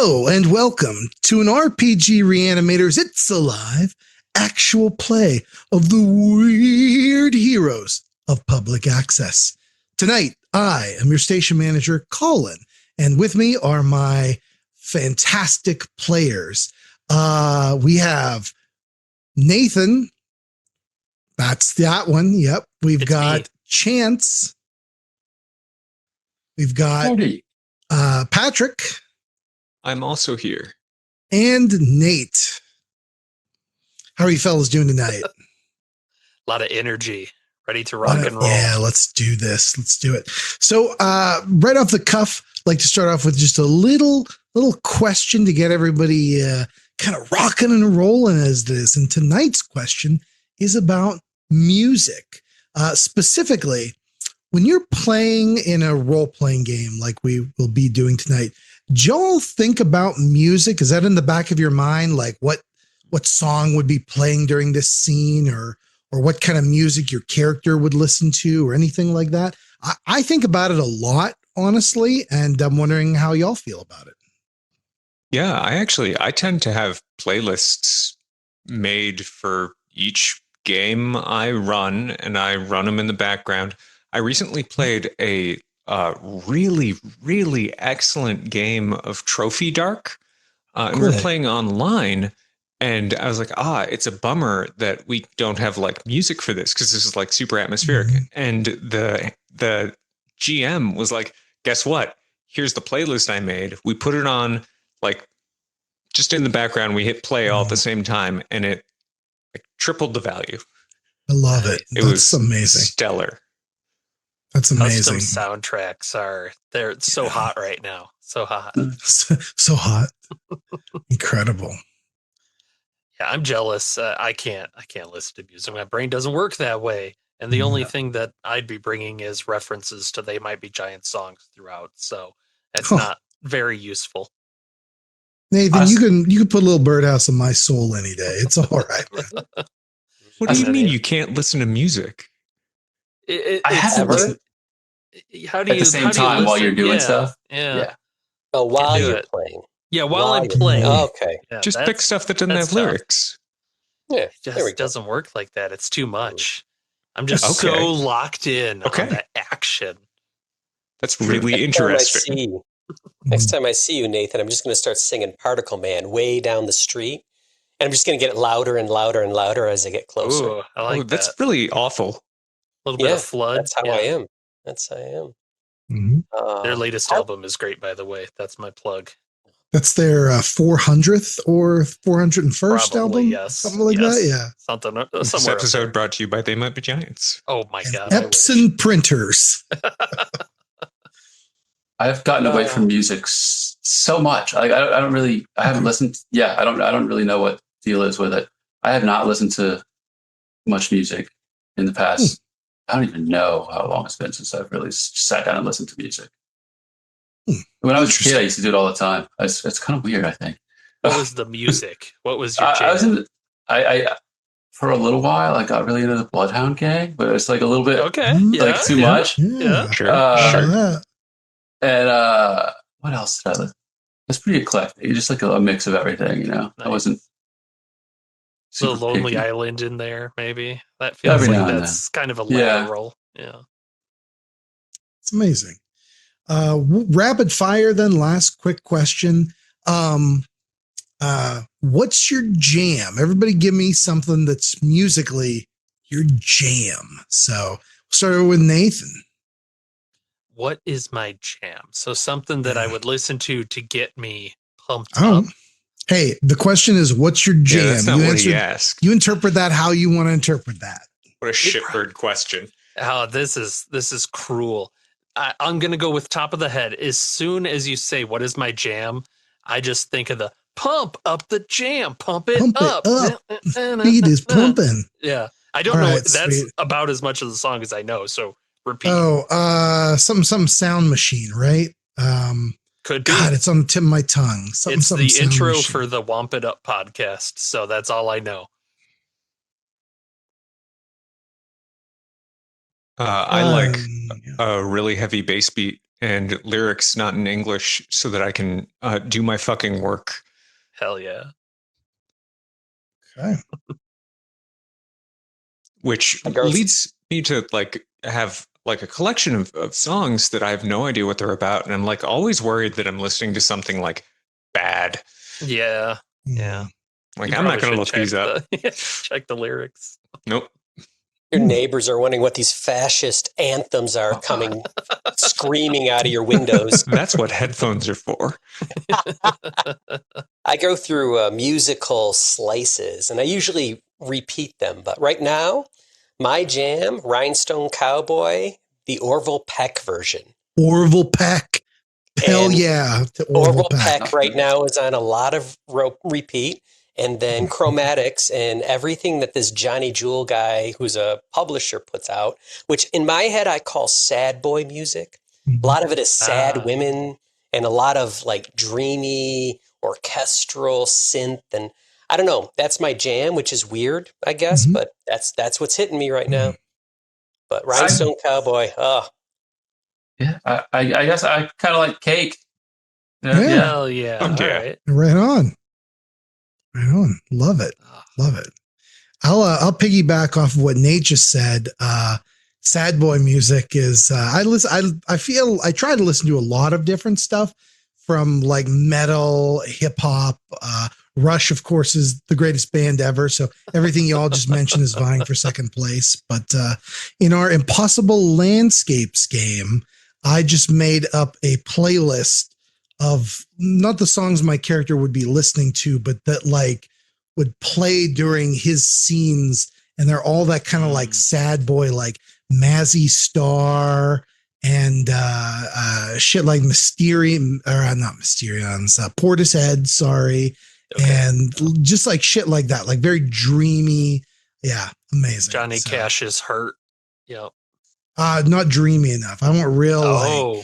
Hello and welcome to an RPG Reanimators It's Alive actual play of the weird heroes of public access. Tonight, I am your station manager, Colin, and with me are my fantastic players. We have Nathan. That's that one. Yep. We've got Chance. We've got Patrick. I'm also here. And Nate. How are you fellas doing tonight? A lot of energy, ready to rock and roll. Yeah, let's do this. Let's do it. So right off the cuff, I'd like to start off with just a little question to get everybody kind of rocking and rolling as this. And tonight's question is about music. Specifically, when you're playing in a role-playing game like we will be doing tonight, do y'all think about music? Is that in the back of your mind? Like what song would be playing during this scene or what kind of music your character would listen to or anything like that? I think about it a lot, honestly, and I'm wondering how y'all feel about it. Yeah, I tend to have playlists made for each game I run, and I run them in the background. I recently played a really, really excellent game of Trophy Dark. And we were playing online, and I was like, it's a bummer that we don't have like music for this because this is like super atmospheric. Mm-hmm. And the GM was like, guess what? Here's the playlist I made. We put it on like just in the background. We hit play all at the same time, and it like tripled the value. I love it. It was amazing. Stellar. That's amazing. Custom soundtracks they're so hot right now. So hot. So hot. Incredible. Yeah, I'm jealous. I can't listen to music. My brain doesn't work that way. And the only thing that I'd be bringing is references to They Might Be Giant songs throughout. So it's not very useful. Nathan, you can put a little Birdhouse in My Soul any day. It's all right. What do you mean you can't listen to music? I haven't listened at the same time while you're doing stuff. Yeah. Oh, while you're playing. Yeah, while I'm playing. Okay. Yeah, just pick stuff that doesn't have lyrics. Yeah, it just doesn't work like that. It's too much. I'm just so locked in on the action. That's really interesting. Next time I see you, Nathan, I'm just going to start singing Particle Man way down the street. And I'm just going to get it louder and louder and louder as I get closer. Ooh, I like that. That's really awful. A little bit of flood. That's how I am. That's how I am. Mm-hmm. Their latest album is great, by the way. That's my plug. That's their 400th or 401st album? Yes. Something like that? Yeah. Something. This episode brought to you by They Might Be Giants. Oh, my God. Epson printers. I've gotten away from music so much. I haven't listened. Yeah, I don't really know what the deal is with it. I have not listened to much music in the past. I don't even know how long it's been since I've really sat down and listened to music. When I was a kid, I used to do it all the time. It's kind of weird, I think. What was the music? What was your jam? I for a little while, I got really into the Bloodhound Gang, but it's like a little bit too much. Yeah, sure. And what else did I listen? It's pretty eclectic. It's just like a mix of everything, you know. Nice. I wasn't The Lonely Island in there, maybe. That feels like that's kind of a lateral. Yeah. It's amazing. Rapid fire then, last quick question. What's your jam? Everybody give me something that's musically your jam. So we'll start with Nathan. What is my jam? So something that I would listen to get me pumped up. Hey, the question is, what's your jam? Yeah, that's not what he asked. You interpret that how you want to interpret that. What a shitbird question. Oh, this is cruel. I'm going to go with top of the head. As soon as you say, what is my jam? I just think of the pump up the jam, pump it up. Beat is pumping. Yeah. I don't know. That's about as much of the song as I know. So repeat. Some Sound Machine, right? Could be. God, it's on the tip of my tongue. It's the intro for the Womp It Up podcast. So that's all I know. I like a really heavy bass beat and lyrics not in English so that I can do my fucking work. Hell yeah. Okay. Which leads me to like have like a collection of songs that I have no idea what they're about. And I'm like always worried that I'm listening to something like bad. Yeah. Yeah. Like You I'm not probably going to should look these up. check the lyrics. Nope. Your neighbors are wondering what these fascist anthems are coming screaming out of your windows. That's what headphones are for. I go through musical slices and I usually repeat them. But right now, my jam, Rhinestone Cowboy, the Orville Peck version. Orville Peck. Hell And yeah. To Orville Peck right now is on a lot of repeat. And then Chromatics and everything that this Johnny Jewel guy, who's a publisher, puts out, which in my head I call sad boy music. A lot of it is sad women and a lot of like dreamy orchestral synth. And I don't know, that's my jam, which is weird, I guess, but that's what's hitting me right now. But Rhinestone Cowboy, Yeah, I guess I kind of like Cake. Hell yeah. Oh, All yeah. right. Right on. Right on. Love it. Love it. I'll piggyback off of what Nate just said. Sad boy music is I try to listen to a lot of different stuff, from like metal, hip hop. Rush, of course, is the greatest band ever. So everything you all just mentioned is vying for second place. But in our Impossible Landscapes game, I just made up a playlist of not the songs my character would be listening to, but that like would play during his scenes. And they're all that kind of like sad boy, like Mazzy Star and shit like Mysterium, or not Mysterions, Portishead, sorry. Okay. And just like shit like that, like very dreamy. Yeah, amazing. Johnny Cash's Hurt. Yep. Not dreamy enough. I want real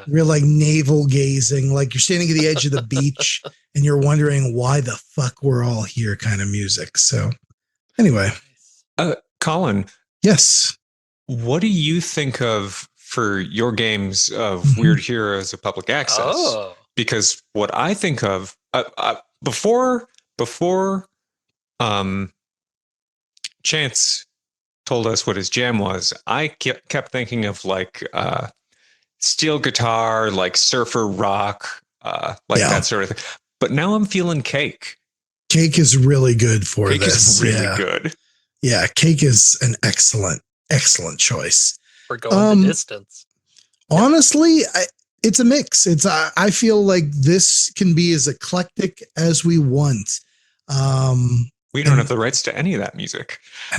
real like navel gazing, like you're standing at the edge of the beach and you're wondering why the fuck we're all here kind of music. So anyway. Colin. Yes. What do you think of for your games of Weird Heroes of Public Access? Because what I think of before Chance told us what his jam was, I kept thinking of like steel guitar, like surfer rock, that sort of thing. But now I'm feeling Cake. Cake is really good for Cake this. Cake is really good. Yeah, Cake is an excellent choice. We're going the distance. Honestly, it's a mix. I feel like this can be as eclectic as we want. We don't have the rights to any of that music.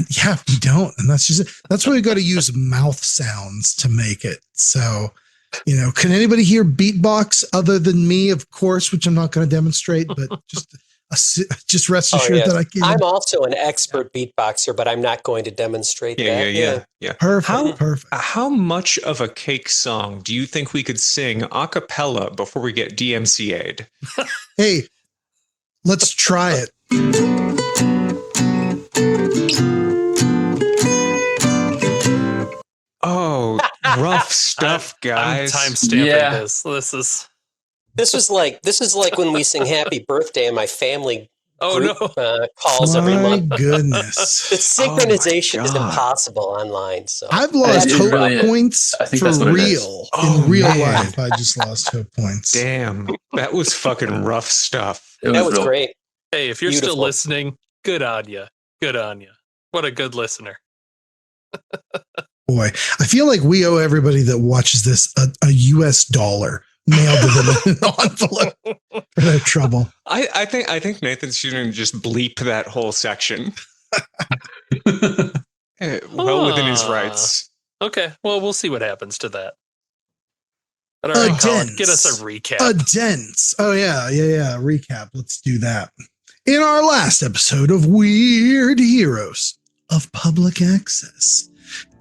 Yeah, we don't. And that's why we got to use mouth sounds to make it. So, can anybody hear beatbox other than me, of course, which I'm not going to demonstrate, but just rest assured that I can. I'm also an expert beatboxer, but I'm not going to demonstrate that. Yeah. Perfect. How much of a Cake song do you think we could sing a cappella before we get DMCA'd? Hey, let's try it. Oh, rough stuff, guys. I'm timestamping this. This is like when we sing Happy Birthday and my family calls every month. My goodness. The synchronization is impossible online. So I've lost hope points for real. In real life, I just lost hope points. Damn. That was fucking rough stuff. That was great. Hey, if you're still listening, good on you. Good on you. What a good listener. Boy, I feel like we owe everybody that watches this a US dollar mailed to them in an envelope for their trouble. I think Nathan's shooting just bleep that whole section. Well within his rights. Okay, well, we'll see what happens to that. All right, Colin, get us a recap. A dense. Oh, yeah. Recap. Let's do that. In our last episode of Weird Heroes of Public Access,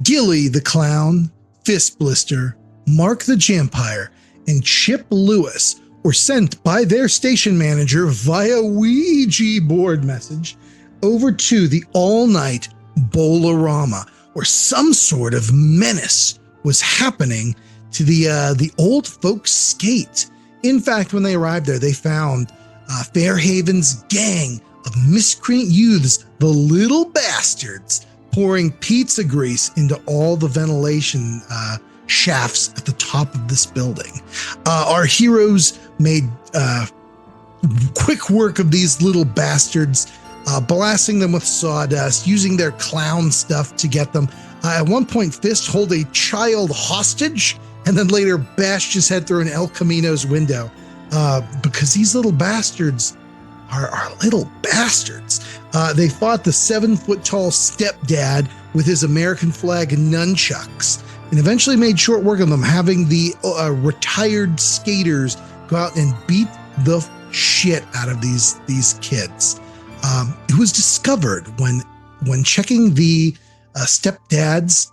Gilly the Clown, Fist Blister, Mark the Jampire, and Chip Lewis were sent by their station manager via Ouija board message over to the all-night Bolarama, where some sort of menace was happening to the old folks' skate. In fact, when they arrived there, they found Fairhaven's gang of miscreant youths, the little bastards, pouring pizza grease into all the ventilation shafts at the top of this building. Our heroes made quick work of these little bastards, blasting them with sawdust, using their clown stuff to get them. At one point, Fist hold a child hostage and then later bashed his head through an El Camino's window because these little bastards are little bastards. They fought the 7-foot-tall stepdad with his American flag and nunchucks and eventually made short work of them, having the retired skaters go out and beat the shit out of these kids. It was discovered when checking the stepdad's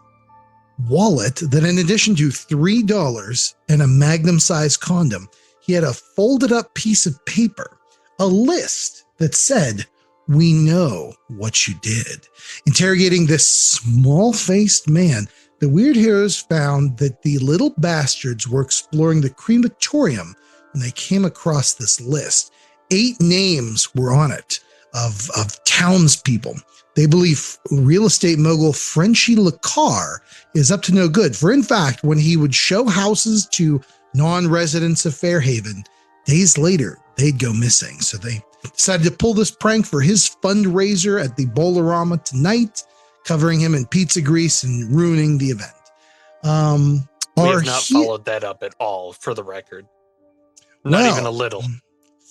wallet that in addition to $3 and a Magnum-sized condom, he had a folded up piece of paper, a list that said, "We know what you did." Interrogating this small-faced man, the Weird Heroes found that the little bastards were exploring the crematorium when they came across this list. 8 names were on it of townspeople. They believe real estate mogul Frenchie Lacar is up to no good. For in fact, when he would show houses to non-residents of Fairhaven, days later, they'd go missing. So they decided to pull this prank for his fundraiser at the Bolarama tonight, covering him in pizza grease and ruining the event. We have not followed that up at all, for the record. Not even a little.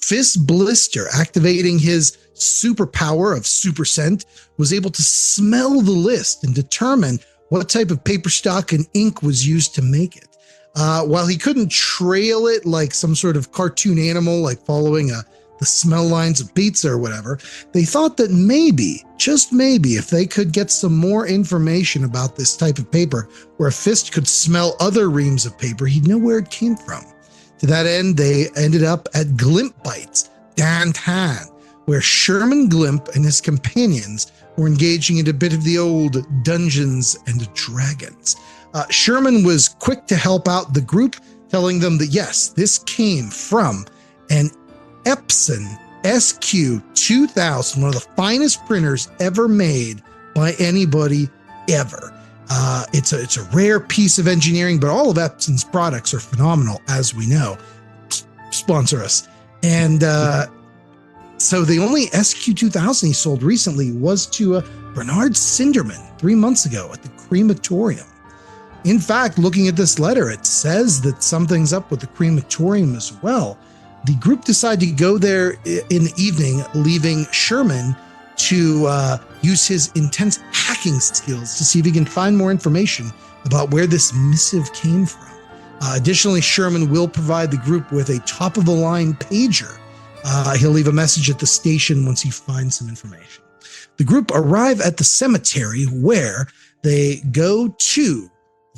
Fist Blister, activating his superpower of super scent, was able to smell the list and determine what type of paper stock and ink was used to make it. While he couldn't trail it like some sort of cartoon animal, like following the smell lines of pizza or whatever, they thought that maybe, just maybe, if they could get some more information about this type of paper, where Fist could smell other reams of paper, he'd know where it came from. To that end, they ended up at Glimp Bites downtown, where Sherman Glimp and his companions were engaging in a bit of the old Dungeons and Dragons. Sherman was quick to help out the group, telling them that yes, this came from an Epson SQ2000, one of the finest printers ever made by anybody ever. It's a rare piece of engineering, but all of Epson's products are phenomenal, as we know. Sponsor us. And so the only SQ2000 he sold recently was to Bernard Cinderman 3 months ago at the crematorium. In fact, looking at this letter, it says that something's up with the crematorium as well. The group decided to go there in the evening, leaving Sherman to use his intense hacking skills to see if he can find more information about where this missive came from. Additionally, Sherman will provide the group with a top-of-the-line pager. He'll leave a message at the station once he finds some information. The group arrive at the cemetery where they go to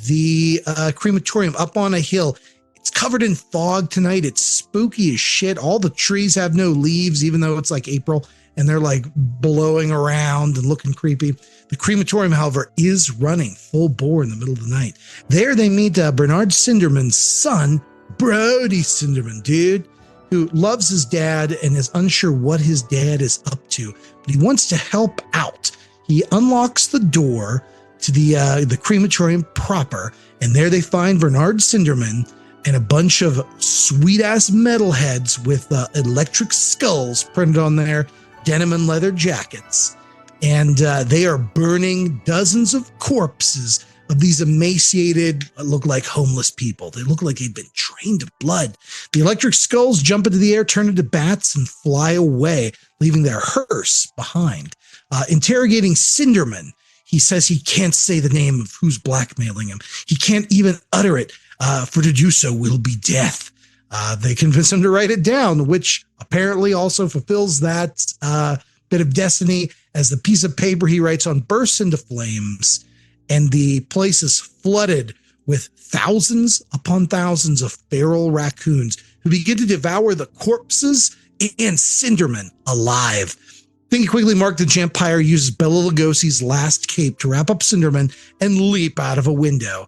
the crematorium up on a hill. It's covered in fog tonight. It's spooky as shit. All the trees have no leaves, even though it's like April, and they're like blowing around and looking creepy. The crematorium, however, is running full bore in the middle of the night. There they meet Bernard Cinderman's son, Brody Cinderman, dude, who loves his dad and is unsure what his dad is up to, but he wants to help out. He unlocks the door to the crematorium proper, and there they find Bernard Cinderman and a bunch of sweet-ass metalheads with electric skulls printed on their denim and leather jackets. And they are burning dozens of corpses of these emaciated, look like homeless people. They look like they've been drained of blood. The electric skulls jump into the air, turn into bats, and fly away, leaving their hearse behind. Interrogating Cinderman, he says he can't say the name of who's blackmailing him. He can't even utter it, for to do so will be death. They convince him to write it down, which apparently also fulfills that bit of destiny, as the piece of paper he writes on bursts into flames, and the place is flooded with thousands upon thousands of feral raccoons who begin to devour the corpses and Cinderman alive. Thinking quickly, Mark the Jampire uses Bela Lugosi's last cape to wrap up Cinderman and leap out of a window.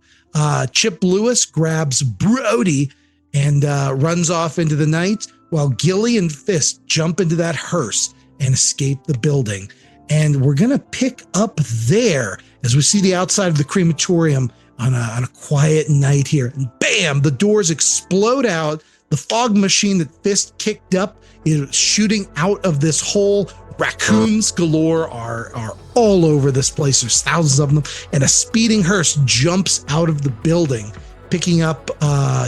Chip Lewis grabs Brody and runs off into the night, while Gilly and Fist jump into that hearse and escape the building. And we're going to pick up there as we see the outside of the crematorium on a quiet night here. And bam, the doors explode out. The fog machine that Fist kicked up is shooting out of this hole. Raccoons galore are all over this place. There's thousands of them. And a speeding hearse jumps out of the building, picking up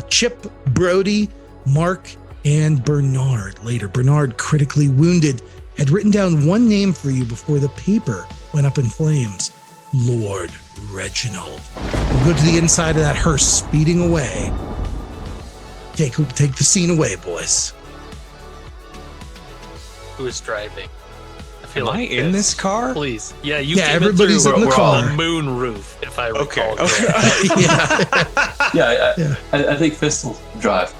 Chip, Brody, Mark, and Bernard later. Bernard, critically wounded, had written down one name for you before the paper went up in flames. Lord Reginald. We'll go to the inside of that hearse, speeding away. Take the scene away, boys. Who is driving? Am I in this car? Please. Yeah, you Yeah, came everybody's in the car. The moon roof, if I recall. Okay. Yeah. I think Fist will drive.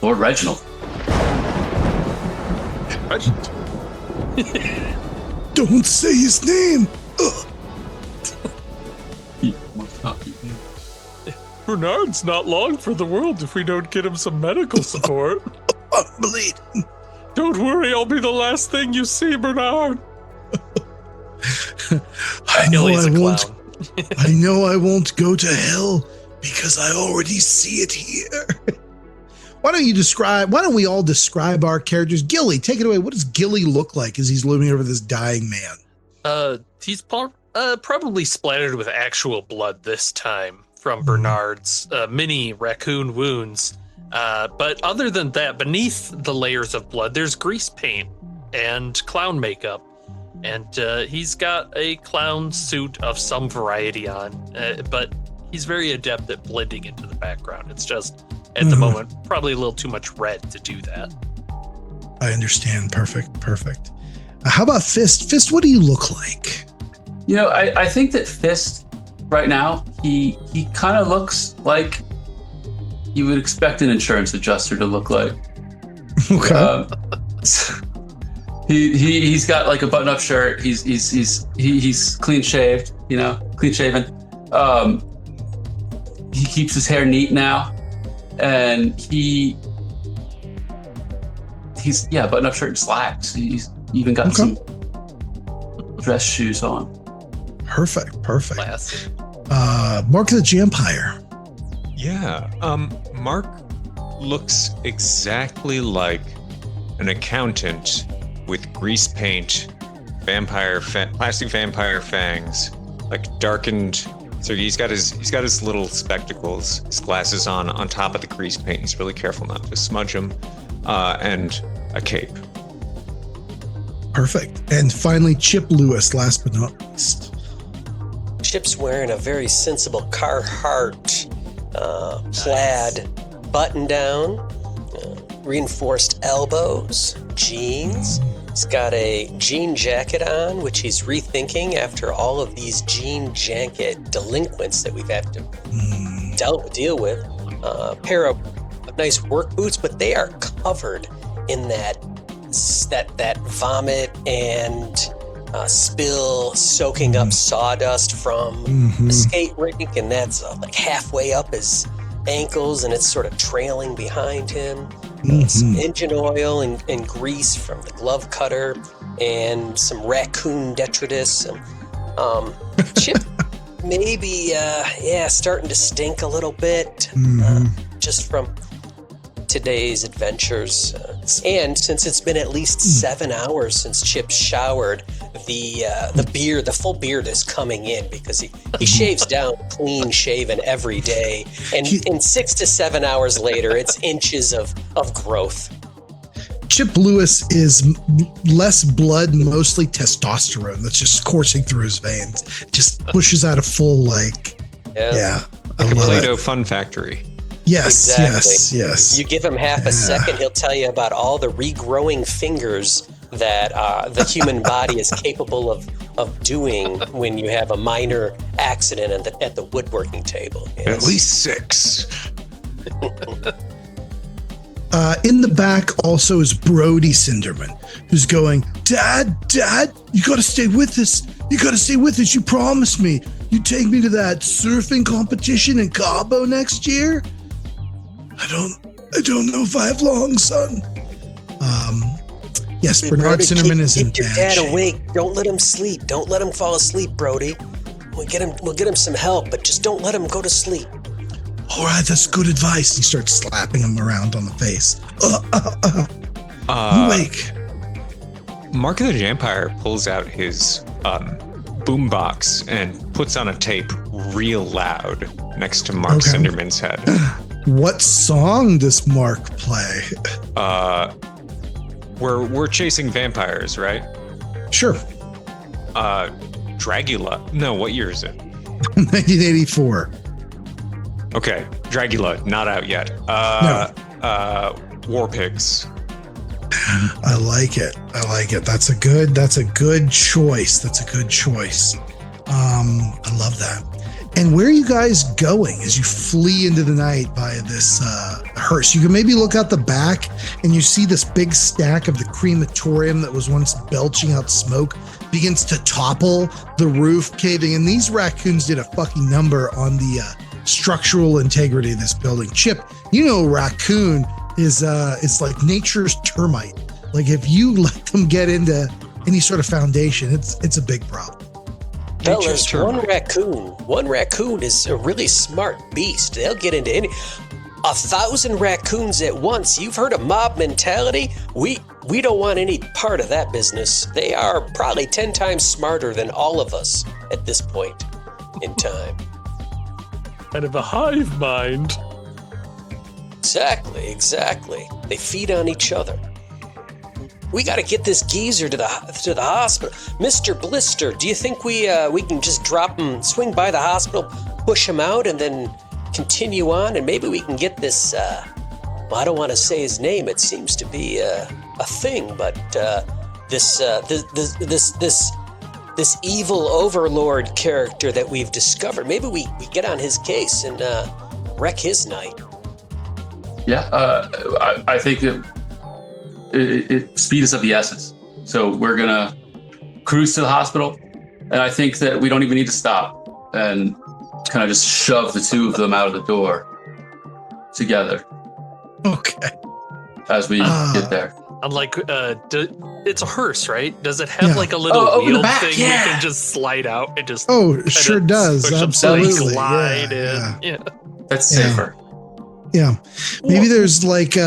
Lord Reginald. Reginald. Don't say his name. Ugh. Bernard's not long for the world if we don't get him some medical support. I'm bleeding. Don't worry, I'll be the last thing you see, Bernard. I know he's I a won't. clown. I know I won't go to hell because I already see it here. Why don't we all describe our characters? Gilly, take it away. What does Gilly look like as he's looming over this dying man? He's probably splattered with actual blood this time from Bernard's mini raccoon wounds. But other than that, beneath the layers of blood, there's grease paint and clown makeup. And he's got a clown suit of some variety on, but he's very adept at blending into the background. It's just, at the moment, probably a little too much red to do that. I understand. Perfect. How about Fist? Fist, what do you look like? You know, I think that Fist right now, he kind of looks like you would expect an insurance adjuster to look like. Okay. He's got like a button-up shirt. He's clean shaved, clean shaven. He keeps his hair neat now, and he's button-up shirt and slacks. He's even got some dress shoes on. Perfect. Classic. Mark the Jampire. Yeah. Mark looks exactly like an accountant with grease paint, plastic vampire fangs, like darkened. So he's got his little spectacles, his glasses on top of the grease paint. He's really careful not to smudge them, and a cape. Perfect. And finally, Chip Lewis, last but not least. Chip's wearing a very sensible Carhartt plaid button down, reinforced elbows, jeans. He's got a jean jacket on, which he's rethinking after all of these jean jacket delinquents that we've had to deal with. A pair of nice work boots, but they are covered in that vomit and spill soaking up sawdust from the skate rink, and that's like halfway up his ankles, and it's sort of trailing behind him. Some engine oil and grease from the glove cutter, and some raccoon detritus. Chip maybe starting to stink a little bit, just from today's adventures. And since it's been at least 7 hours since Chip showered, the full beard is coming in, because he shaves down clean shaven every day, and 6 to 7 hours later it's inches of growth. Chip Lewis is less blood, mostly testosterone that's just coursing through his veins. Just pushes out a full I love Play-Doh it. Fun Factory. Yes, Exactly. yes. You give him half a second, he'll tell you about all the regrowing fingers that the human body is capable of doing when you have a minor accident at the woodworking table. Yes. At least 6. In the back also is Brody Cinderman, who's going, Dad, you got to stay with us. You got to stay with us. You promised me. You take me to that surfing competition in Cabo next year? I don't know if I have long, son. Yes, Bernard Cinnamin is in keep your bad dad shape. awake. Don't let him sleep. Don't let him fall asleep, Brody. We'll get him some help, but just don't let him go to sleep. All right, that's good advice. He starts slapping him around on the face. Awake. Mark of the Vampire pulls out his boombox and puts on a tape real loud next to Mark Cinderman's head. What song does Mark play? We're chasing vampires, right? Sure. Dragula. No, what year is it? 1984. Okay, Dragula, not out yet. War Pigs. I like it. That's a good choice. I love that. And where are you guys going as you flee into the night by this hearse? You can maybe look out the back and you see this big stack of the crematorium that was once belching out smoke begins to topple, the roof caving. And these raccoons did a fucking number on the structural integrity of this building. Chip, you know, a raccoon is it's like nature's termite. Like if you let them get into any sort of foundation, it's a big problem. Fellas, one raccoon is a really smart beast. They'll get into any 1,000 raccoons at once. You've heard of mob mentality? We don't want any part of that business. They are probably 10 times smarter than all of us at this point in time. Kind of a hive mind. Exactly. They feed on each other. We got to get this geezer to the hospital. Mr. Blister, do you think we can just drop him, swing by the hospital, push him out, and then continue on, and maybe we can get this? Well, I don't want to say his name. It seems to be a thing, but this evil overlord character that we've discovered. Maybe we get on his case and wreck his night. Yeah, I think it speed is of the essence. So we're gonna cruise to the hospital, and I think that we don't even need to stop and kind of just shove the two of them out of the door together. Okay. As we get there. Unlike, it's a hearse, right? Does it have like a little over the wheel back, thing yeah. we can just slide out and just? Oh, it sure does. push them so Absolutely. they glide Yeah. in. Yeah. That's safer. Yeah. Maybe there's like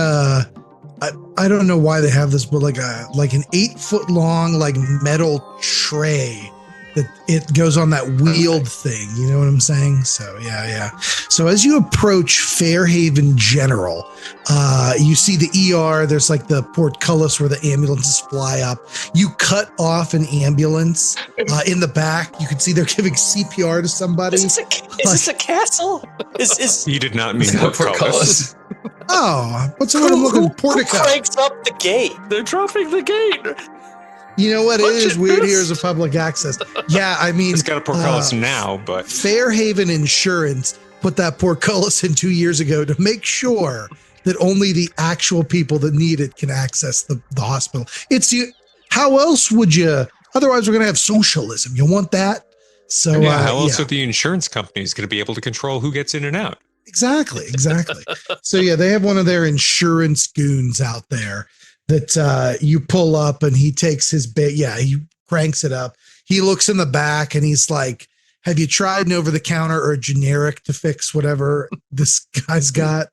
I don't know why they have this, but like an 8-foot long like metal tray that it goes on that wheeled thing. You know what I'm saying? So yeah. So as you approach Fairhaven General, you see the ER. There's like the portcullis where the ambulances fly up. You cut off an ambulance in the back. You can see they're giving CPR to somebody. Is this a castle? Is You did not mean Portcullis. portcullis. Oh, what's the word I'm looking? who Portico. cranks up the gate? They're dropping the gate. You know what? It Punch is it, weird miss. here as a public access. Yeah, I mean, It's got a portcullis now, but Fairhaven Insurance put that portcullis in 2 years ago to make sure that only the actual people that need it can access the hospital. It's you. How else would you? Otherwise, we're going to have socialism. You want that? So yeah, how else are the insurance companies going to be able to control who gets in and out? Exactly. So yeah, they have one of their insurance goons out there that you pull up, and he takes his bait. Yeah, he cranks it up. He looks in the back, and he's like, "Have you tried an over-the-counter or a generic to fix whatever this guy's got?"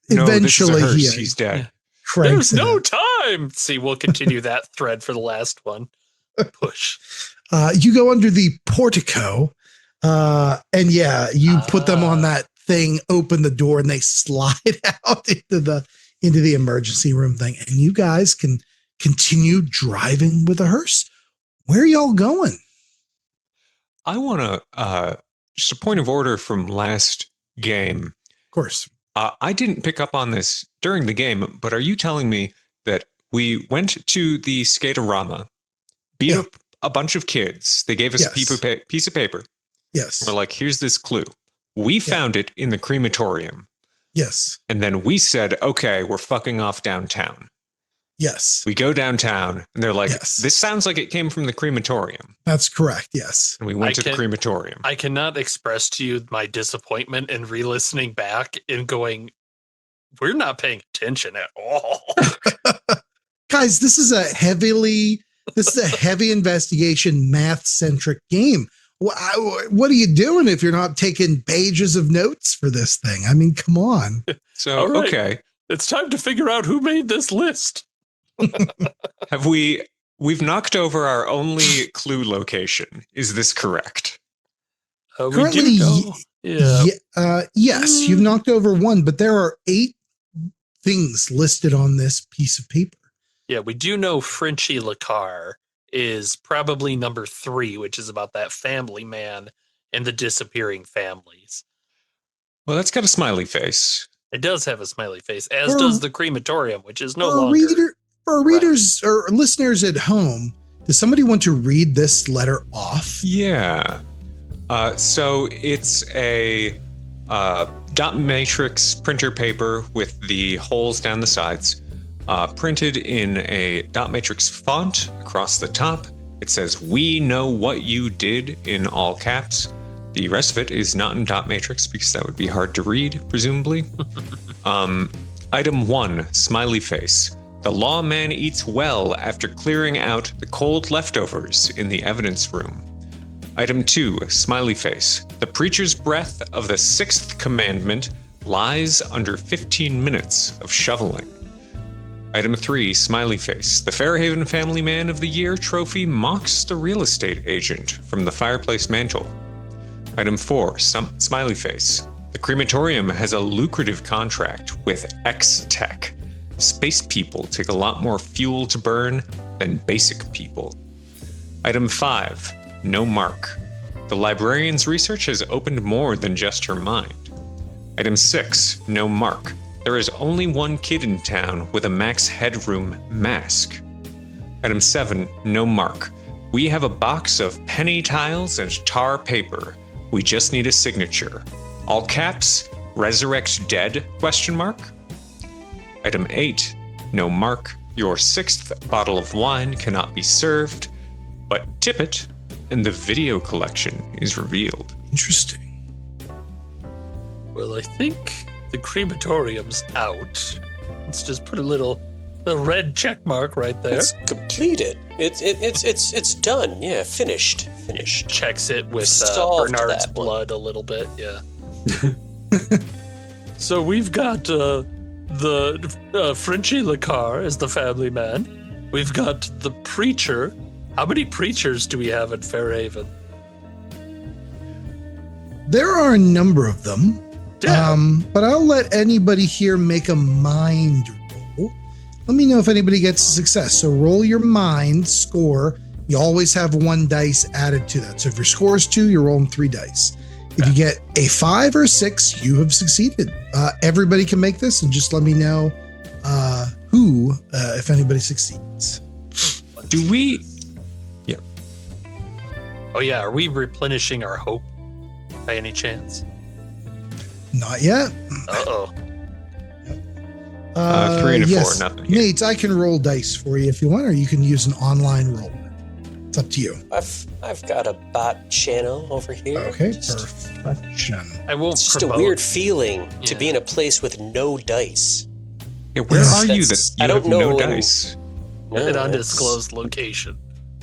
Eventually, no, this is a hearse. He's dead. cranks There's it no up. time. See, we'll continue that thread for the last one. Push. You go under the portico, and yeah, you put them on that thing, open the door, and they slide out into the emergency room thing, and you guys can continue driving with a hearse. Where are y'all going? I want to just a point of order from last game. Of course. I didn't pick up on this during the game, but are you telling me that we went to the Skaterama, beat up a bunch of kids? They gave us a piece of paper. Yes. We're like, here's this clue. We found it in the crematorium. Yes. And then we said, okay, we're fucking off downtown. Yes. We go downtown, and they're like, Yes. this sounds like it came from the crematorium. That's correct. Yes. And we went to the crematorium. I cannot express to you my disappointment in re-listening back and going, we're not paying attention at all. Guys, this is a heavy investigation, math-centric game. What are you doing if you're not taking pages of notes for this thing? I mean, come on. So, All right. okay. It's time to figure out who made this list. We've knocked over our only clue location. Is this correct? We Currently, do know. Yeah. yes, you've knocked over one, but there are 8 things listed on this piece of paper. Yeah, we do know Frenchie Lacar is probably number 3, which is about that family man and the disappearing families. Well, that's got a smiley face. It does have a smiley face, as does the crematorium, which is no longer. For readers or listeners at home, does somebody want to read this letter off? Yeah. So it's a dot matrix printer paper with the holes down the sides, printed in a dot matrix font across the top. It says, "We know what you did," in all caps. The rest of it is not in dot matrix because that would be hard to read, presumably. Item 1, smiley face. The lawman eats well after clearing out the cold leftovers in the evidence room. Item 2, smiley face. The preacher's breath of the 6th commandment lies under 15 minutes of shoveling. Item 3, smiley face. The Fairhaven Family Man of the Year trophy mocks the real estate agent from the fireplace mantle. Item 4, smiley face. The crematorium has a lucrative contract with X-Tech. Space people take a lot more fuel to burn than basic people. Item 5, no mark. The librarian's research has opened more than just her mind. Item 6, no mark. There is only one kid in town with a max headroom mask. Item 7, no mark. We have a box of penny tiles and tar paper. We just need a signature. All caps, resurrect dead, ? Item 8, no mark. Your 6th bottle of wine cannot be served, but tip it, and the video collection is revealed. Interesting. Well, I think the crematorium's out. Let's just put a red check mark right there. It's completed. It's done. Yeah, finished. Checks it with Solved Bernard's that one. blood a little bit. Yeah. So we've got the Frenchie Lacar as the family man. We've got the preacher. How many preachers do we have in Fairhaven? There are a number of them. But I'll let anybody here make a mind roll. Let me know if anybody gets a success. So roll your mind score. You always have 1 dice added to that. So if your score is 2, you're rolling 3 dice. If you get a 5 or 6, you have succeeded. Everybody can make this, and just let me know if anybody succeeds. Do we? Yeah. Oh yeah, are we replenishing our hope by any chance? Not yet. Uh-oh. 3 and a 4, yes. nothing yet. Nate, I can roll dice for you if you want, or you can use an online roller. It's up to you. I've got a bot channel over here. Okay, Just- perfection. I won't It's just a promote. weird feeling to Yeah. be in a place with no dice. Yeah, where Yes, are you that that's- you I don't have no know. dice? No, An it's undisclosed location.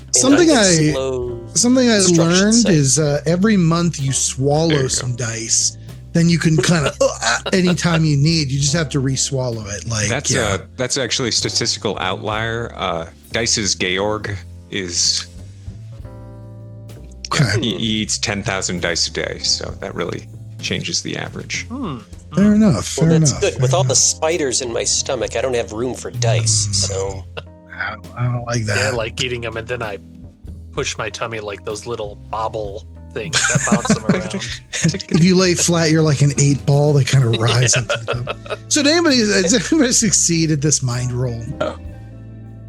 an Something I undisclosed learned construction site. is every month you There swallow you some dice. Then you can kind of anytime you need, you just have to re-swallow it. Like That's actually a statistical outlier. Dice's Georg is okay. he eats 10,000 dice a day, so that really changes the average. Fair enough. Well, Fair that's enough. good. fair With all the enough. spiders in my stomach, I don't have room for dice. So I don't like that. Yeah, like eating them, and then I push my tummy like those little bobble things that bounce them around. If you lay flat, you're like an 8-ball that kind of rise up. To the top. So did anybody succeed at this mind roll?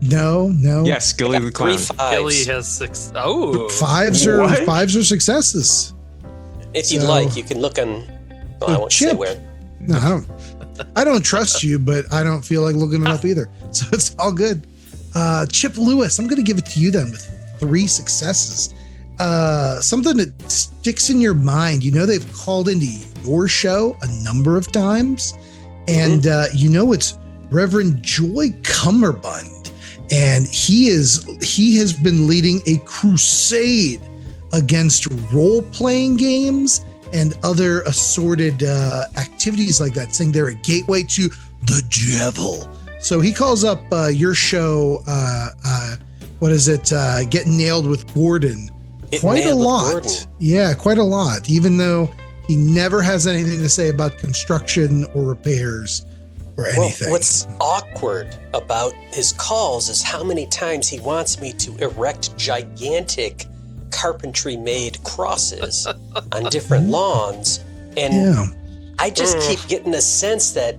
No. Yes, Gilly the Clown. 3 Billy 5s. has 6. Oh, Fives are successes. If you'd So- like, you can look on. Well, I won't say Chip. where. No, I don't trust you, but I don't feel like looking it up either. So it's all good. Chip Lewis, I'm going to give it to you then with 3 successes. Something that sticks in your mind. You know, they've called into your show a number of times, and you know it's Reverend Joy Cummerbund, and he has been leading a crusade against role-playing games and other assorted activities like that, saying they're a gateway to the devil. So he calls up your show, what is it, Get Nailed with Gordon, quite a lot. Yeah, quite a lot, even though he never has anything to say about construction or repairs or anything. Well, what's awkward about his calls is how many times he wants me to erect gigantic carpentry-made crosses on different lawns, and I just keep getting a sense that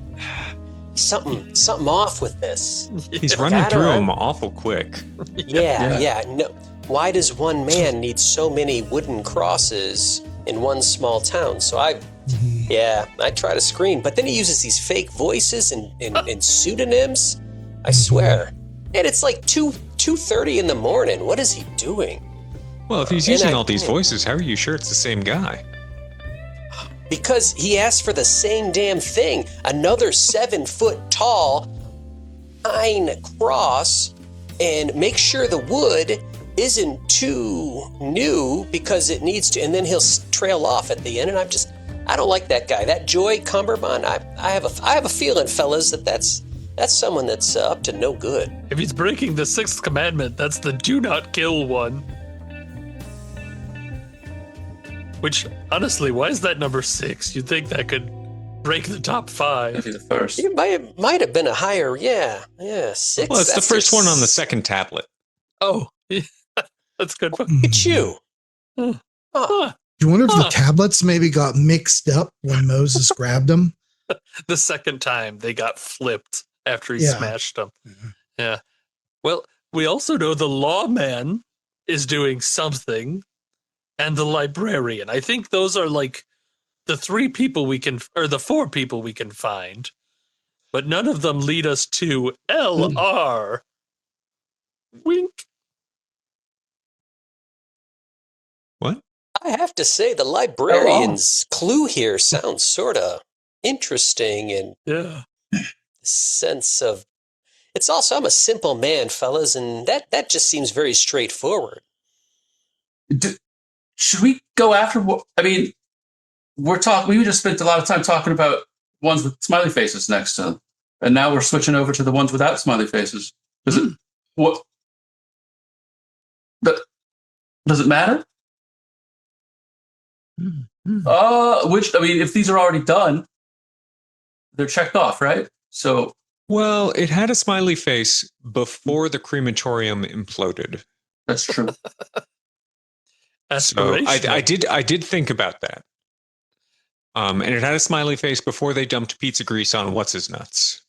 something off with this. He's running through them awful quick. Yeah. No, why does one man need so many wooden crosses in one small town? So I try to scream, but then he uses these fake voices and pseudonyms. I swear, and it's like 2:30 in the morning. What is he doing? Well, if he's using all these voices, how are you sure it's the same guy? Because he asked for the same damn thing. Another 7-foot-tall pine cross, and make sure the wood isn't too new because it needs to, and then he'll trail off at the end. And I don't like that guy. That Joy Cumberbund, I have a feeling, fellas, that's someone that's up to no good. If he's breaking the 6th commandment, that's the do not kill one. Which, honestly, why is that number 6? You'd think that could break the top 5. Maybe the first. It might have been a higher, 6. Well, it's the first one on the second tablet. Oh, that's good. Look at you. Do you wonder if the tablets maybe got mixed up when Moses grabbed them? The second time they got flipped after he smashed them. Mm-hmm. Yeah. Well, we also know the lawman is doing something, and the librarian. I think those are like the 3 people we can, or the 4 people we can find, but none of them lead us to LR. Wink. What? I have to say, the librarian's clue here sounds sort of interesting, and sense of, it's also, I'm a simple man, fellas, and that just seems very straightforward. Should we go after what? I mean, we just spent a lot of time talking about ones with smiley faces next to them, and now we're switching over to the ones without smiley faces. Does it matter? If these are already done, they're checked off, right? So, well, it had a smiley face before the crematorium imploded. That's true. So I did think about that. And it had a smiley face before they dumped pizza grease on what's his nuts.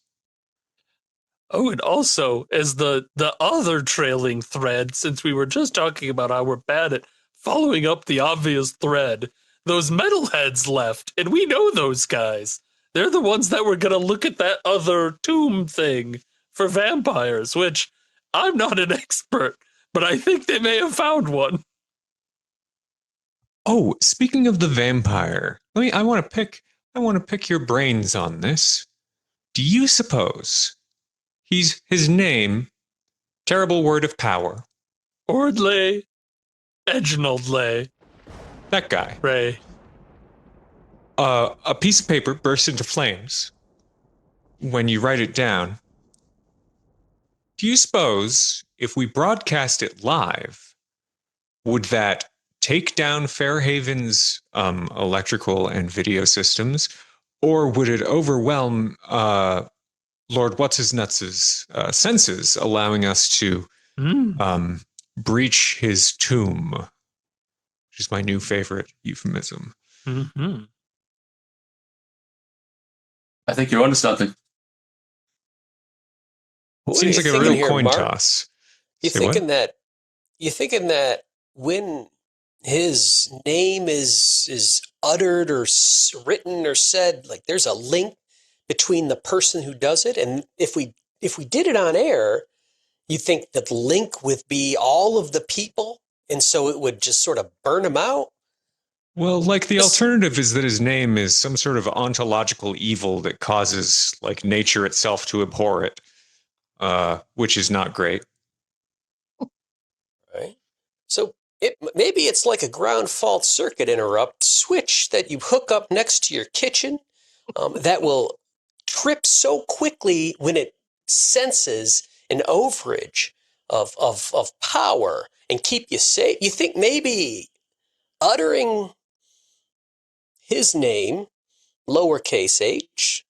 Oh, and also as the other trailing thread, since we were just talking about how we're bad at following up the obvious thread, those metalheads left, and we know those guys. They're the ones that were going to look at that other tomb thing for vampires, which I'm not an expert, but I think they may have found one. Oh, speaking of the vampire, I want to pick your brains on this. Do you suppose his name, terrible word of power, Ordley, Reginald Lay, that guy, Ray. A piece of paper bursts into flames when you write it down. Do you suppose if we broadcast it live, would that take down Fairhaven's electrical and video systems, or would it overwhelm Lord What's-His-Nuts' senses, allowing us to breach his tomb, which is my new favorite euphemism? Mm-hmm. I think you're onto something. Seems like a real coin toss. You thinking that when his name is uttered or written or said, like there's a link between the person who does it, and if we did it on air, you think that the link would be all of the people, and so it would just sort of burn them out? Well, like the alternative is that his name is some sort of ontological evil that causes like nature itself to abhor it, which is not great. Right. So maybe it's like a ground fault circuit interrupt switch that you hook up next to your kitchen that will trip so quickly when it senses an overage of power and keep you safe. You think maybe uttering his name, lowercase h,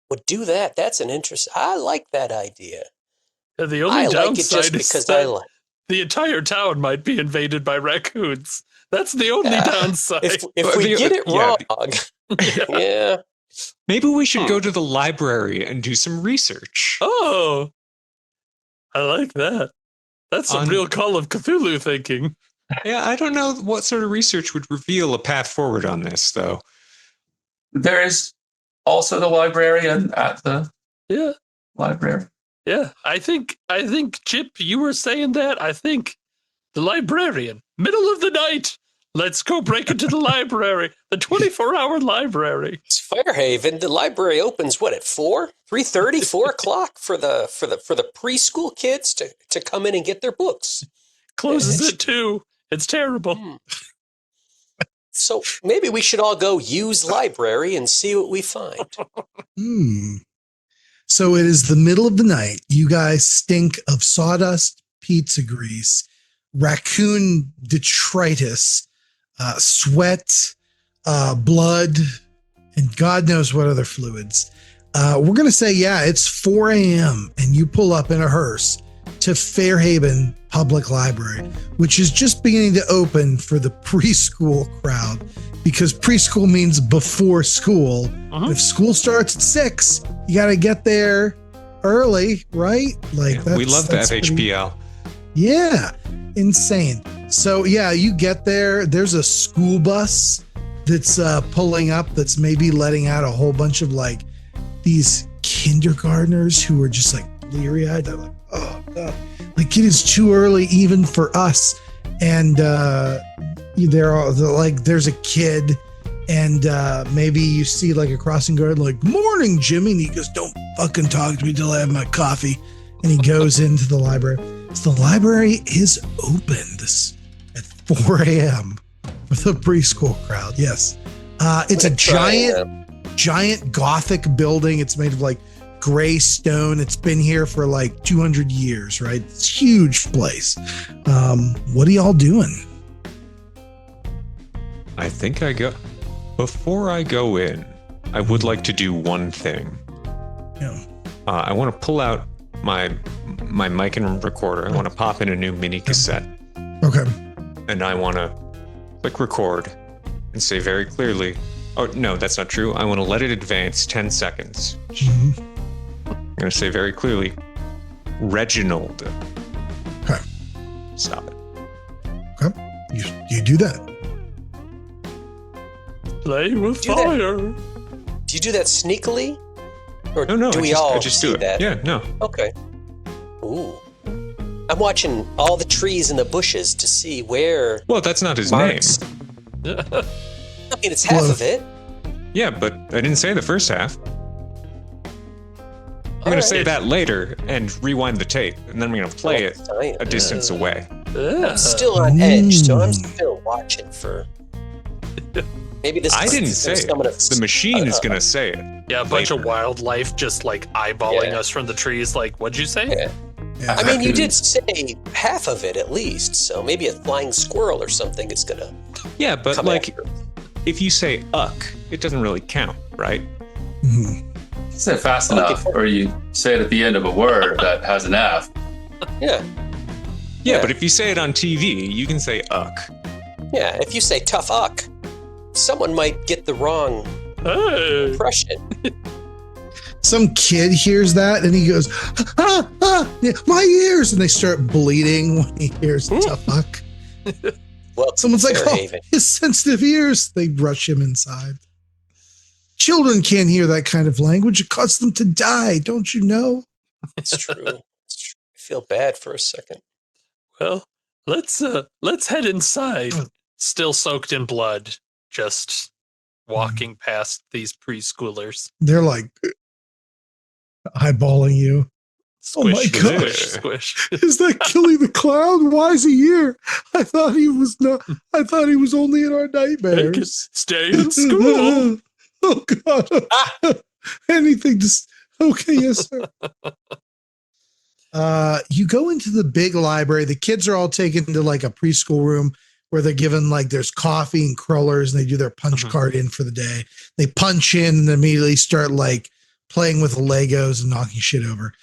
would do that? That's an interest. I like that idea. The only I like it downside just is because that the entire town might be invaded by raccoons. That's the only downside. If we get it wrong, yeah. Maybe we should go to the library and do some research. Oh, I like that. That's some real Call of Cthulhu thinking. Yeah, I don't know what sort of research would reveal a path forward on this, though. There is also the librarian at the library. Yeah, I think Chip, you were saying that. I think the librarian, middle of the night. Let's go break into the library, the 24-hour library. It's Fairhaven. The library opens at 4? 3:30, 4 o'clock for the preschool kids to come in and get their books. Closes at 2. It's terrible. So maybe we should all go use library and see what we find. So it is the middle of the night. You guys stink of sawdust, pizza grease, raccoon detritus, sweat, blood, and God knows what other fluids. We're going to say, it's 4 a.m. and you pull up in a hearse to Fairhaven Public Library, which is just beginning to open for the preschool crowd, because preschool means before school. If school starts at 6, you got to get there early, right? Like we love the FHPL. Yeah, insane. So you get there. There's a school bus that's pulling up, that's maybe letting out a whole bunch of like these kindergartners who are just like bleary-eyed. They're like, oh God, like it is too early even for us. And they're like, there's a kid, and maybe you see like a crossing guard like, morning, Jimmy, and he goes, don't fucking talk to me till I have my coffee. And he goes into the library. So the library is opened at 4 a.m. for the preschool crowd. Yes. It's a giant Gothic building. It's made of like gray stone. It's been here for like 200 years, right? It's a huge place. What are y'all doing? I think before I go in, I would like to do one thing. Yeah. I want to pull out my mic and recorder. I want to pop in a new mini cassette. Okay. And I want to click record and say very clearly, oh, no, that's not true. I want to let it advance 10 seconds. Mm-hmm. I'm going to say very clearly, Reginald. Okay. Stop it. Okay. You do that. Play with fire. Do you do that sneakily? Or No, do I just do it. That? Yeah, no. Okay. Ooh. I'm watching all the trees and the bushes to see where... Well, that's not his Mark's... name. I mean, it's half of it. Yeah, but I didn't say the first half. I'm going to say that later and rewind the tape, and then I'm going to play it a distance away. I'm still on edge, so I'm still watching for... Maybe this. I didn't say it. The machine is going to say it. Yeah, a bunch of wildlife just like eyeballing us from the trees. Like, what'd you say? Yeah. I mean, you did say half of it at least, so maybe a flying squirrel or something is going to. Yeah, but like, if you say "uck," it doesn't really count, right? Mm-hmm. You say it fast enough, or you say it at the end of a word that has an F. Yeah, but if you say it on TV, you can say "uck." Yeah, if you say "tough uck," someone might get the wrong impression. Some kid hears that and he goes, my ears, and they start bleeding when he hears tough fuck. Welcome Someone's to like, oh, Fairhaven. his sensitive ears. They rush him inside. Children can't hear that kind of language. It causes them to die. Don't you know? It's true. It's true. I feel bad for a second. Well, let's head inside. Still soaked in blood, just walking past these preschoolers. They're like eyeballing you. Squish, Oh my God. squish. Is that Killy the Clown? Why is he here? I thought he was only in our nightmares. Stay in school. Oh God. Anything to okay, yes, sir. You go into the big library. The kids are all taken to like a preschool room where they're given like there's coffee and crullers and they do their punch card in for the day. They punch in and immediately start like playing with the Legos and knocking shit over.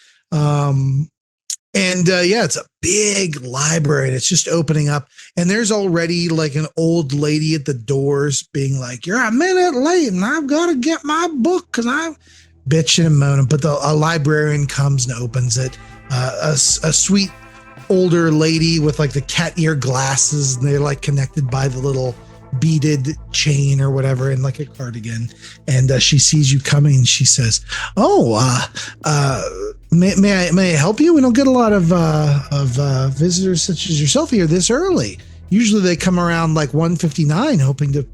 It's a big library and it's just opening up. And there's already like an old lady at the doors being like, you're a minute late and I've got to get my book because I'm bitching and moaning. But a librarian comes and opens it. A sweet older lady with like the cat ear glasses and they're like connected by the little beaded chain or whatever and like a cardigan. And she sees you coming and she says, may I help you? We don't get a lot of visitors such as yourself here this early. Usually they come around like 1:59 hoping to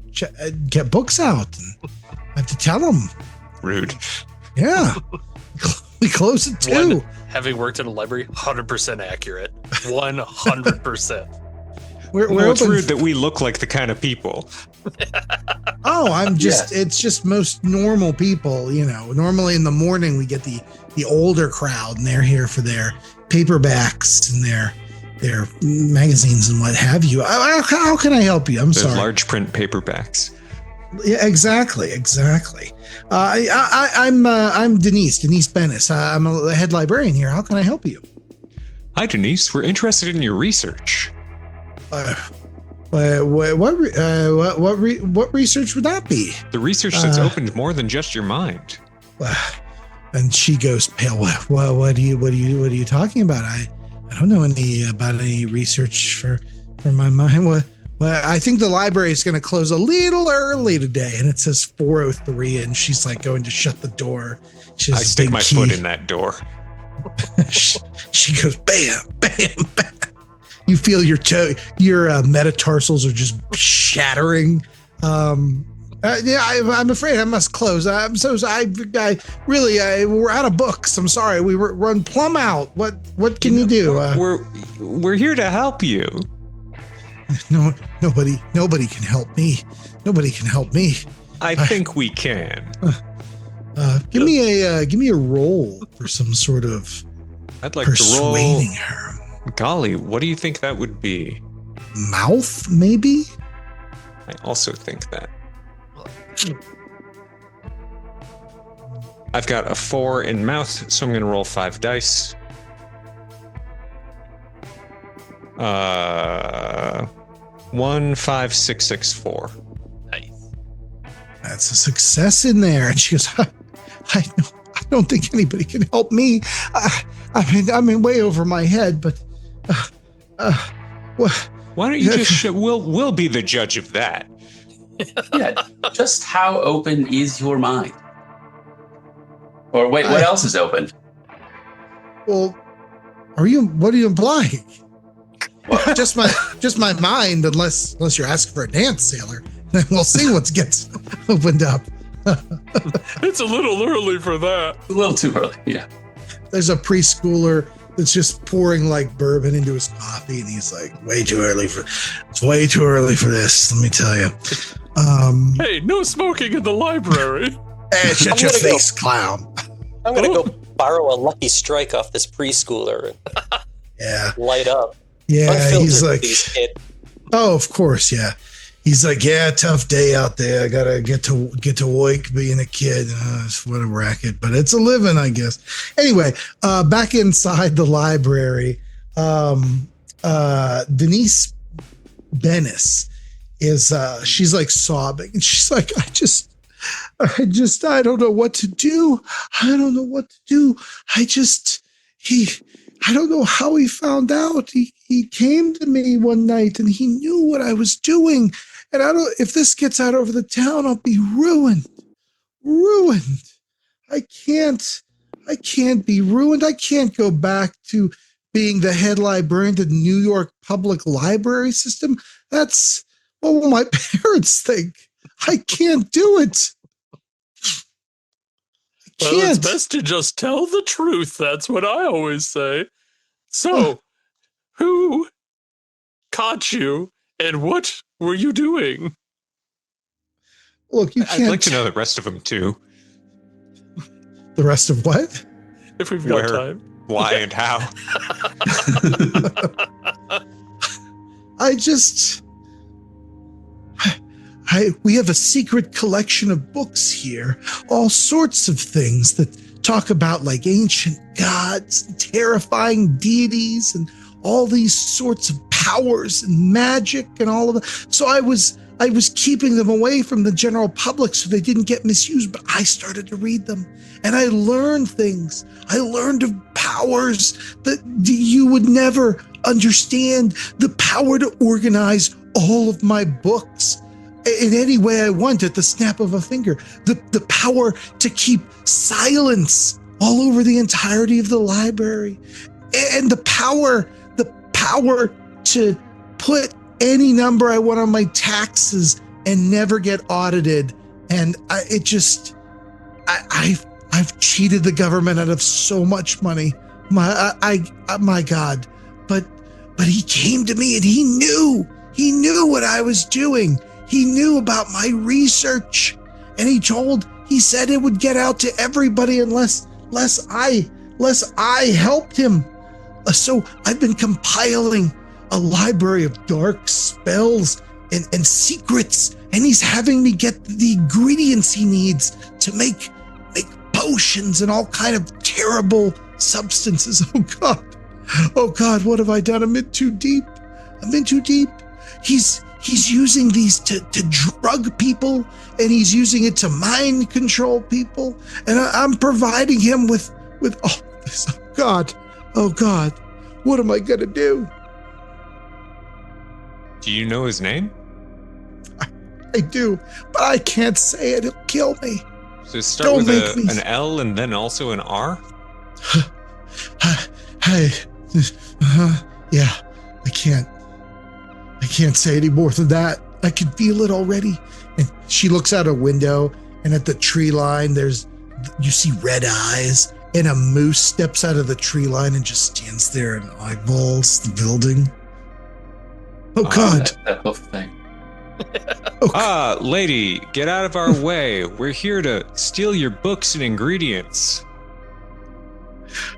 get books out. And I have to tell them. Rude. Yeah. We close at 2. Having worked in a library, 100% accurate. 100%. It's rude that we look like the kind of people. Oh, it's just most normal people, you know. Normally in the morning we get the older crowd and they're here for their paperbacks and their magazines and what have you. How can I help you? I'm sorry. Large print paperbacks. Yeah, exactly. I'm Denise Bennis. I'm a head librarian here. How can I help you? Hi, Denise. We're interested in your research. What research would that be? The research that's opened more than just your mind. And she goes pale. What are you talking about? I don't know about any research for my mind. Well, I think the library is going to close a little early today, and it says 4:03, and she's like going to shut the door. I stick my foot in that door. She goes bam, bam, bam. You feel your metatarsals are just shattering. I'm afraid I must close. I'm so we're out of books. I'm sorry. We run plumb out. What can you do? We're here to help you. No, nobody can help me. Nobody can help me. I think we can. Give me a roll for some sort of I'd like persuading to roll. her. Golly, what do you think that would be? Mouth, maybe? I also think that. I've got a 4 in mouth, so I'm going to roll 5 dice. 1, 5, 6, 6, 4. Nice. That's a success in there. And she goes, I don't think anybody can help me. I'm in way over my head, but why don't you just we'll be the judge of that. Yeah, just how open is your mind? Or wait, what else is open? Well, what are you implying? just my mind, unless you're asking for a dance, sailor. Then we'll see what gets opened up. It's a little early for that. A little too early, yeah. There's a preschooler that's just pouring like bourbon into his coffee, and he's like, it's way too early for this, let me tell you. Hey, no smoking in the library. Hey, shut your face, clown. I'm gonna go borrow a lucky strike off this preschooler and light up. Yeah, Unfiltered he's like, oh, of course, yeah. He's like, yeah, tough day out there. I gotta get to work being a kid. What a racket, but it's a living, I guess. Anyway, back inside the library, Denise Bennis is she's like sobbing, and she's like, I don't know what to do. I don't know what to do. I don't know how he found out. He came to me one night and he knew what I was doing. And if this gets out over the town, I'll be ruined. Ruined. I can't be ruined. I can't go back to being the head librarian to the New York Public Library System. That's what will my parents think. I can't do it. Well, it's best to just tell the truth. That's what I always say. So, who caught you and what were you doing? Look, you can't. I'd like to know the rest of them too. The rest of what? If we've got time. Why and how. We have a secret collection of books here, all sorts of things that talk about like ancient gods, and terrifying deities, and all these sorts of powers and magic and all of that. So I was keeping them away from the general public so they didn't get misused, but I started to read them and I learned things. I learned of powers that you would never understand, the power to organize all of my books in any way I want at the snap of a finger, the power to keep silence all over the entirety of the library, and the power to put any number I want on my taxes and never get audited. And I've cheated the government out of so much money. My God, but he came to me and he knew what I was doing. He knew about my research, and he said it would get out to everybody unless I helped him. So I've been compiling a library of dark spells and secrets, and he's having me get the ingredients he needs to make potions and all kind of terrible substances. Oh God, what have I done? I'm in too deep. He's using these to drug people, and he's using it to mind control people, and I'm providing him with all this. Oh God, what am I gonna do? Do you know his name? I do, but I can't say it. He'll kill me. So start with an L and then also an R? Yeah, I can't say any more than that. I can feel it already. And she looks out a window, and at the tree line, you see red eyes, and a moose steps out of the tree line and just stands there and eyeballs the building. Oh God. That hoof thing. Lady, get out of our way. We're here to steal your books and ingredients.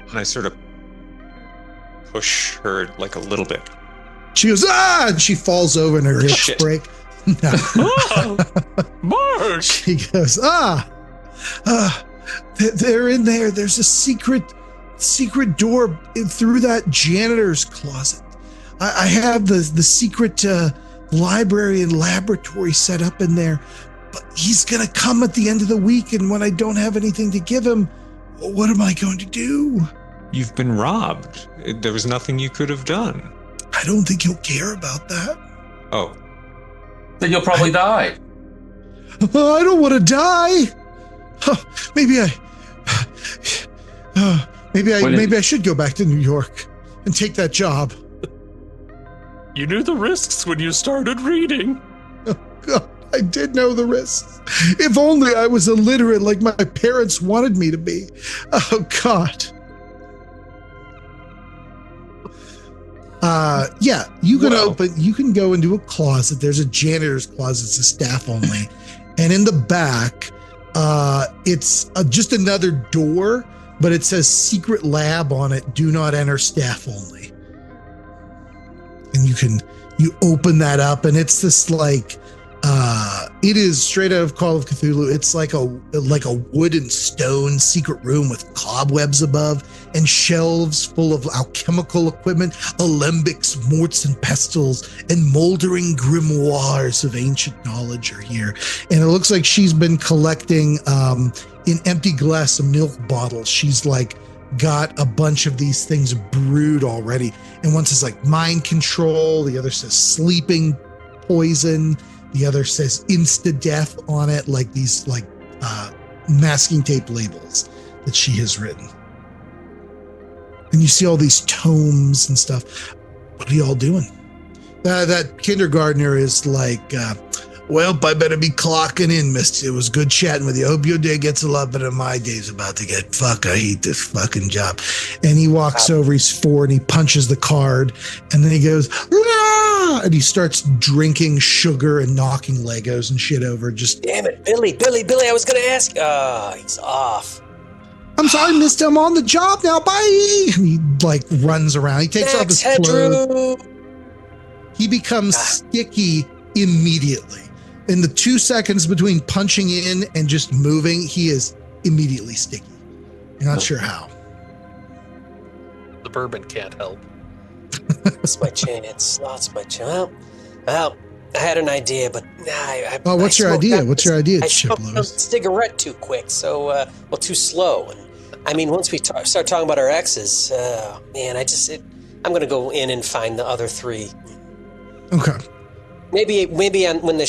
And I sort of push her like a little bit. She goes, and she falls over and her hips break. No. Oh, Mark! She goes, they're in there. There's a secret door through that janitor's closet. I have the secret library and laboratory set up in there, but he's going to come at the end of the week, and when I don't have anything to give him, what am I going to do? You've been robbed. There was nothing you could have done. I don't think he'll care about that. Oh. Then you'll probably die. I don't want to die. Maybe I should go back to New York and take that job. You knew the risks when you started reading. Oh, God, I did know the risks. If only I was illiterate like my parents wanted me to be. Oh, God. You can go into a closet. There's a janitor's closet. It's a staff only. And in the back, it's just another door, but it says secret lab on it. Do not enter, staff only. And you open that up, and it's this it is straight out of Call of Cthulhu. It's like a wood and stone secret room with cobwebs above and shelves full of alchemical equipment, alembics, morts and pestles, and moldering grimoires of ancient knowledge are here. And it looks like she's been collecting in empty glass milk bottles. She's like got a bunch of these things brewed already. And one says like mind control, the other says sleeping poison, the other says insta death on it, like these like masking tape labels that she has written. And you see all these tomes and stuff. What are you all doing? That kindergartner is like, well, I better be clocking in, mister. It was good chatting with you. I hope your day gets a lot better than my day's about to get. Fuck, I hate this fucking job. And he walks over, he's 4, and he punches the card. And then he goes, ah! And he starts drinking sugar and knocking Legos and shit over. Just damn it, Billy, I was going to ask. He's off. I'm sorry, mister, I'm on the job now. Bye. And he like runs around. He takes off his clothes. He becomes sticky immediately. In the 2 seconds between punching in and just moving, he is immediately sticky. You're not sure how. The bourbon can't help. That's my chance. Lost my chance. Well, I had an idea, but what's your idea? What's your idea, I Chip smoked a Lewis? cigarette too quick, so too slow. And I mean, once we start talking about our exes, man, I'm gonna go in and find the other 3. Okay. Maybe on when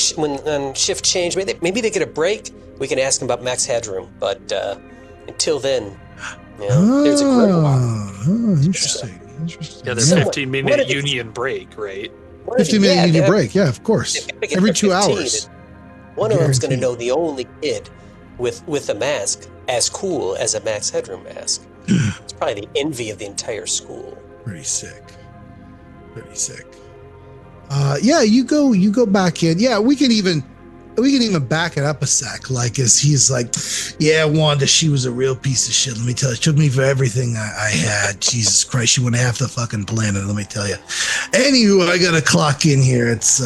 shift change, maybe they get a break. We can ask them about Max Headroom, but until then, there's a grimoire. Interesting. Yeah, there's a 15-minute union break, right? 15-minute union break, yeah, of course. Every 2 hours. One of them's going to know the only kid with a mask as cool as a Max Headroom mask. It's probably the envy of the entire school. Pretty sick. Yeah, you go back in. Yeah, we can even back it up a sec. Like as he's like, yeah, Wanda, she was a real piece of shit. Let me tell you, it took me for everything I had. Jesus Christ, she went half the fucking planet. Let me tell you. Anywho, I gotta clock in here. It's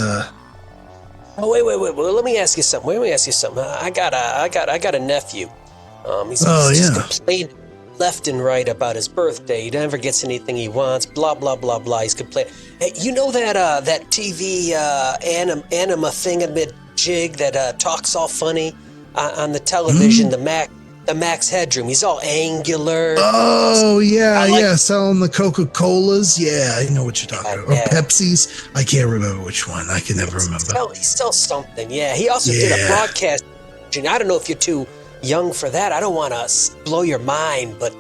Oh wait. Well, let me ask you something. I got a nephew. He's just complaining left and right about his birthday. He never gets anything he wants. Blah blah blah blah. He's complaining. Hey, you know that TV anima thingamajig that talks all funny on the television? The Max Headroom. He's all angular. Oh yeah, selling the Coca-Colas. Yeah, I know what you're talking about. Or Pepsis. I can't remember which one. I can never remember. He sells something. Yeah, he also did a broadcast. I don't know if you're too young for that. I don't want to blow your mind, but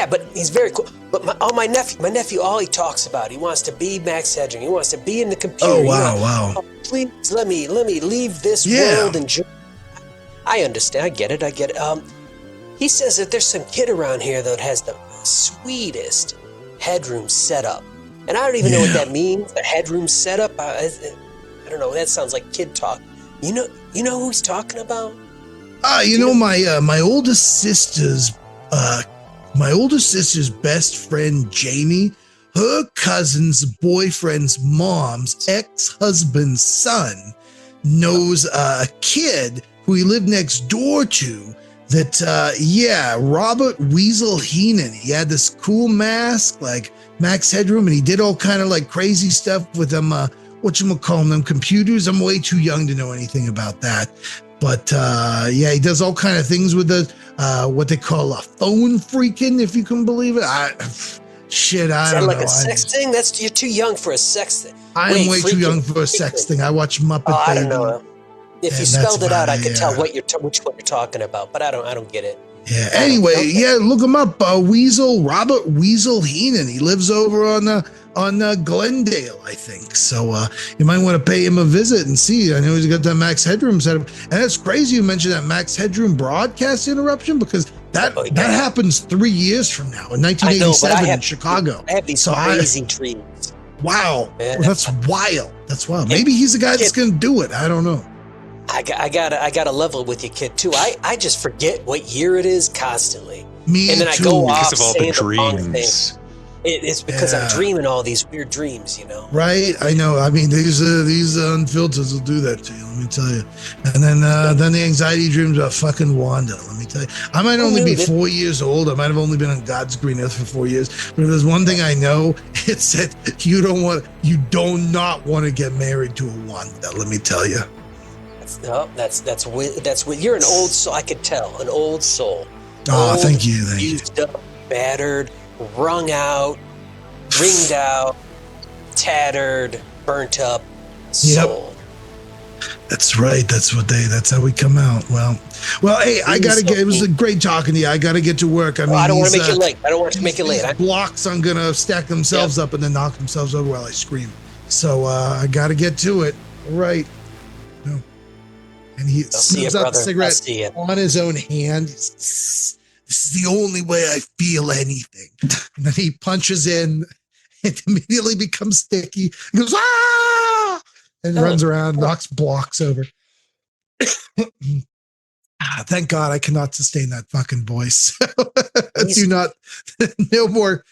but he's very cool. But my nephew, all he talks about, he wants to be Max Headroom. He wants to be in the computer. Oh wow! Oh, please let me leave this world and join. I understand. I get it. He says that there's some kid around here that has the sweetest headroom setup, and I don't even know what that means. The headroom setup. I don't know. That sounds like kid talk. You know who he's talking about? My oldest sister's best friend Jamie, her cousin's boyfriend's mom's ex-husband's son knows a kid who he lived next door to. That Robert Weasel Heenan. He had this cool mask like Max Headroom, and he did all kind of like crazy stuff with them. Them computers. I'm way too young to know anything about that. But he does all kind of things with the what they call a phone freaking, if you can believe it. I don't know. Like a sex thing? You're too young for a sex thing. I'm way too young for a sex thing. I watch Muppet Baby. I don't know. If you spelled it out, I could tell which one you're talking about, but I don't get it. Yeah. Anyway, look him up. Robert Weasel Heenan. He lives over on Glendale, I think. So you might want to pay him a visit and see. I know he's got that Max Headroom set up, and it's crazy you mentioned that Max Headroom broadcast interruption because that happens 3 years from now in 1987 in Chicago. I have these crazy dreams. Wow, that's wild. That's wild. Maybe he's the guy that's going to do it. I don't know. I got to level with you, kid, too. I just forget what year it is constully. Me and then too. I go off because of all the dreams. It's because I'm dreaming all these weird dreams, Right? I know. I mean, these unfilters will do that to you. Let me tell you. And then the anxiety dreams about fucking Wanda. Let me tell you. I might only be 4 years old. I might have only been on God's green earth for 4 years. But if there's one thing I know, it's that you do not want to get married to a Wanda. Let me tell you. That's what you're an old soul. I could tell, an old soul. Oh, thank you. Used up, battered, wrung out, ringed out, tattered, burnt up soul. That's right. That's how we come out. Well, hey, I gotta get. It was a great talking to you. I gotta get to work. I don't want to make you late. I don't want to make you late. These blocks are gonna stack themselves up and then knock themselves over while I scream. So I gotta get to it. Right. No. And he smokes out the cigarette on his own hand. This is the only way I feel anything. And then he punches in. It immediately becomes sticky. He goes, ah! And runs around, knocks blocks over. Thank God I cannot sustain that fucking voice. Do not, no more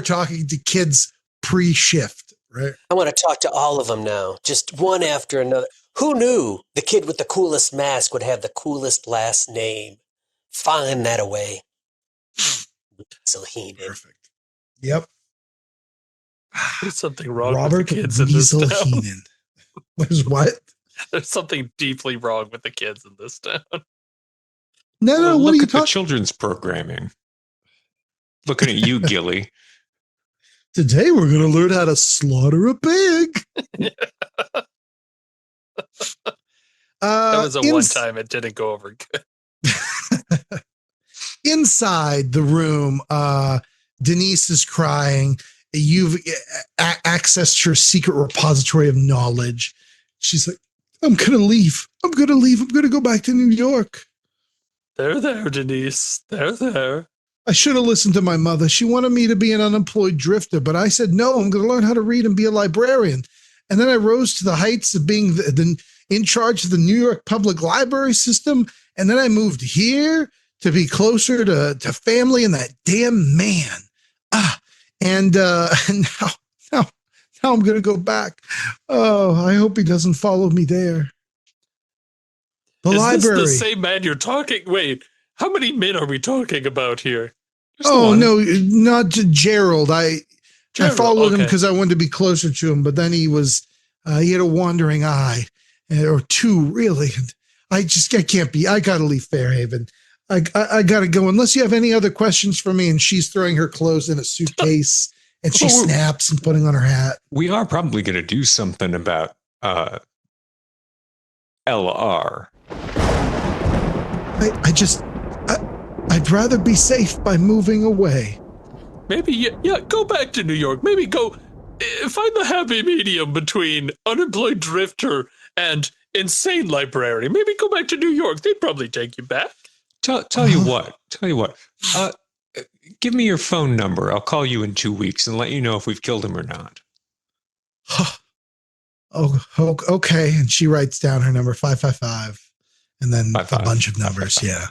talking to kids pre-shift, right? I want to talk to all of them now, just one after another. Who knew the kid with the coolest mask would have the coolest last name? Find that away. Perfect. Yep. There's something wrong Robert with the kids in this town. There's what? There's something deeply wrong with the kids in this town. No, what are you talking? talking? The children's programming. Looking at you, Gilly. Today we're going to learn how to slaughter a pig. That was a one time it didn't go over good. Inside the room, Denise is crying. You've accessed her secret repository of knowledge. She's like, I'm going to leave. I'm going to go back to New York. There, Denise. There. I should have listened to my mother. She wanted me to be an unemployed drifter, but I said, no, I'm going to learn how to read and be a librarian. And then I rose to the heights of being in charge of the New York Public Library system. And then I moved here to be closer to family and that damn man. And now I'm going to go back. Oh, I hope he doesn't follow me there. The library. Is this the same man you're talking? Wait, how many men are we talking about here? No, not Gerald. I followed him because I wanted to be closer to him, but then he had a wandering eye, or two, really. And I can't be. I got to leave Fairhaven. I got to go unless you have any other questions for me. And she's throwing her clothes in a suitcase and she snaps and putting on her hat. We are probably going to do something about LR. I'd rather be safe by moving away. Maybe, go back to New York. Maybe go find the happy medium between unemployed drifter and insane librarian. Maybe go back to New York. They'd probably take you back. Tell you what. Give me your phone number. I'll call you in 2 weeks and let you know if we've killed him or not. Okay. And she writes down her number 555, and then 5, 5. A bunch of numbers. Yeah.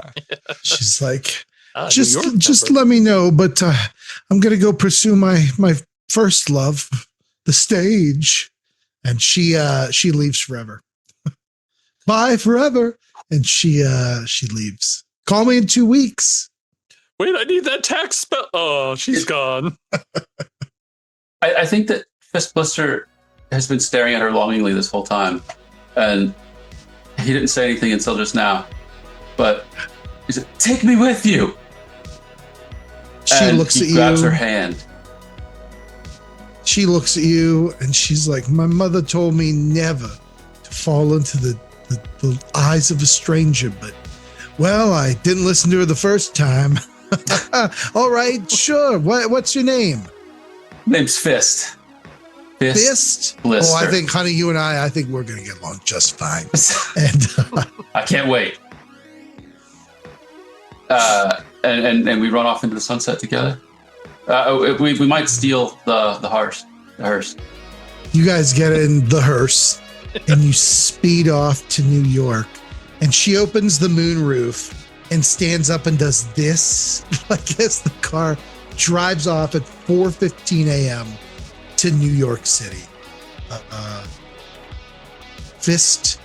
She's like, just let me know. But I'm gonna go pursue my first love, the stage. And she leaves forever. Bye forever. And she leaves. Call me in 2 weeks. Wait, I need that tax spell. Oh, she's gone. I think that Fist Blister has been staring at her longingly this whole time, and he didn't say anything until just now. But he said, "Take me with you." She looks at you. Grabs her hand. She looks at you, and she's like, "My mother told me never to fall into the eyes of a stranger, but well, I didn't listen to her the first time." All right, sure. What's your name? Name's Fist. Fist? Blister. Oh, I think, honey, you and I think we're going to get along just fine. And I can't wait. And we run off into the sunset together. We might steal the hearse. You guys get in the hearse and you speed off to New York. And she opens the moonroof and stands up and does this. Like as the car drives off at 4:15 a.m. to New York City. Fist,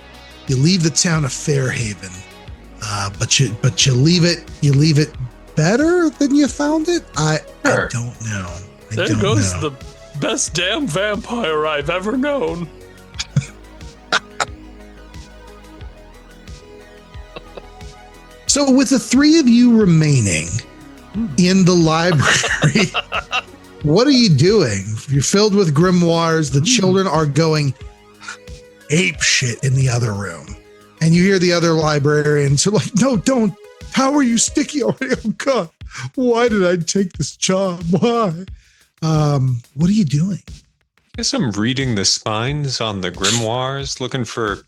you leave the town of Fairhaven, but you leave it better than you found it. I don't know. There goes the best damn vampire I've ever known. So with the three of you remaining, in the library. What are you doing? You're filled with grimoires. The children are going ape shit in the other room. And you hear the other librarians are like, no, don't. How are you sticky already? Oh, God. Why did I take this job? Why? What are you doing? I guess I'm reading the spines on the grimoires, looking for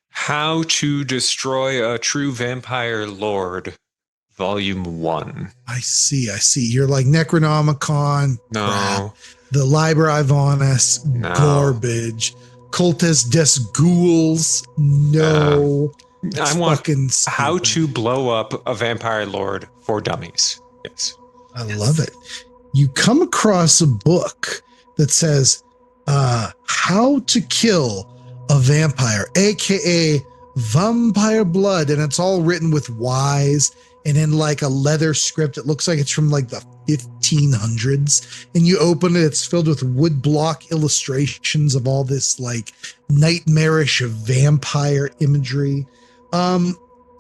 How to Destroy a True Vampire Lord, Volume 1. I see. You're like Necronomicon. No. Crap. The Liber Ivanus. No. Garbage. Cultus des Ghouls. No. I want fucking How stupid. to Blow Up a Vampire Lord for Dummies. Yes. I love it. You come across a book that says How to Kill a Vampire, aka Vampire Blood, and it's all written with Y's and in like a leather script. It looks like it's from like the 1500s. And you open it, it's filled with woodblock illustrations of all this like nightmarish vampire imagery.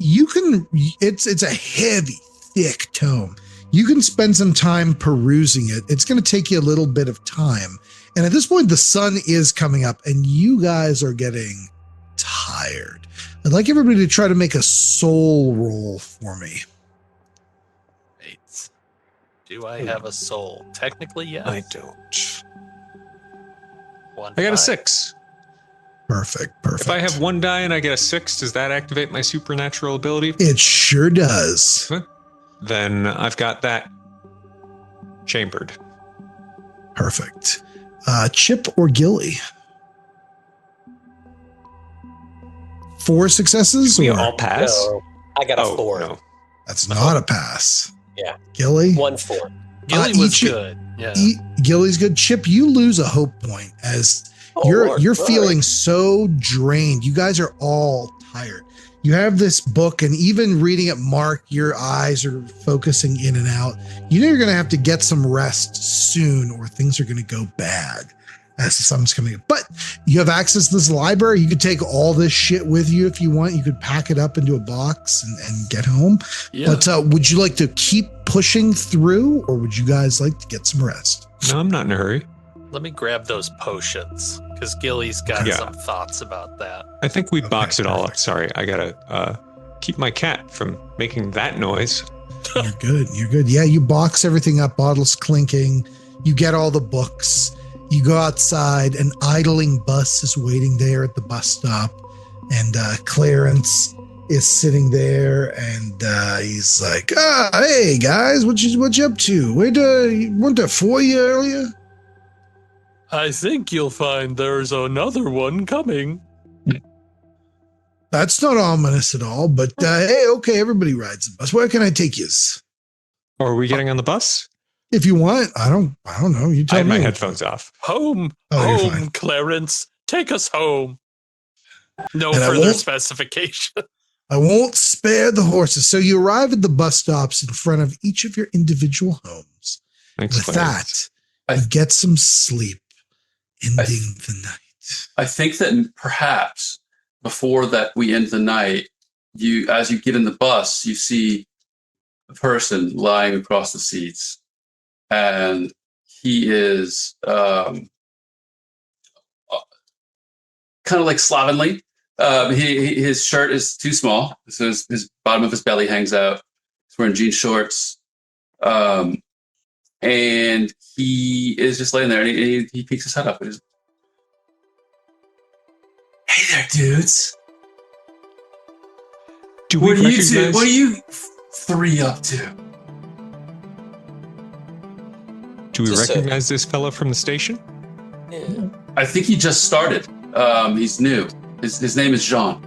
It's a heavy, thick tome. You can spend some time perusing it. It's going to take you a little bit of time. And at this point, the sun is coming up and you guys are getting tired. I'd like everybody to try to make a soul roll for me. Wait. Do I have a soul? Technically, yes. I don't. One I got a die. 6. Perfect. If I have 1 die and I get a 6, does that activate my supernatural ability? It sure does. Then I've got that chambered. Perfect. Chip or Gilly? 4 successes? We or- all pass? No, I got a 4. No. That's not a pass. Yeah. Gilly? 1-4. Gilly was good. Yeah. Gilly's good. Chip, you lose a hope point as Oh, you're Lord. feeling so drained. You guys are all tired. You have this book, and even reading it, Mark, your eyes are focusing in and out. You know you're going to have to get some rest soon, or things are going to go bad as the sun's coming up. But you have access to this library. You could take all this shit with you if you want. You could pack it up into a box and get home. Yeah. But would you like to keep pushing through, or would you guys like to get some rest? No, I'm not in a hurry. Let me grab those potions because Gilly's got Yeah. some thoughts about that. I think we Okay, boxed it all up. perfect. Sorry, I gotta keep my cat from making that noise. You're good. You're good. Yeah, you box everything up, bottles clinking. You get all the books. You go outside. An idling bus is waiting there at the bus stop. And Clarence is sitting there and he's like, hey, guys, what you up to? Weren't there 4 of you earlier? I think you'll find there's another one coming. That's not ominous at all. But hey, okay, everybody rides the bus. Where can I take you? Or are we getting on the bus? If you want. I don't know. You I tell had me. my headphones off. Home. Oh, you're home, fine. Clarence. Take us home. No And I further won't- specification. I won't spare the horses. So you arrive at the bus stops in front of each of your individual homes. Thanks, With Clarence. that, you get some sleep, ending the night. I think that perhaps before that we end the night, as you get in the bus, you see a person lying across the seats, and he is kind of like slovenly. His shirt is too small, so his bottom of his belly hangs out. He's wearing jean shorts, and he is just laying there, and he peeks his head up. And he's, hey there, dudes. Do we What are you recognize? two? What are you three up to? Do we Just recognize this fella from the station? Yeah. I think he just started. He's new. His name is Jean.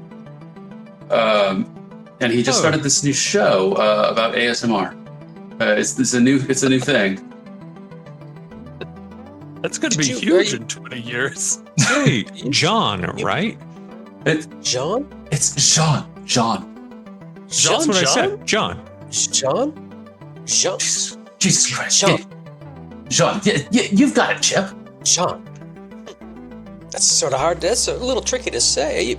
And he just started this new show about ASMR. It's a new thing. That's going to Did be you- are huge you- in 20 years. Hey, John, right? John? It's Jean. John? That's what I said. John. John? Jean? Jesus Christ. Jean. Jean. Yeah, you've got it, Chip. John. That's sort of hard. That's a little tricky to say.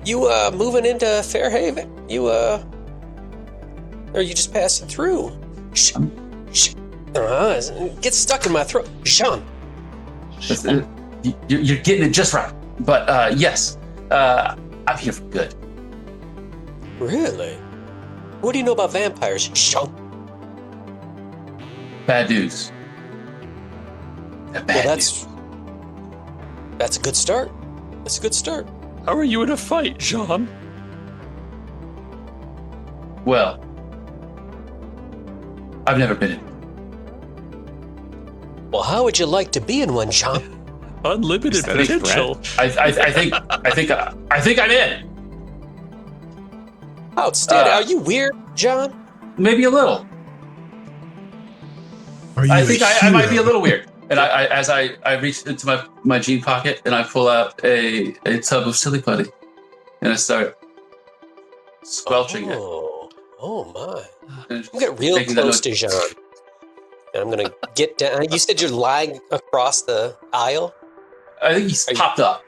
You moving into Fairhaven? Or are you just passing through? Get stuck in my throat. Jean. You're getting it just right. But yes, I'm here for good. Really? What do you know about vampires, Jean? Bad news. Bad news. That's a good start. That's a good start. How are you in a fight, Jean? Well, I've never been in. Well, how would you like to be in one, Jean? Unlimited potential. I think I'm in. Outstanding. Are you weird, John? Maybe a little. I think I might be a little weird. And as I reach into my jean pocket and I pull out a tub of silly putty and I start squelching it. Oh my. I'm getting real close to Jean. And I'm going to get down. You said you're lying across the aisle? I think he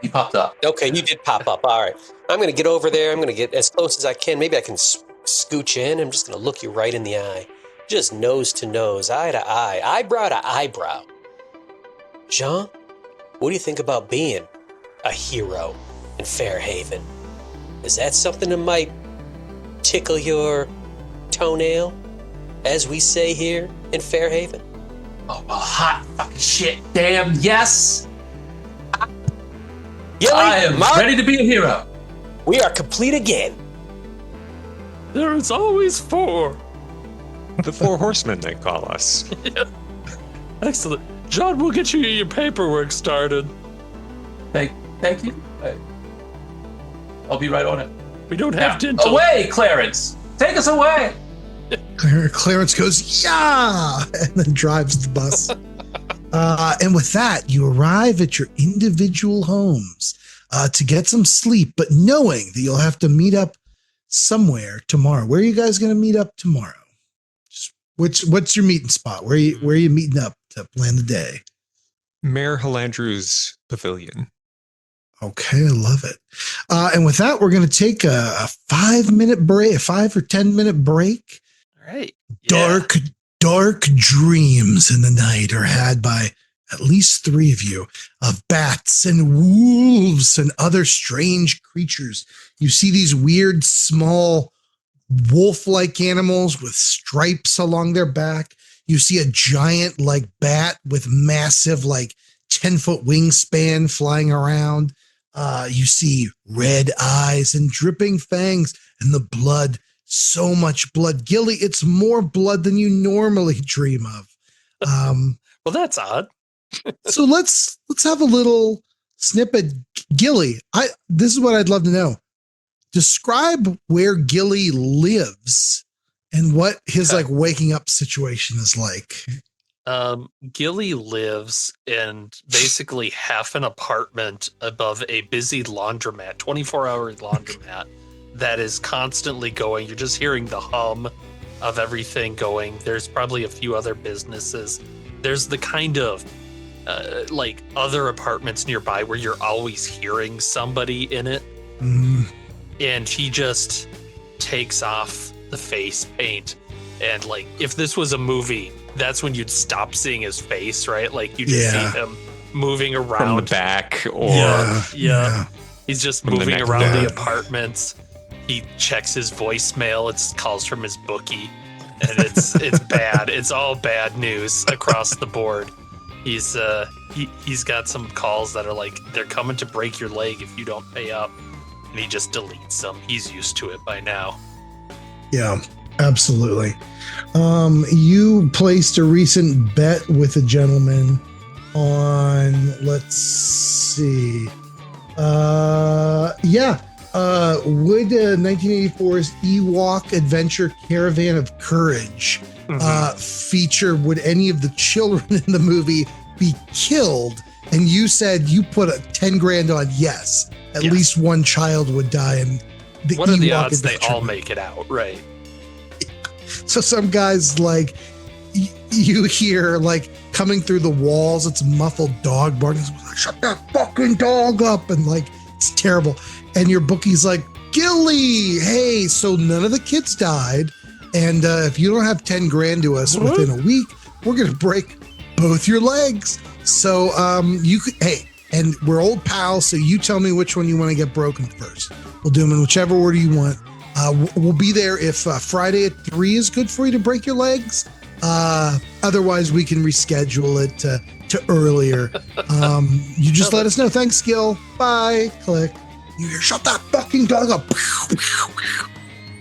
popped up. Okay, you did pop up. All right. I'm going to get over there. I'm going to get as close as I can. Maybe I can scooch in. I'm just going to look you right in the eye. Just nose to nose, eye to eye, eyebrow to eyebrow. Jean, what do you think about being a hero in Fairhaven? Is that something that might tickle your toenail, as we say here in Fairhaven? Oh, well, hot fucking shit. Damn, yes. Gilly, I am ready to be a hero. We are complete again. There is always 4. The 4 horsemen, they call us. Yeah. Excellent. John, we'll get you your paperwork started. Thank you. I'll be right on it. We don't have dental. Away, Clarence. Take us away. Clarence goes, yeah, and then drives the bus. And with that, you arrive at your individual homes to get some sleep, but knowing that you'll have to meet up somewhere tomorrow. Where are you guys going to meet up tomorrow? What's your meeting spot? Where are you meeting up to plan the day? Mayor Halandru's pavilion. Okay, I love it. And with that, we're going to take a 5-minute break, a 5 or 10-minute break. All right. Dark dreams in the night are had by at least 3 of you of bats and wolves and other strange creatures. You see these weird, small, wolf-like animals with stripes along their back. You see a giant, bat with massive, 10-foot wingspan flying around. You see red eyes and dripping fangs and the blood. So much blood. Gilly, it's more blood than you normally dream of. Well, that's odd. So let's have a little snippet. Gilly, this is what I'd love to know. Describe where Gilly lives and what his waking up situation is like. Gilly lives in basically half an apartment above a busy laundromat, 24-hour laundromat. That is constantly going. You're just hearing the hum of everything going. There's probably a few other businesses. There's the kind of other apartments nearby where you're always hearing somebody in it. And he just takes off the face paint. And if this was a movie, that's when you'd stop seeing his face, right? You just see him moving around. From the back or... Yeah. He's just moving around the apartments. He checks his voicemail. It's calls from his bookie, and it's bad. It's all bad news across the board. He's got some calls that are they're coming to break your leg if you don't pay up, and he just deletes them. He's used to it by now. Yeah, absolutely. You placed a recent bet with a gentleman on. Let's see. Would 1984's Ewok Adventure Caravan of Courage feature, would any of the children in the movie be killed? And you said you put a 10 grand on yes. At least one child would die. And what are the odds they all make it out? Right. So some guys you hear coming through the walls, it's muffled dog barking. Shut that fucking dog up. And it's terrible. And your bookie's Gilly, hey, so none of the kids died. And if you don't have 10 grand to us within a week, we're going to break both your legs. So you could, hey, and we're old pals. So you tell me which one you want to get broken first. We'll do them in whichever order you want. We'll be there if Friday at 3 is good for you to break your legs. Otherwise, we can reschedule it to earlier. You just let us know. Thanks, Gil. Bye. Click. You hear, shut that fucking dog up.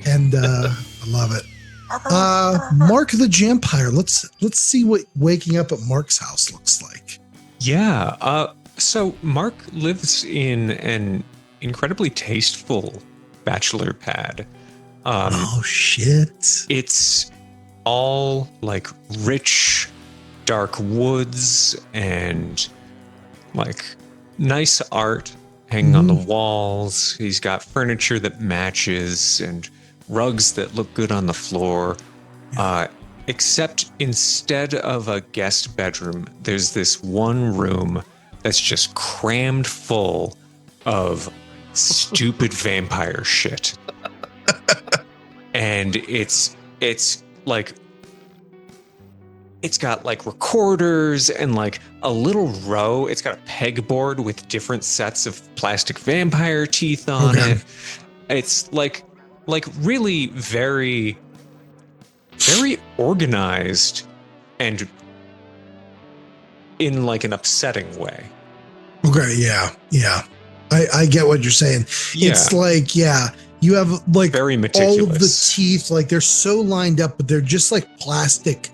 And I love it. Mark the Jampire. Let's see what waking up at Mark's house looks like. Yeah. So Mark lives in an incredibly tasteful bachelor pad. Oh shit! It's all like rich, dark woods and like nice art hanging on the walls. He's got furniture that matches and rugs that look good on the floor. Except instead of a guest bedroom, there's this one room that's just crammed full of stupid vampire shit. And it's like, it's got like recorders and like a little row. It's got a pegboard with different sets of plastic vampire teeth on it. It's like really very, very organized and in like an upsetting way. Okay, yeah. I get what you're saying. Yeah. It's like, you have like very meticulous. all of the teeth, like they're so lined up, but they're just like plastic.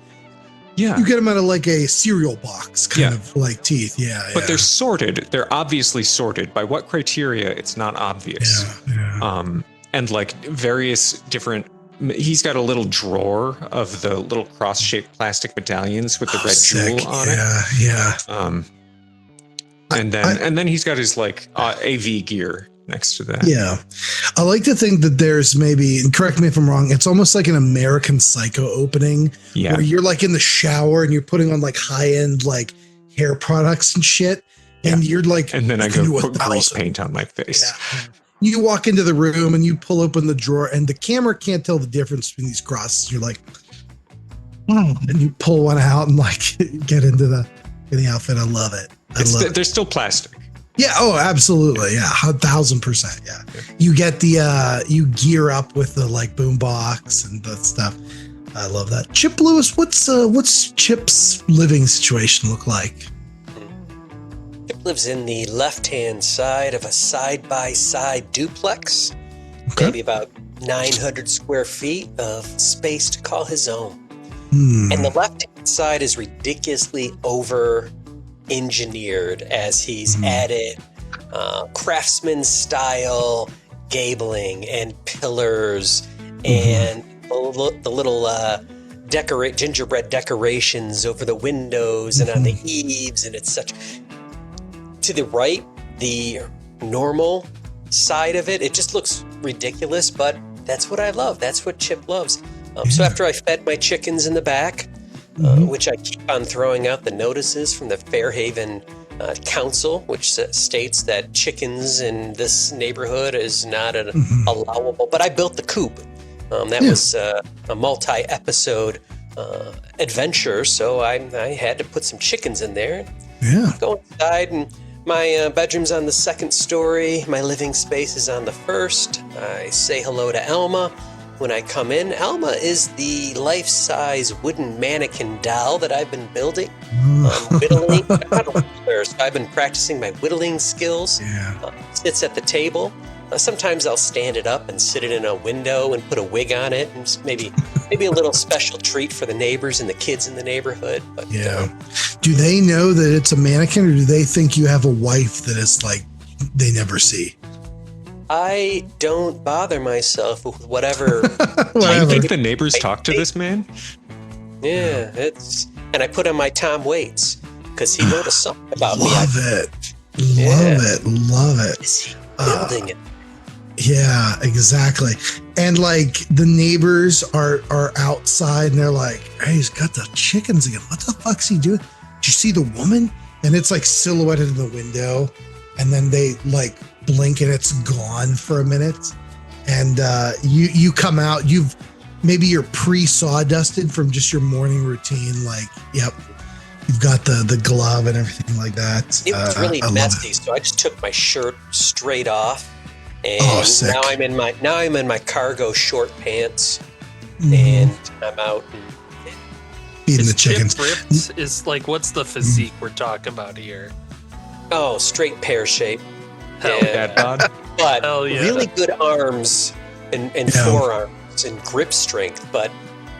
Yeah. You get them out of like a cereal box kind of like teeth. Yeah. But they're sorted. They're obviously sorted. By what criteria? It's not obvious. Yeah. And like various different, he's got a little drawer of the little cross-shaped plastic medallions with the red jewel on it. Yeah. And then he's got his like AV gear next to that. Yeah. I like to think that there's maybe, and correct me if I'm wrong, it's almost like an American Psycho opening where you're like in the shower and you're putting on like high-end like hair products and shit. And you're like, and then I go put grease paint on my face. Yeah. You walk into the room and you pull open the drawer and the camera can't tell the difference between these crosses. You're like, and you pull one out and like get into the outfit. I love it. They're still plastic. Yeah. Oh, absolutely. Yeah. 1,000%. Yeah. You get the, you gear up with the like boom box and that stuff. I love that. Chip Lewis, what's Chip's living situation look like? Chip lives in the left-hand side of a side-by-side duplex. Maybe about 900 square feet of space to call his own. And the left-hand side is ridiculously over-engineered as he's added craftsman-style gabling and pillars and the little gingerbread decorations over the windows and on the eaves, and it's such... To the right, the normal side of it, it just looks ridiculous, but that's what I love. That's what Chip loves. So after I fed my chickens in the back, which I keep on throwing out the notices from the Fairhaven Council, which states that chickens in this neighborhood is not allowable, but I built the coop. That was a multi-episode adventure, so I had to put some chickens in there. Go inside, and my bedroom's on the second story. My living space is on the first. I say hello to Elma when I come in. Elma is the life-size wooden mannequin doll that I've been building. Whittling. I'm not a whittler, so I've been practicing my whittling skills. Sits at the table. Sometimes I'll stand it up and sit it in a window and put a wig on it, and maybe a little special treat for the neighbors and the kids in the neighborhood. But do they know that it's a mannequin, or do they think you have a wife that is like they never see? I don't bother myself with whatever. Do you think the neighbors talk to this man? Yeah, and I put on my Tom Waits because he wrote a song about me. Love it. Is he building it? Yeah, exactly. And like the neighbors are outside and they're like, hey, he's got the chickens again. What the fuck's he doing? Did you see the woman? And it's like silhouetted in the window. And then they like blink and it's gone for a minute. And you come out, you've maybe you're pre-sawdusted from just your morning routine. Like, yep, you've got the glove and everything like that. It was really I love messy, it. so I just took my shirt straight off, and sick. now I'm in my cargo short pants, Mhm. and I'm out. Feeding Is the chickens. Chip ripped? Is like, what's the physique we're talking about here? Oh, straight pear shape. Hell Yeah. Dad bod. But Hell yeah. really good arms and Yeah. forearms and grip strength, but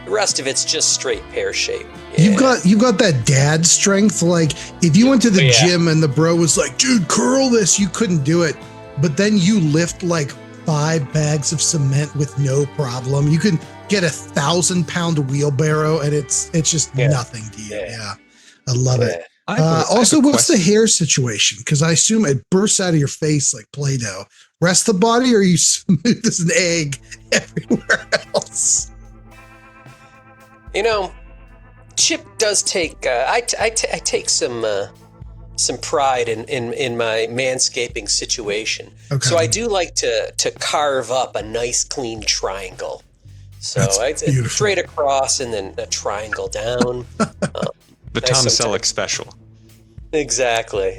the rest of it's just straight pear shape. Yeah. You've got that dad strength. Like if you went to the Yeah. gym and the bro was like, dude, curl this, you couldn't do it. But then you lift like 5 bags of cement with no problem. You can get 1,000-pound wheelbarrow and it's just Yeah. nothing to you. Yeah. Yeah. I love it. I have Also, a what's the question. hair situation? Because I assume it bursts out of your face like Play-Doh. Rest of the body, or are you smooth as an egg everywhere else? You know, Chip does take. I take some pride in my manscaping situation. Okay. So I do like to carve up a nice clean triangle. So That's it's beautiful. straight across and then a triangle down. The Nice Tom sometimes. Selleck special. Exactly.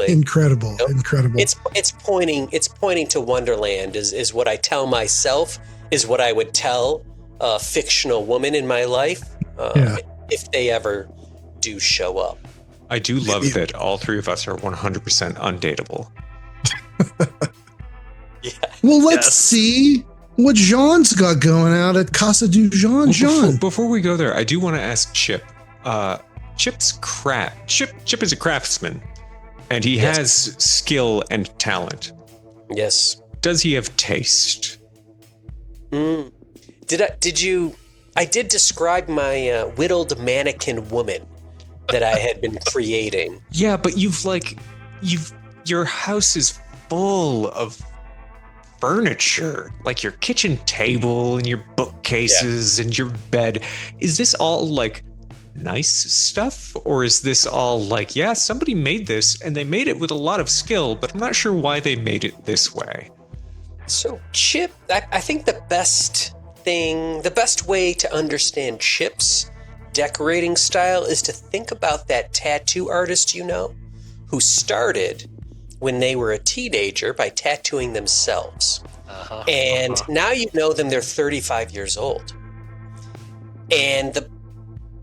Incredible. Nope. Incredible. It's pointing to Wonderland is what I tell myself, is what I would tell a fictional woman in my life Yeah. if they ever do show up. I do love that all three of us are 100% undateable. Yeah. Well, let's Yes. see what Jean's got going out at Casa du Jean. Well, Jean. before we go there, I do want to ask Chip. Chip is a craftsman, and he Yes. has skill and talent. Yes. Does he have taste? I did describe my whittled mannequin woman that I had been creating. Yeah, but your house is full of furniture, like your kitchen table and your bookcases and your bed. Is this all like nice stuff, or is this all like, yeah, somebody made this and they made it with a lot of skill, but I'm not sure why they made it this way? So Chip, I think the best way to understand Chip's decorating style is to think about that tattoo artist who started when they were a teenager by tattooing themselves. And now you know them, they're 35 years old. And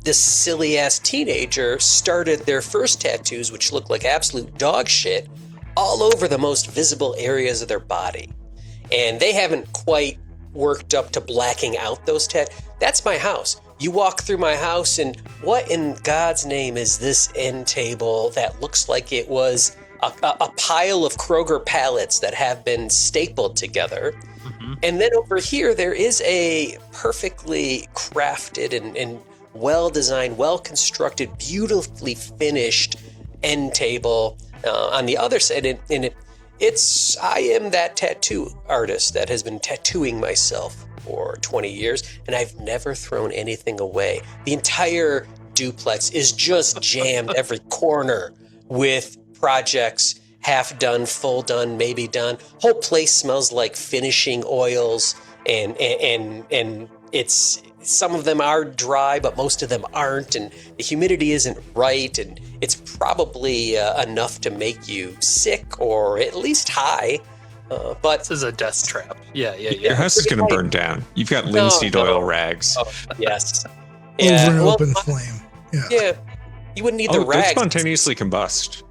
this silly ass teenager started their first tattoos, which look like absolute dog shit, all over the most visible areas of their body. And they haven't quite worked up to blacking out those tattoos. That's my house. You walk through my house, and what in God's name is this end table that looks like it was a pile of Kroger pallets that have been stapled together? Mhm. And then over here, there is a perfectly crafted and well-designed, well-constructed, beautifully finished end table on the other side. And I am that tattoo artist that has been tattooing myself for 20 years, and I've never thrown anything away. The entire duplex is just jammed every corner with projects, half done, full done, maybe done. Whole place smells like finishing oils, and it's, some of them are dry, but most of them aren't, and the humidity isn't right, and it's probably enough to make you sick or at least high. But This is a death trap. Yeah. Your house is going to burn down. You've got linseed no. oil rags. oh, yes, Over an well, open flame. Yeah. yeah, you wouldn't need the Oh, they rags. spontaneously combust.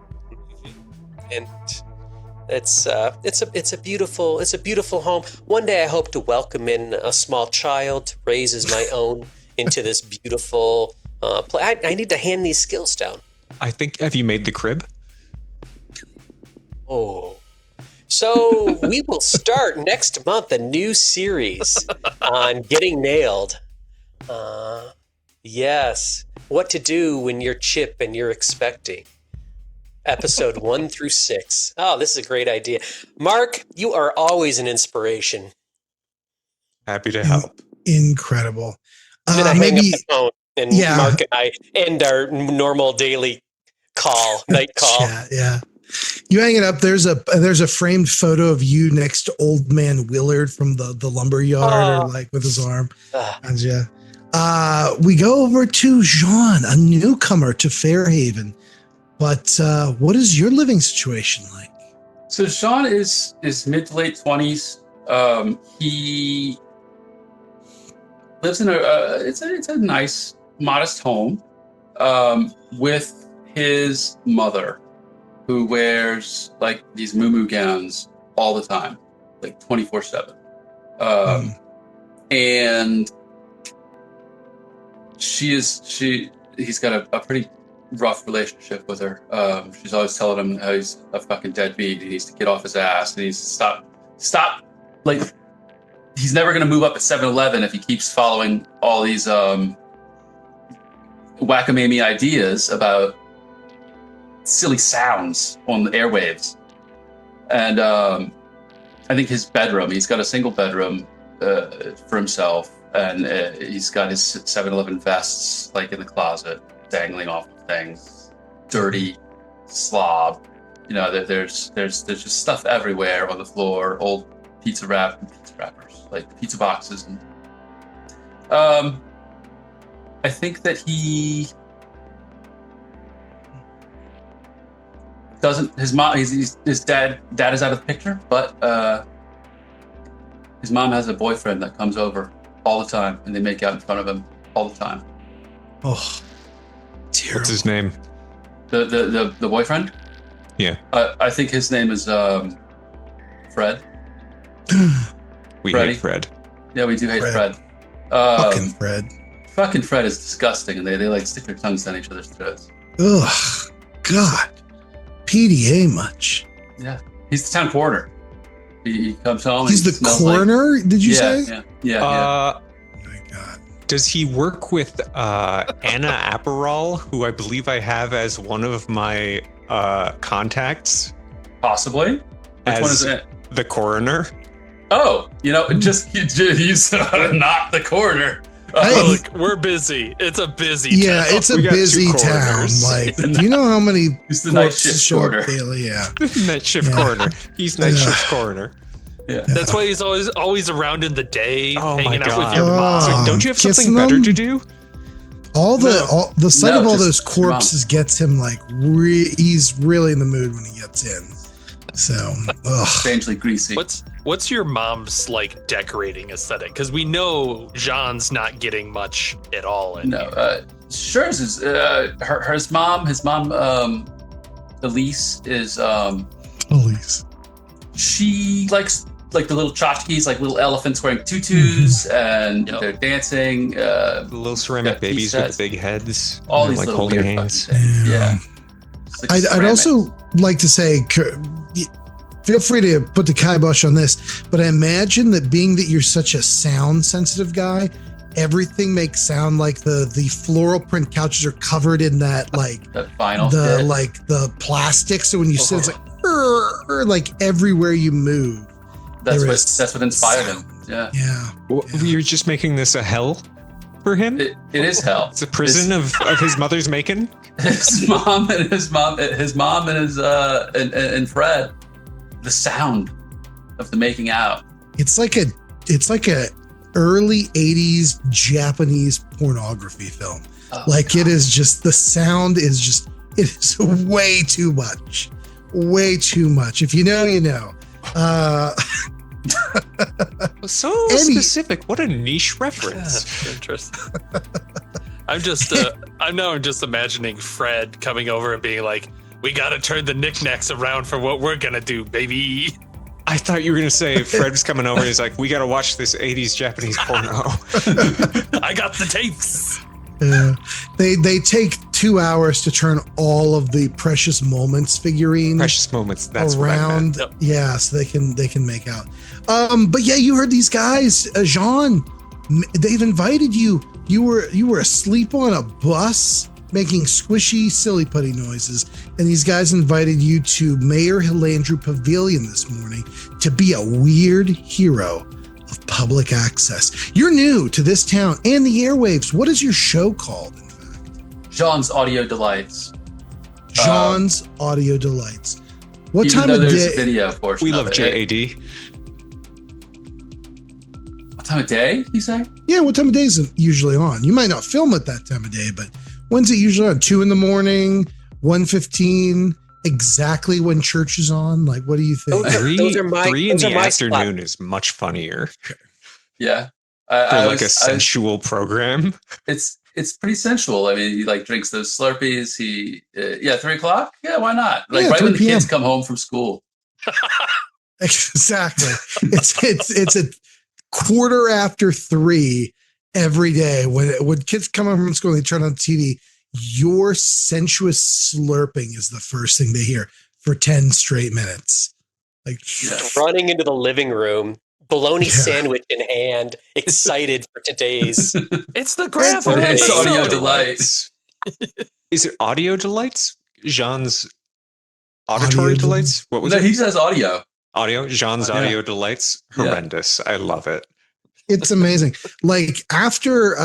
And it's a beautiful home. One day I hope to welcome in a small child to raise as my own into this beautiful place. I need to hand these skills down. I think, have you made the crib? Oh. So we will start next month a new series on getting nailed. Yes. What to do when you're Chip and you're expecting. Episode 1 through 6. Oh, this is a great idea. Mark, you are always an inspiration. Happy to help. Incredible. I'm going to hang up Maybe the phone and Yeah. Mark and I end our normal daily call, night call. chat. Yeah. You hang it up. There's a framed photo of you next to Old Man Willard from the lumber yard, or like with his arm. And yeah. We go over to Jean, a newcomer to Fairhaven. But what is your living situation like? So Sean is mid to late 20s. He lives in it's a nice, modest home with his mother, who wears like these muumuu gowns all the time, like 24/7. And he's got a pretty rough relationship with her. She's always telling him how he's a fucking deadbeat. He needs to get off his ass. And he needs to stop. Like, he's never going to move up at 7-Eleven if he keeps following all these whack-a-mamie ideas about silly sounds on the airwaves. And I think his bedroom, he's got a single bedroom for himself. And he's got his 7-Eleven vests like in the closet, dangling off of things, dirty slob. You know, there's just stuff everywhere on the floor, old pizza wrappers, like pizza boxes. And I think that he doesn't. His mom, his dad is out of the picture, but his mom has a boyfriend that comes over all the time, and they make out in front of him all the time. Oh, terrible. What's his name? The boyfriend? Yeah. I think his name is Fred. We Freddy. hate Fred. Yeah, we do hate Fred. Fucking Fred. Fucking Fred is disgusting, and they like stick their tongues down each other's throats. Ugh, God. PDA much. Yeah, he's the town coroner. He comes home. He's the coroner, did you say? Yeah. Oh my God. Does he work with Anna Apparol, who I believe I have as one of my contacts? Possibly. Which one is it? The coroner. Oh, just he's not the coroner. Look, we're busy. It's a busy town. Yeah, it's a busy town. Like, do you know how many He's the night shift show up coroner. daily? Yeah. Night shift coroner. He's night shift coroner. Yeah. That's why he's always around in the day, Oh my hanging out with God. your mom. So don't you have Kissing something better them? to do? The sight of all just those corpses gets him like he's really in the mood when he gets in. So, Strangely greasy. What's your mom's like decorating aesthetic? Because we know Jean's not getting much at all. Hers is his mom. Elise is Elise. She likes like the little tchotchkes, like little elephants wearing tutus, and they're dancing. The little ceramic got babies tea with sets. the big heads. All They're these like little holding weird hands. fucking things. Yeah. It's like I'd ceramics. also like to say, feel free to put the kibosh on this, but I imagine that being that you're such a sound sensitive guy, everything makes sound like the floral print couches are covered in that like that vinyl the like the plastic. So when you sit, it's like everywhere you move. That's what inspired him. Yeah. Yeah. You're just making this a hell for him? It is hell. It's a prison of his mother's making? His mom and Fred, the sound of the making out. It's like a early 80s Japanese pornography film. Oh, like God. it is just, the sound is just, it is way too much. Way too much. If you know, you know. So specific. What a niche reference. Interesting. I'm just imagining Fred coming over and being like, "We got to turn the knickknacks around for what we're gonna do, baby." I thought you were going to say Fred was coming over and he's like, we got to watch this 80s Japanese porno. I got the tapes. They take 2 hours to turn all of the Precious Moments figurines That's around. what I meant. Yeah, so they can make out. But yeah, you heard these guys, Jean, they've invited you. You were asleep on a bus making squishy silly putty noises, and these guys invited you to Mayor Hilandrew Pavilion this morning to be a weird hero of public access. You're new to this town and the airwaves. What is your show called, in fact? John's Audio Delights. John's Audio Delights. What Even time though of there's day? a video portion. We of love it. JAD. What time of day, you say? Yeah, what time of day is it usually on? You might not film it that time of day, but when's it usually on? 2 a.m, 1:15, exactly when church is on? Like, what do you think? Those are my- three in those are the my afternoon is much funnier Yeah. for a sensual program. It's pretty sensual. I mean, he like drinks those Slurpees. 3 o'clock. Yeah, why not? Like Yeah, right 3 when the p.m. kids come home from school. Exactly. It's a 3:15 every day when kids come home from school and they turn on the TV. Your sensuous slurping is the first thing they hear for 10 straight minutes. Like Running into the living room, bologna Yeah. sandwich in hand, excited for today's. It's the graph It's It's episode. audio delights. Is it audio delights? Jean's auditory Audio delights? What was No, it? he says audio. Audio? Jean's Yeah. audio delights? Yeah. Horrendous. I love it. It's amazing. Like after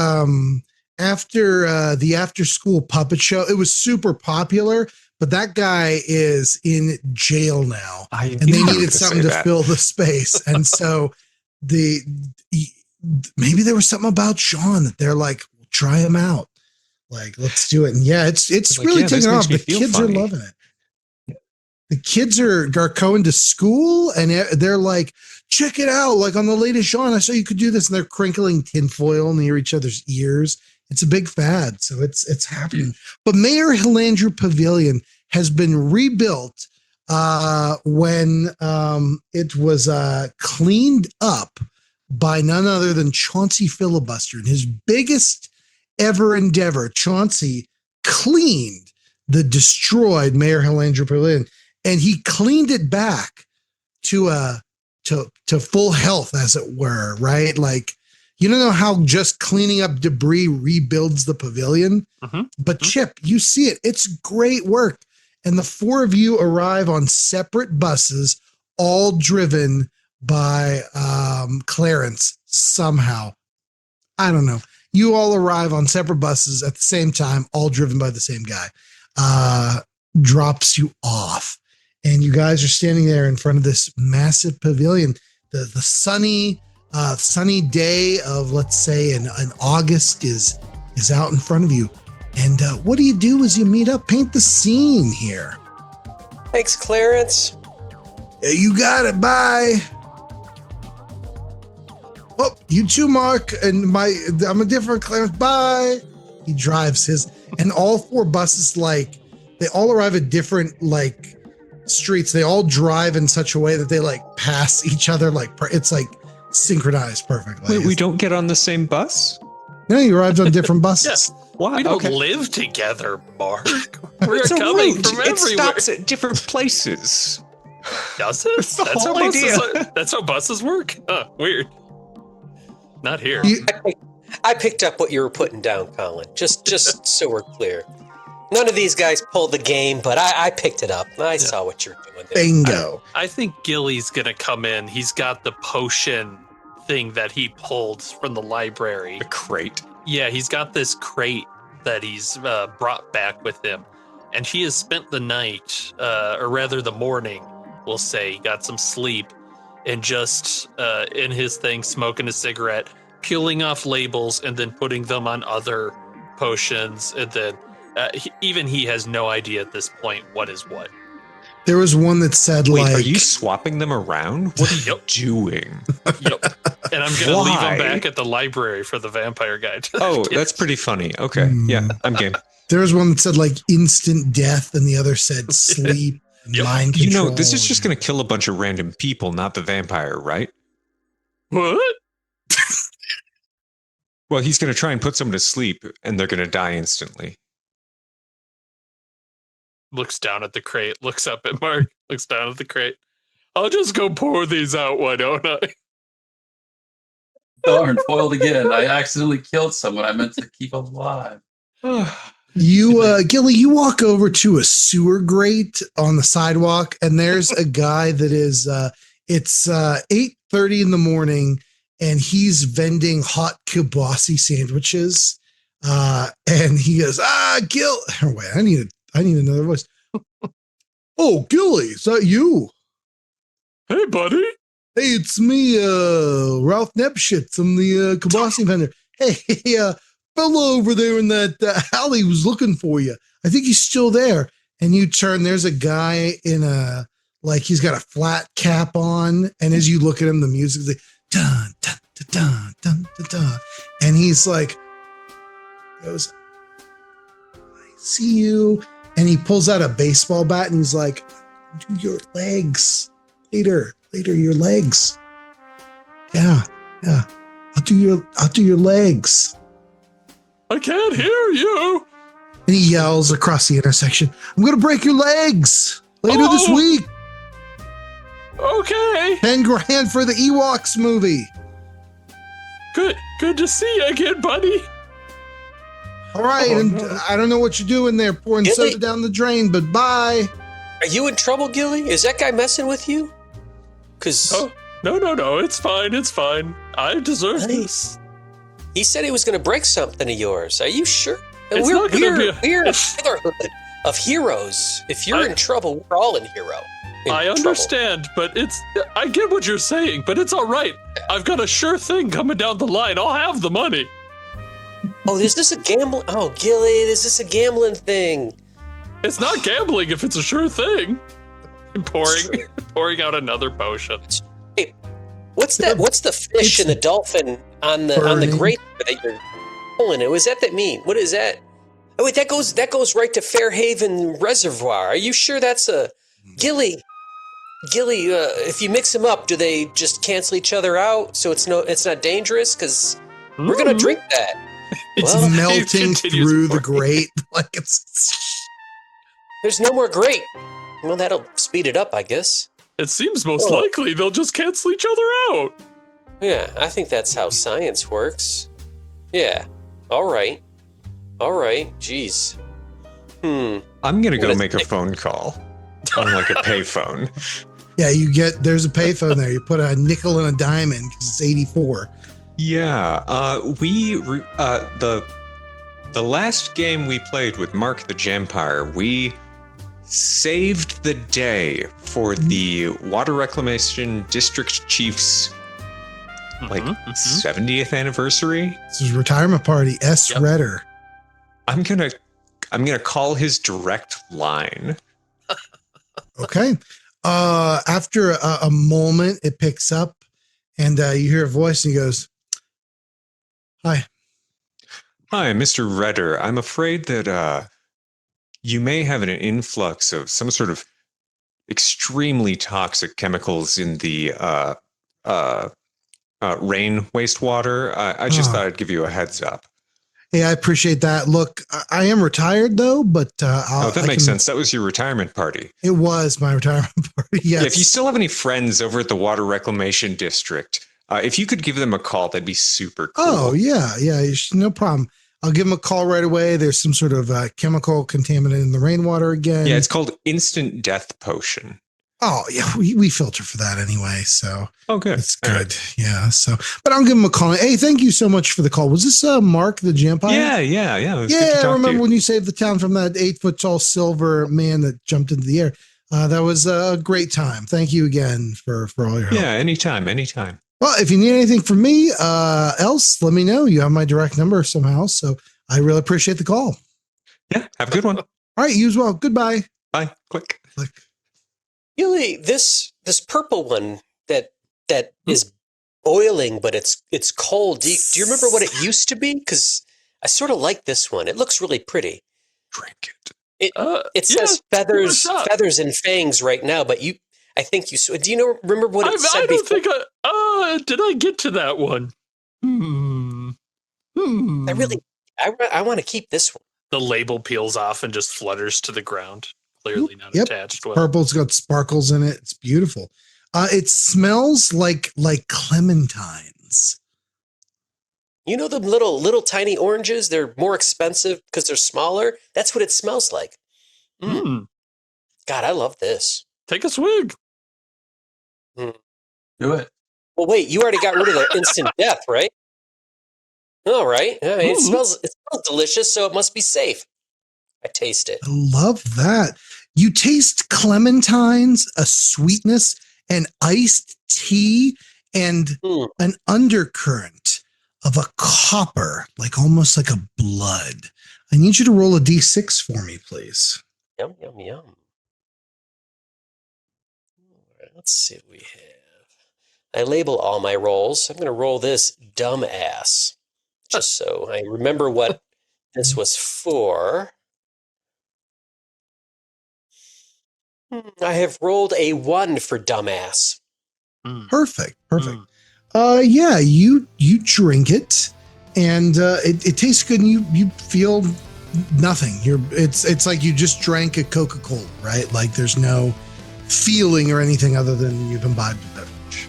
the after school puppet show, it was super popular, but that guy is in jail now. And they needed something to fill the space. And so maybe there was something about Sean that they're like, try him out. Like, let's do it. And yeah, it's Like, really yeah, this taking off. makes me The feel kids funny. are loving it. The kids are going to school and they're like, check it out. Like on the latest Sean, I saw you could do this. And they're crinkling tinfoil near each other's ears. It's a big fad. So it's happening. But Mayor Hilandrew Pavilion has been rebuilt when it was cleaned up by none other than Chauncey Filibuster. And his biggest ever endeavor, Chauncey cleaned the destroyed Mayor Hilandrew Pavilion. And he cleaned it back to full health, as it were, right? Like, you don't know how just cleaning up debris rebuilds the pavilion, but Chip, you see it. It's great work. And the four of you arrive on separate buses, all driven by Clarence somehow. I don't know. You all arrive on separate buses at the same time, all driven by the same guy. Drops you off. And you guys are standing there in front of this massive pavilion. The sunny day of, let's say, in August is out in front of you. And what do you do as you meet up? Paint the scene here. Thanks, Clarence. You got it. Bye. Oh, you too, Mark. And I'm a different Clarence. Bye. He drives his, and all four buses, like, they all arrive at different, like, streets. They all drive in such a way that they, like, pass each other. Like, it's like synchronized perfectly. Wait, we don't get on the same bus? No, you arrived on different buses. Why? We don't live together, Mark. We're It's a coming route. from It everywhere. stops at different places. Does it? That's the whole idea. That's how buses work. Huh, weird. Not here. I picked up what you were putting down, Colin. Just so we're clear. None of these guys pulled the game, but I picked it up. I saw what you're doing there. Bingo. I think Gilly's gonna come in. He's got the potion thing that he pulled from the library. The crate. Yeah, he's got this crate that he's brought back with him. And he has spent the night, or rather the morning, we'll say, he got some sleep, and just in his thing, smoking a cigarette, peeling off labels, and then putting them on other potions. And then even he has no idea at this point what is what. There was one that said, Wait, like, are you swapping them around? What are you doing? Yep. And I'm going to leave Why? him back at the library for the vampire guy. Oh, that's pretty funny. Okay. Yeah, I'm game. there was one that said, like, instant death, and the other said sleep and Yep. mind You control. know, this is just going to kill a bunch of random people, not the vampire, right? What? Well, he's going to try and put someone to sleep, and they're going to die instantly. Looks down at the crate, looks up at Mark, looks down at the crate. I'll just go pour these out, why don't I? Darn, foiled again. I accidentally killed someone I meant to keep alive. You, Gilly, you walk over to a sewer grate on the sidewalk, and there's a guy that is, it's 8:30 in the morning, and he's vending hot kielbasa sandwiches. And he goes, Gil, oh, wait, I need another voice. Oh, Gilly, is that you? Hey, buddy. Hey, it's me, Ralph Nepshitz. I'm the Kabasi vendor. Hey, fellow over there in that alley was looking for you. I think he's still there. And you turn, there's a guy in he's got a flat cap on. And as you look at him, the music's like, dun, dun, dun, dun, dun, dun. And he's like, goes, I see you. And he pulls out a baseball bat and he's like, do your legs later, your legs. Yeah. I'll do your legs. I can't hear you. And he yells across the intersection, I'm going to break your legs later this week. Okay. 10 grand for the Ewoks movie. Good to see you again, buddy. All right. I don't know what you're doing there, pouring Gilly? soda down the drain, but bye. Are you in trouble, Gilly? Is that guy messing with you? Because No. It's fine. I deserve this. he said he was going to break something of yours. Are you sure? And It's not gonna be we're a brotherhood of heroes. If you're in trouble, we're all in I understand, but I get what you're saying, but it's all right. I've got a sure thing coming down the line. I'll have the money. Oh, is this a gambling? Oh, Gilly, is this a gambling thing? It's not gambling if it's a sure thing. Pouring out another potion. Hey, what's that? What's the fish and the dolphin on the grape that you're pulling? What does that mean? What is that? Oh wait, that goes right to Fairhaven Reservoir. Are you sure that's a Gilly? If you mix them up, do they just cancel each other out? So it's not dangerous because we're gonna drink that. It's melting through the grate like it's. There's no more grape. Well, that'll speed it up, I guess. It seems most likely they'll just cancel each other out. Yeah, I think that's how science works. Yeah. All right. Jeez. I'm going to go make a phone call on like a payphone. Yeah, there's a payphone there. You put a nickel and a dime in because it's 84. Yeah. The last game we played with Mark the Jampire, we saved the day for the Water Reclamation District Chief's 70th anniversary. This is retirement party. Redder. I'm gonna call his direct line. Okay. After a moment, it picks up, and you hear a voice, and he goes, "Hi, Mr. Redder. I'm afraid that you may have an influx of some sort of extremely toxic chemicals in the rain wastewater. I just thought I'd give you a heads up." Hey, I appreciate that. Look, I am retired though, but that makes sense. That was your retirement party. It was my retirement party. Yes. Yeah, if you still have any friends over at the Water Reclamation District, if you could give them a call, that'd be super cool. Oh yeah, no problem. I'll give them a call right away. There's some sort of chemical contaminant in the rainwater again. Yeah, it's called instant death potion. Oh yeah, we filter for that anyway, so good. It's good. Right. Yeah. So, but I'll give him a call. Hey, thank you so much for the call. Was this Mark the Jampire? Yeah. Yeah, I remember when you saved the town from that 8-foot tall silver man that jumped into the air. That was a great time. Thank you again for all your help. Yeah, anytime. Well, if you need anything from me else, let me know. You have my direct number somehow, so I really appreciate the call. Yeah, have a good one. All right, you as well. Goodbye. Bye. Click. Really, this purple one that is boiling, but it's cold. Do you remember what it used to be? Because I sort of like this one. It looks really pretty. Drink it. It says feathers and fangs right now, but I think you. Do you remember what it said before? Did I get to that one? I want to keep this one. The label peels off and just flutters to the ground. Clearly not attached. Well. Purple's got sparkles in it. It's beautiful. It smells like clementines. You know the little tiny oranges? They're more expensive because they're smaller. That's what it smells like. God, I love this. Take a swig. Do it. Well, wait, you already got rid of the instant death, right? All right. I mean, it smells delicious, so it must be safe. I taste it. I love that. You taste clementines, a sweetness, and iced tea, and an undercurrent of a copper, like almost like a blood. I need you to roll a d6 for me, please. Yum, yum, yum. All right, let's see what we have. I label all my rolls. I'm going to roll this dumbass, just so I remember what this was for. I have rolled a 1 for dumbass. Perfect. Yeah, you drink it, and it tastes good, and you feel nothing. It's like you just drank a Coca-Cola, right? Like there's no feeling or anything other than you've imbibed the beverage.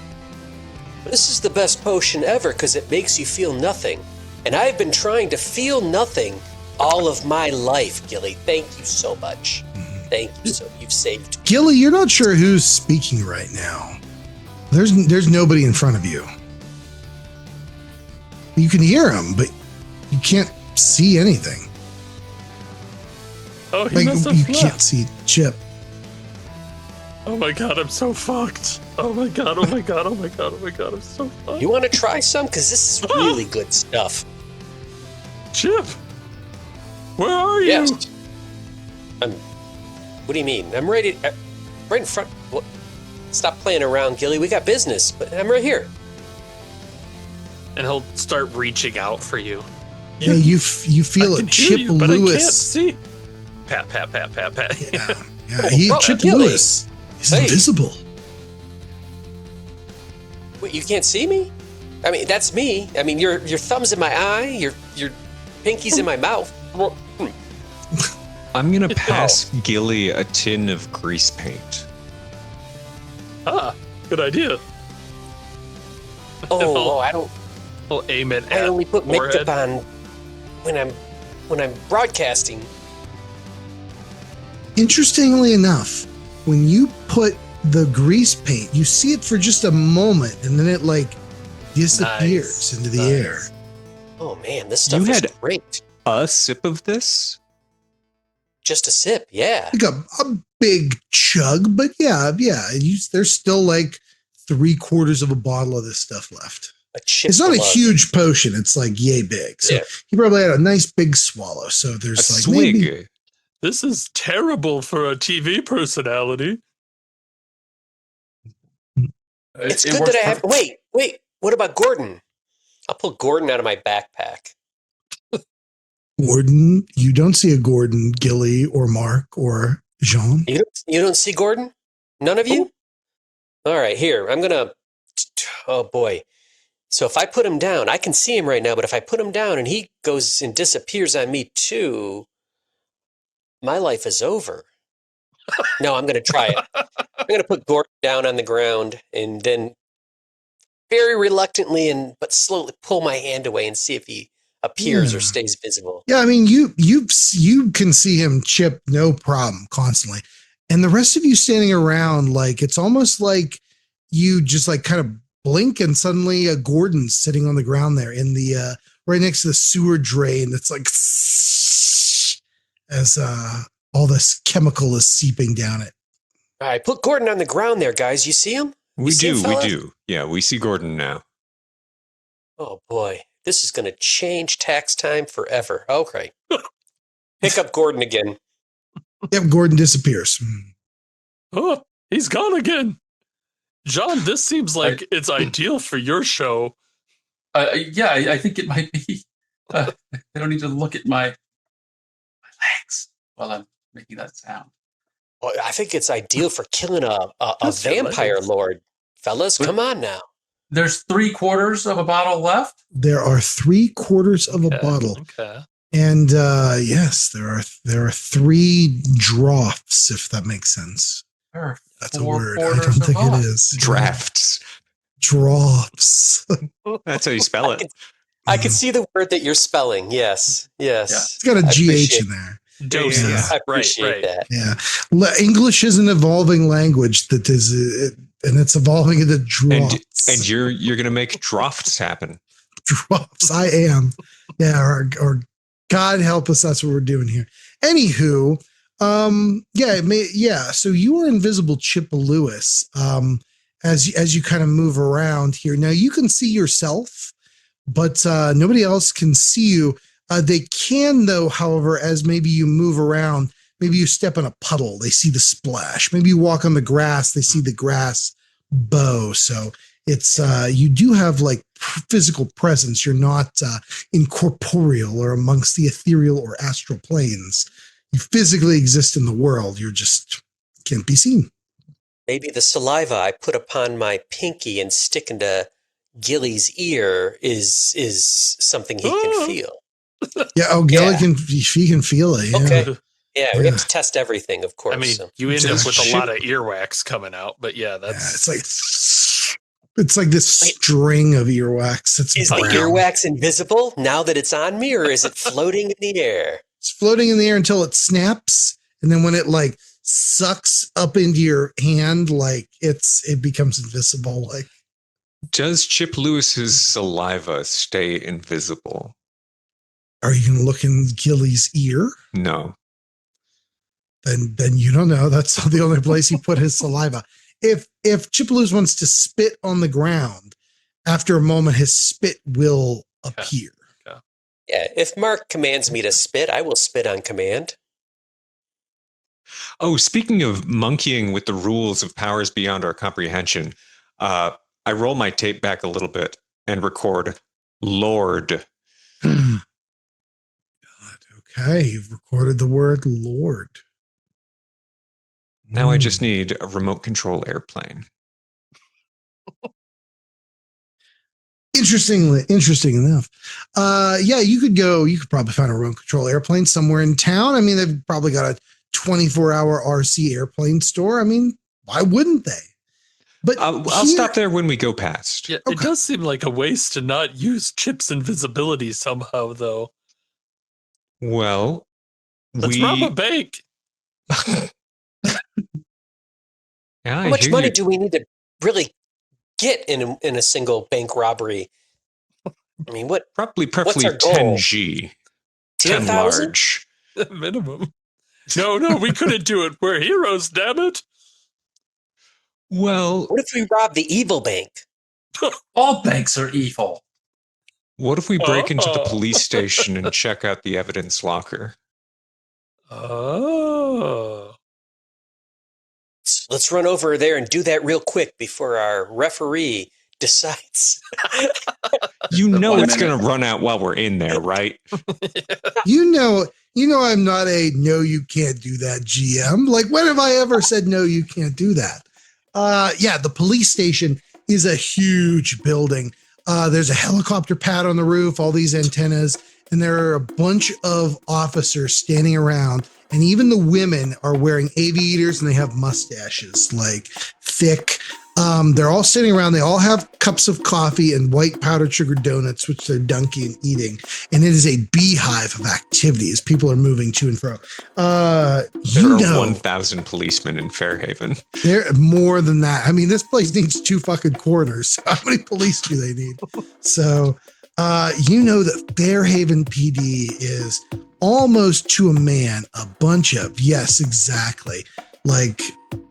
This is the best potion ever because it makes you feel nothing. And I've been trying to feel nothing all of my life, Gilly. Thank you so much. Thank you. So you've saved me. Gilly, you're not sure who's speaking right now. There's nobody in front of you. You can hear him, but you can't see anything. Oh, he Like must have you left. can't see Chip. Oh my god, I'm so fucked. Oh my god, oh my god, oh my god, oh my god, I'm so fucked. You want to try some? Because this is really good stuff. Chip, where are you? Yes. What do you mean? I'm ready. Right in front. What? Stop playing around, Gilly. We got business, but I'm right here. And he'll start reaching out for you. Yeah, you feel I a can Chip hear you, but I can't Lewis. see. Pat, pat, pat, pat, pat. Yeah, Oh, Chip Gilly. Lewis. He's Hey. invisible. Wait, you can't see me? I mean, that's me. I mean, your thumb's in my eye. Your pinky's in my mouth. I'm going to pass Gilly a tin of grease paint. Ah, good idea. I don't. He'll aim it I at only put forehead. makeup on when I'm broadcasting. Interestingly enough, when you put the grease paint, you see it for just a moment, and then it like disappears into the air. Oh man, this stuff You is had- great. A sip of this? Just a sip, yeah. Like a big chug, but yeah. There's still like 3/4 of a bottle of this stuff left. A chip. It's not a blood. huge potion; it's like yay big. So Yeah. he probably had a nice big swallow. So A there's like swig. maybe This is terrible for a TV personality. It's It good works that I have. perfect. Wait. What about Gordon? I'll pull Gordon out of my backpack. Gordon. You don't see a Gordon, Gilly, or Mark, or Jean. You don't see Gordon? None of you? All right, here. I'm gonna. Oh boy. So if I put him down, I can see him right now. But if I put him down and he goes and disappears on me too, my life is over. No, I'm gonna try it. I'm gonna put Gordon down on the ground and then very reluctantly but slowly pull my hand away and see if he appears or stays visible. Yeah, I mean, you can see him, Chip, no problem, constantly, and the rest of you standing around, like it's almost like you just like kind of blink, and suddenly a Gordon's sitting on the ground there in the right next to the sewer drain. That's like as all this chemical is seeping down it. All right, put Gordon on the ground there, guys. You see him? We see him, do. fella? Yeah, we see Gordon now. Oh boy, this is going to change tax time forever. Okay. Pick up Gordon again. Yep, Gordon disappears. Oh, he's gone again. John, this seems like it's ideal for your show. Yeah, I think it might be. I don't need to look at my legs while I'm making that sound. Well, I think it's ideal for killing a Just your vampire legs. lord. Fellas, come on now. There's 3/4 of a bottle left. There are 3/4 of a Okay, bottle. Okay. And yes, there are 3 draughts, if that makes sense. There are That's a word. I 4/4 don't think of it us. is. Drafts. Draughts. That's how you spell it. I can see the word that you're spelling. Yes. It's got a I GH appreciate- in there. Doses. Yeah. I appreciate that. Yeah. English is an evolving language that is, and it's evolving into draughts. And you're gonna make drafts happen. Draughts. I am. Yeah. Or God help us, that's what we're doing here. Anywho, so you are invisible, Chip Lewis, as you kind of move around here. Now you can see yourself, but nobody else can see you. They can, though, however, as maybe you move around, maybe you step in a puddle, they see the splash. Maybe you walk on the grass, they see the grass bow. So it's you do have like physical presence. You're not incorporeal or amongst the ethereal or astral planes. You physically exist in the world. You're just can't be seen. Maybe the saliva I put upon my pinky and stick into Gilly's ear is something he can feel. Yeah. Gilly can feel it. Yeah. Okay. Yeah, we have to test everything, of course. I mean, you end up with a lot of earwax coming out, but that's it's like this string of earwax. Is the earwax invisible now that it's on me, or is it floating in the air? It's floating in the air until it snaps, and then when it like sucks up into your hand, like it becomes invisible. Like, does Chip Lewis's saliva stay invisible? Are you gonna look in Gilly's ear? No. Then you don't know. That's the only place he put his saliva. If Chip Lewis wants to spit on the ground, after a moment, his spit will appear. Yeah, if Mark commands me to spit, I will spit on command. Oh, speaking of monkeying with the rules of powers beyond our comprehension, I roll my tape back a little bit and record Lord. God, okay, you've recorded the word Lord. Now I just need a remote control airplane. Interesting enough. You could probably find a remote control airplane somewhere in town. I mean, they've probably got a 24-hour RC airplane store. I mean, why wouldn't they? But I'll stop there when we go past. Yeah, okay. It does seem like a waste to not use Chip's invisibility somehow, though. Well, let's rob a bank. Yeah, how much money do we need to really get in a single bank robbery? I mean, preferably what's our goal? 10G. 10 large. Minimum. No, we couldn't do it. We're heroes, damn it. Well, what if we rob the evil bank? All banks are evil. What if we break into the police station and check out the evidence locker? Oh. Let's run over there and do that real quick before our referee decides. You know it's going to run out while we're in there, right? You know I'm not a no, you can't do that GM. Like, when have I ever said no, you can't do that? The police station is a huge building. There's a helicopter pad on the roof, all these antennas, and there are a bunch of officers standing around. And even the women are wearing aviators and they have mustaches, like thick. They're all sitting around. They all have cups of coffee and white powdered sugar donuts, which they're dunking and eating. And it is a beehive of activities. People are moving to and fro. There are 1,000 policemen in Fairhaven. There are more than that. I mean, this place needs 2 fucking corners. How many police do they need? So, that Fairhaven PD is almost to a man a bunch of, yes, exactly, like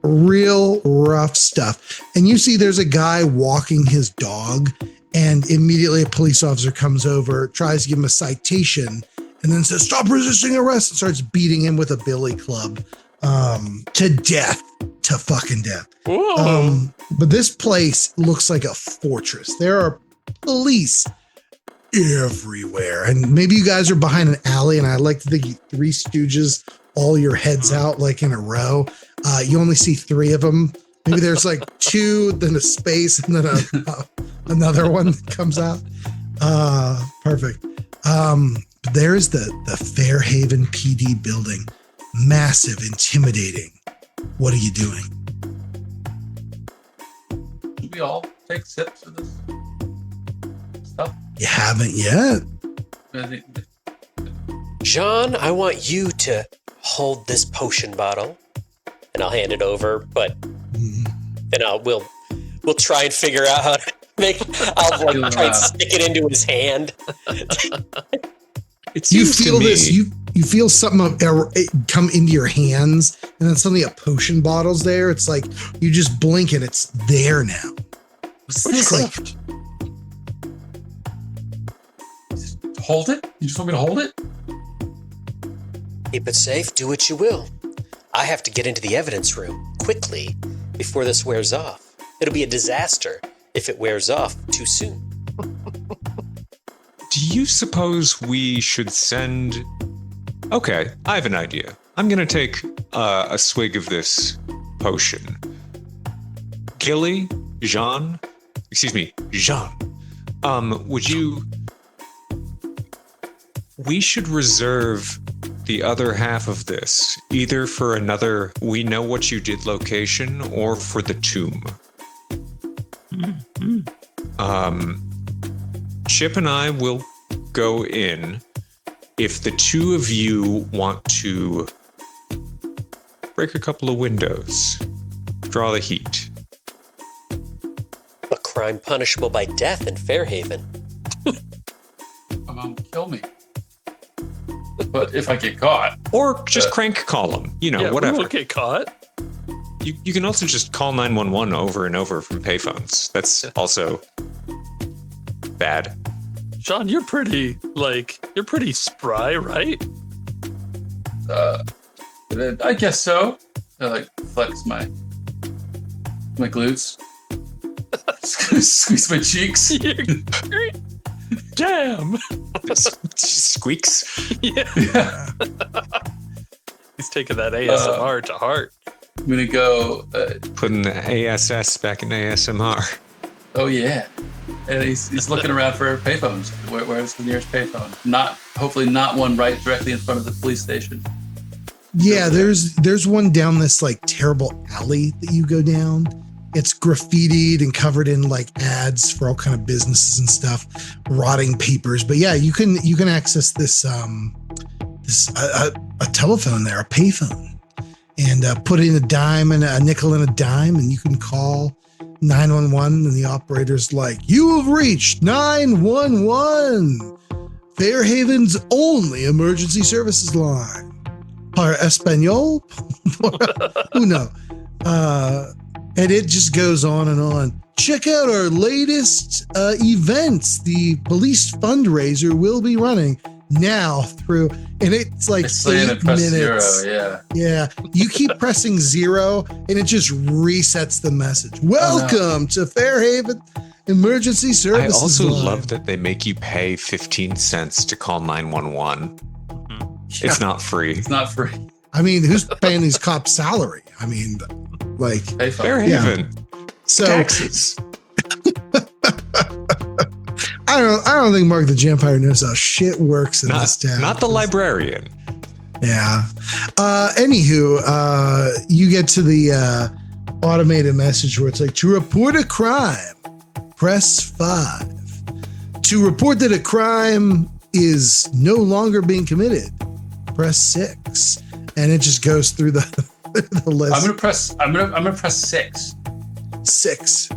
real rough stuff. And you see there's a guy walking his dog, and immediately a police officer comes over, tries to give him a citation, and then says, "Stop resisting arrest," and starts beating him with a billy club to death, to fucking death. But this place looks like a fortress. There are police everywhere, and maybe you guys are behind an alley, and I like to think you Three Stooges all your heads out like in a row. You only see 3 of them. Maybe there's like 2, then a space, and then another one comes out. Perfect. There's the Fairhaven PD building. Massive, intimidating. What are you doing? Should we all take sips of this stuff? You haven't yet. John, I want you to hold this potion bottle, and I'll hand it over, but then we'll try and figure out how to I'll try and stick it into his hand. It You seems feel to me, this. You feel something come into your hands, and then suddenly a potion bottle's there. It's like you just blink and it's there now. Witchcraft. Hold it? You just want me to hold it? Keep it safe, do what you will. I have to get into the evidence room quickly before this wears off. It'll be a disaster if it wears off too soon. do you suppose we should send... Okay, I have an idea. I'm going to take a swig of this potion. Gilly, Jean, would you... We should reserve the other half of this, either for another We Know What You Did location or for the tomb. Chip and I will go in. If the two of you want to break a couple of windows, draw the heat. A crime punishable by death in Fairhaven. Kill me. But if I get caught. Or just crank call them, whatever. We won't get caught. You can also just call 911 over and over from payphones. That's also bad. Sean, you're pretty spry, right? I guess so. I flex my glutes. Squeeze my cheeks. Damn. Squeaks. Yeah. He's taking that ASMR to heart. I'm gonna go putting the ASS back in ASMR. Oh yeah, and he's looking around for payphones. Where's the nearest payphone? Hopefully not one right directly in front of the police station. Yeah, there's one down this terrible alley that you go down. It's graffitied and covered in ads for all kind of businesses and stuff, rotting papers. But yeah, you can access this a telephone there, a payphone, and put in a dime and a nickel and a dime, and you can call 911, and the operator's like, "You have reached 911, Fairhaven's only emergency services line. Para Espanol?" Who knows? And it just goes on and on. Check out our latest events. The police fundraiser will be running now through, and it's 8 minutes. 0, Yeah. You keep pressing 0 and it just resets the message. Welcome to Fairhaven Emergency Services. I also line. love that they make you pay 15 cents to call 911. Yeah. It's not free. It's not free. I mean, who's paying these cops' salary? I mean, Fairhaven. So Taxes. I don't think Mark the Vampire knows how shit works in this town. Not the librarian. Yeah. Anywho, you get to the automated message where it's like, to report a crime, press 5. To report that a crime is no longer being committed, press 6. And it just goes through the list. I'm gonna press 6. 6.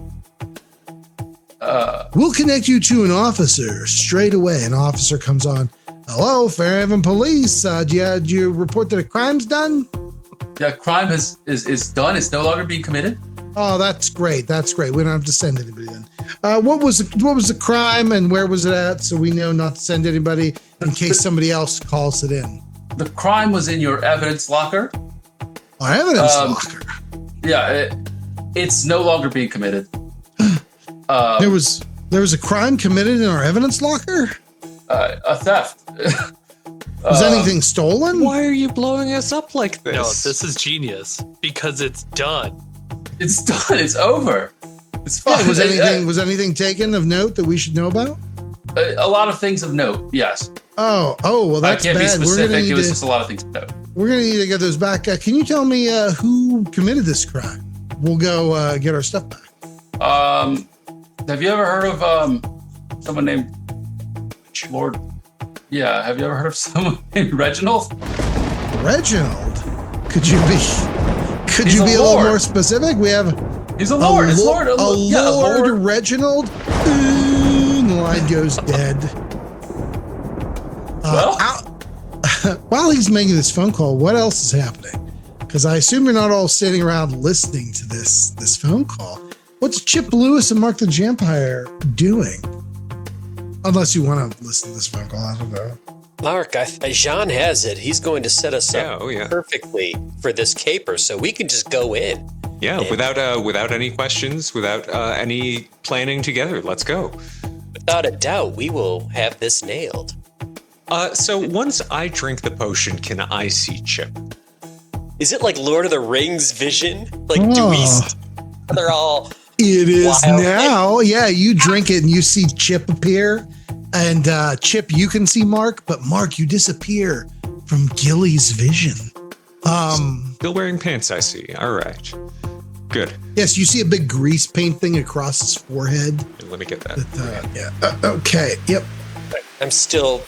We'll connect you to an officer straight away. An officer comes on. Hello, Fairhaven Police. Do you report that a crime's done? Yeah, crime is done. It's no longer being committed. Oh, that's great. That's great. We don't have to send anybody then. What was the crime and where was it at? So we know not to send anybody in case somebody else calls it in. The crime was in your evidence locker. Our evidence locker. Yeah, it's no longer being committed. There was a crime committed in our evidence locker? A theft. Was anything stolen? Why are you blowing us up like this? No, this is genius because it's done. It's done. It's over. It's fine. Yeah, was anything taken of note that we should know about? A lot of things of note. Yes. Oh, well, that's I can't bad. be specific. It was just a lot of things of note. We're gonna need to get those back. Can you tell me who committed this crime? We'll go get our stuff back. Have you ever heard of someone named Lord? Yeah. Have you ever heard of someone named Reginald? Reginald? Could you be a little more specific? We have. He's a lord. It's Lord. Lord Reginald. The line goes dead. Well, while he's making this phone call, what else is happening? Because I assume you're not all sitting around listening to this phone call. What's Chip Lewis and Mark the Jampire doing? Unless you want to listen to this phone call, I don't know. Mark, Jean has it. He's going to set us up perfectly for this caper, so we can just go in. Yeah, without any questions, without any planning together. Let's go. Without a doubt, we will have this nailed. So once I drink the potion, can I see Chip? Is it like Lord of the Rings vision? Like, do we? They're all. It is wild. now. Yeah, you drink it and you see Chip appear. And Chip, you can see Mark, but Mark, you disappear from Gilly's vision. Still wearing pants, I see. All right. Good. Yes, you see a big grease paint thing across his forehead. Let me get that. Okay. Yep. I'm still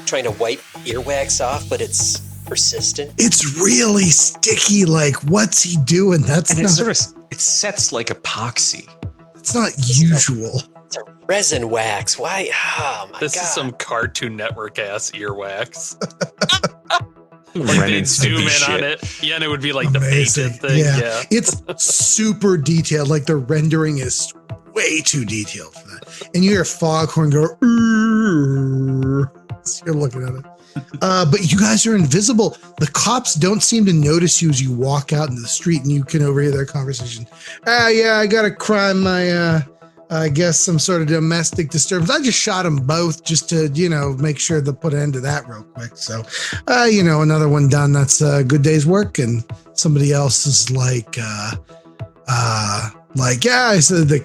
trying to wipe earwax off, but it's persistent. It's really sticky. Like, what's he doing? It sets like epoxy. It's not usual. It's a resin wax. Why? Oh my God. This is some Cartoon Network ass earwax. Like they'd zoom in on it. Yeah, and it would be like Amazing. the painted thing. Yeah. It's super detailed. Like the rendering is way too detailed for that. And you hear Foghorn go, so you're looking at it. But you guys are invisible. The cops don't seem to notice you as you walk out into the street, and you can overhear their conversation. Yeah, I got a crime. I guess some sort of domestic disturbance. I just shot them both just to, make sure to put an end to that real quick. So, another one done. That's a good day's work. And somebody else is like, yeah, I said the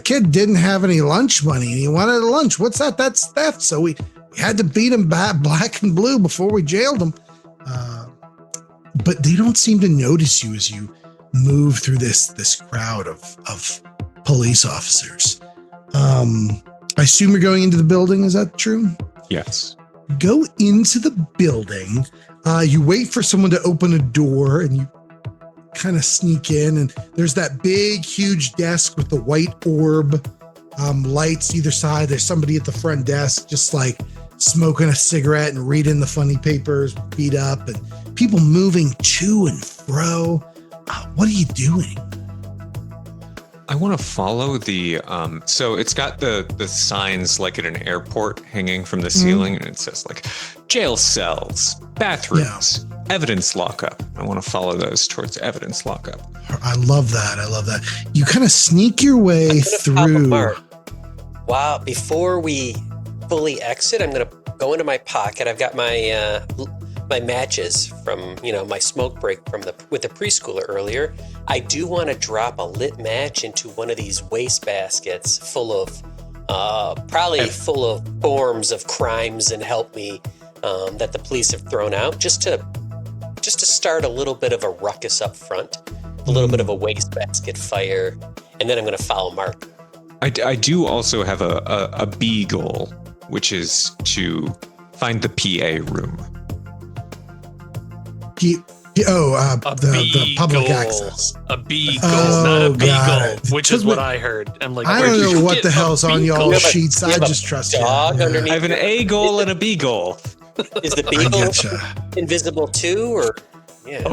kid didn't have any lunch money and he wanted a lunch. What's that? That's theft. So we had to beat him black and blue before we jailed him. But they don't seem to notice you as you move through this crowd of police officers. I assume you're going into the building. Is that true? Yes. Go into the building. You wait for someone to open a door and you kind of sneak in, and there's that big, huge desk with the white orb lights either side. There's somebody at the front desk just like smoking a cigarette and reading the funny papers, beat up, and people moving to and fro. What are you doing? I want to follow the, so it's got the signs like at an airport hanging from the ceiling, and it says like jail cells, bathrooms, evidence lockup. I want to follow those towards evidence lockup. I love that. You kind of sneak your way through. Wow, before we fully exit, I'm going to go into my pocket. I've got my my matches from my smoke break with the preschooler earlier. I do want to drop a lit match into one of these waste baskets full of full of forms of crimes and help me that the police have thrown out, just to start a little bit of a ruckus up front, a little bit of a waste basket fire, and then I'm going to follow Mark. I do also have a B goal, which is to find the PA room. The public access. A B goal, not a beagle, which is what I heard. I'm like, I don't know what the hell's on y'all's sheets. I just trust you. I have an A goal and a B goal. Is the beagle invisible too, or yeah?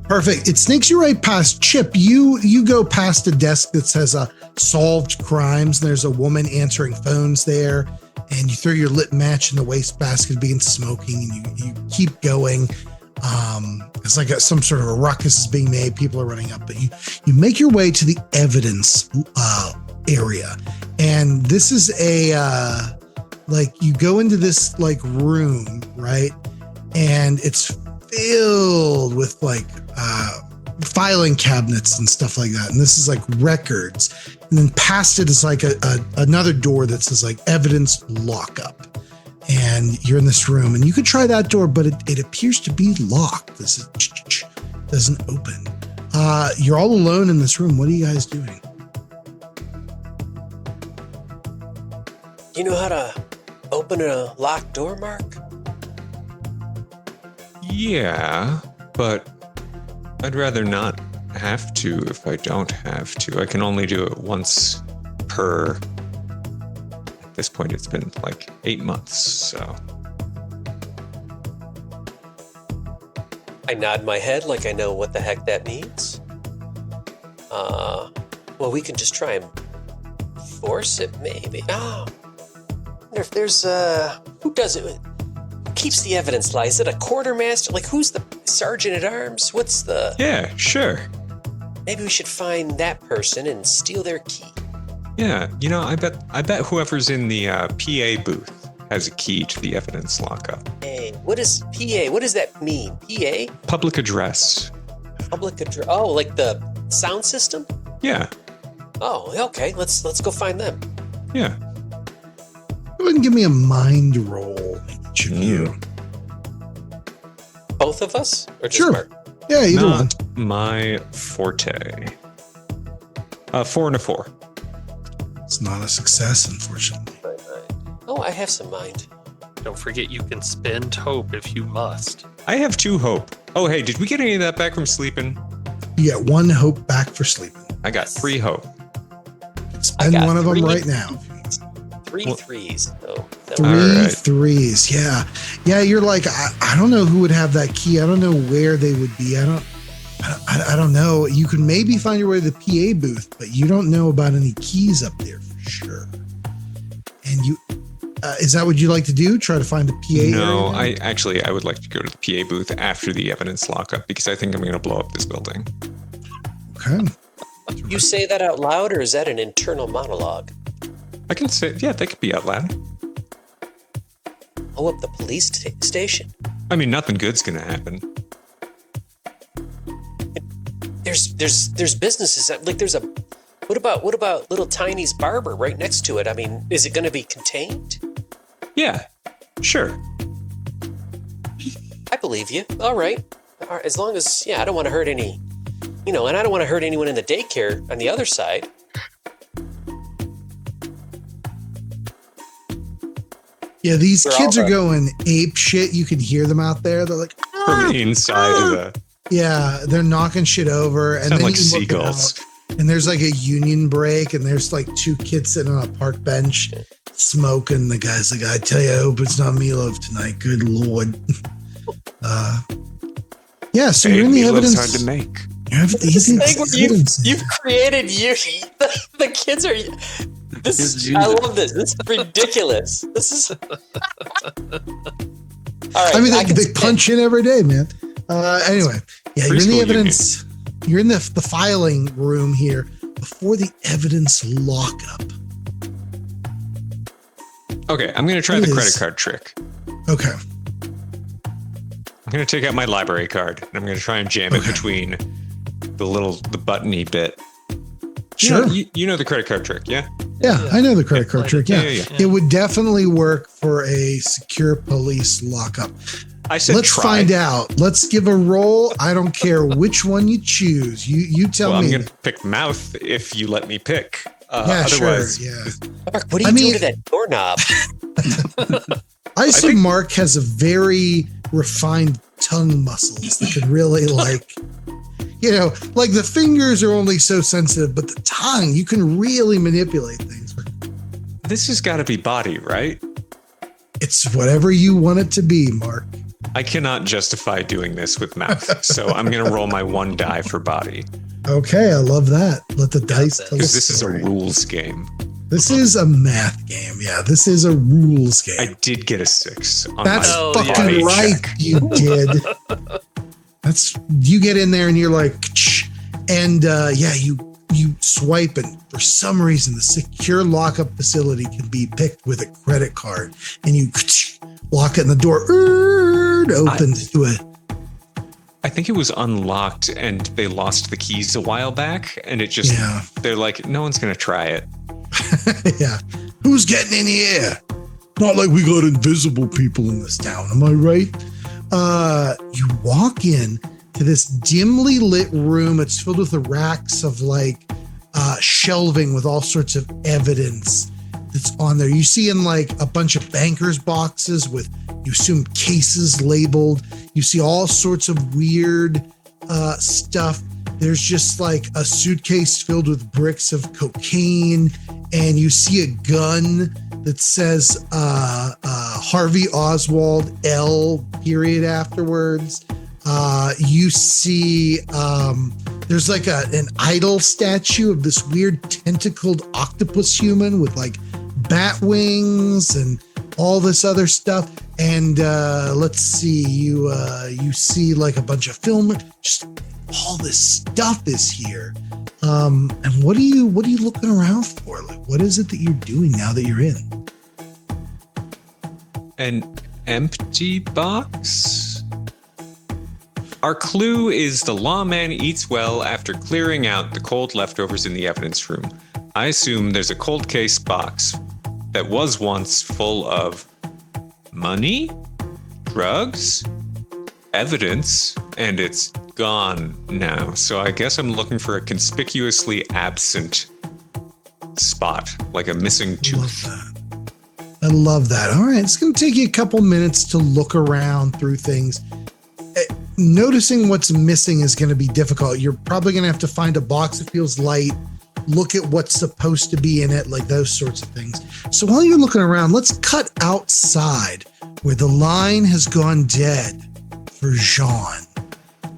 Perfect. It sneaks you right past Chip. You go past a desk that says solved crimes. There's a woman answering phones there. And you throw your lit match in the wastebasket, begin smoking, and you keep going. It's like some sort of a ruckus is being made. People are running up, but you make your way to the evidence area, and this is you go into this like room, right? And it's filled with filing cabinets and stuff like that. And this is like records. And then past it is like another door that says like evidence lockup. And you're in this room and you could try that door, but it appears to be locked. This is doesn't open. You're all alone in this room. What are you guys doing? You know how to open a locked door, Mark? Yeah, but I'd rather not have to if I don't have to. I can only do it once per. At this point, it's been like 8 months, so. I nod my head like I know what the heck that means. Well, we can just try and force it, maybe. Oh, I wonder if there's who does it? Who keeps the evidence lie? Is it a quartermaster? Like, who's the sergeant at arms? What's the? Yeah, sure. Maybe we should find that person and steal their key. Yeah, I bet whoever's in the PA booth has a key to the evidence lockup. Hey, what is PA? What does that mean? PA? Public address. Public address. Oh, like the sound system? Yeah. Oh, okay. Let's go find them. Yeah. Go ahead and give me a mind roll, each of you. Both of us? Or just Sure. Mark? Yeah, either one. Not my forte. 4 and a 4. It's not a success, unfortunately. Oh, I have some mind. Don't forget you can spend hope if you must. I have 2 hope. Oh, hey, did we get any of that back from sleeping? You get 1 hope back for sleeping. I got 3 hope. Spend got one of them 3. right now. 3 threes. Oh, that Three All right. threes. Yeah. Yeah, you're like, I don't know who would have that key. I don't know where they would be. I don't know. You can maybe find your way to the PA booth, but you don't know about any keys up there for sure. And you, is that what you like to do? Try to find the PA? No, area? I would like to go to the PA booth after the evidence lockup because I think I'm going to blow up this building. Okay. You say that out loud, or is that an internal monologue? I can say, yeah, they could be out loud. Oh, up the police station. I mean, nothing good's going to happen. There's businesses like there's a. What about little Tiny's barber right next to it? I mean, is it going to be contained? Yeah, sure. I believe you. All right. As long as I don't want to hurt any, and I don't want to hurt anyone in the daycare on the other side. Yeah, these They're kids all are going ape shit. You can hear them out there. They're like, From inside of the... yeah, they're knocking shit over. And Sound then like you look seagulls. out, and there's like a union break, and there's like 2 kids sitting on a park bench smoking. The guy's like, I tell you, I hope it's not meatloaf tonight. Good Lord. Yeah, so you're in the meatloaf's evidence. hard to make. You've created you. The kids are. I love this. This is ridiculous. This is. All right. I mean, they punch in every day, man. Anyway, yeah, you're in the Preschool evidence. You're in the filing room here before the evidence lockup. Okay, I'm going to try It the is. credit card trick. Okay. I'm going to take out my library card and I'm going to try and jam it between the buttony bit. Sure. You know the credit card trick, yeah? Yeah, I know the credit card trick. Yeah. Yeah. It would definitely work for a secure police lockup. I said Let's try. find out. Let's give a roll. I don't care which one you choose. You tell Well, me. I'm going to pick mouth if you let me pick. Yeah, sure. Otherwise, Yeah. Mark, what are you doing to that doorknob? I assume Mark has a very refined tongue muscles that could really like the fingers are only so sensitive, but the tongue, you can really manipulate things. this has got to be body, right? It's whatever you want it to be, Mark. I cannot justify doing this with mouth, so I'm going to roll my 1 die for body Okay, I love that. Let the dice tell because the this is a story. rules game. This is a math game. Yeah, this is a rules game. I did get a 6 on That's my fucking body right. check. You did. You get in there and you're like, and you swipe, and for some reason the secure lockup facility can be picked with a credit card, and you lock it and the door opens to it. I think it was unlocked and they lost the keys a while back, and it just they're like, no one's going to try it. Yeah. Who's getting in here? Not like we got invisible people in this town. Am I right? You walk in to this dimly lit room. It's filled with the racks of shelving with all sorts of evidence that's on there. You see in a bunch of bankers boxes with, you assume, cases labeled. You see all sorts of weird stuff. There's just a suitcase filled with bricks of cocaine, and you see a gun that says Harvey Oswald L. period afterwards. You see there's like an idol statue of this weird tentacled octopus human with like bat wings and all this other stuff. And let's see, you see like a bunch of film, just all this stuff is here. And what are you looking around for? Like, what is it that you're doing now that you're in? An empty box? Our clue is the lawman eats well after clearing out the cold leftovers in the evidence room. I assume there's a cold case box that was once full of money, drugs, evidence, and it's gone now. So I guess I'm looking for a conspicuously absent spot, like a missing tooth. I love that. All right, it's going to take you a couple minutes to look around through things. Noticing what's missing is going to be difficult. You're probably going to have to find a box that feels light, look at what's supposed to be in it, like those sorts of things. So while you're looking around, let's cut outside where the line has gone dead for Jean.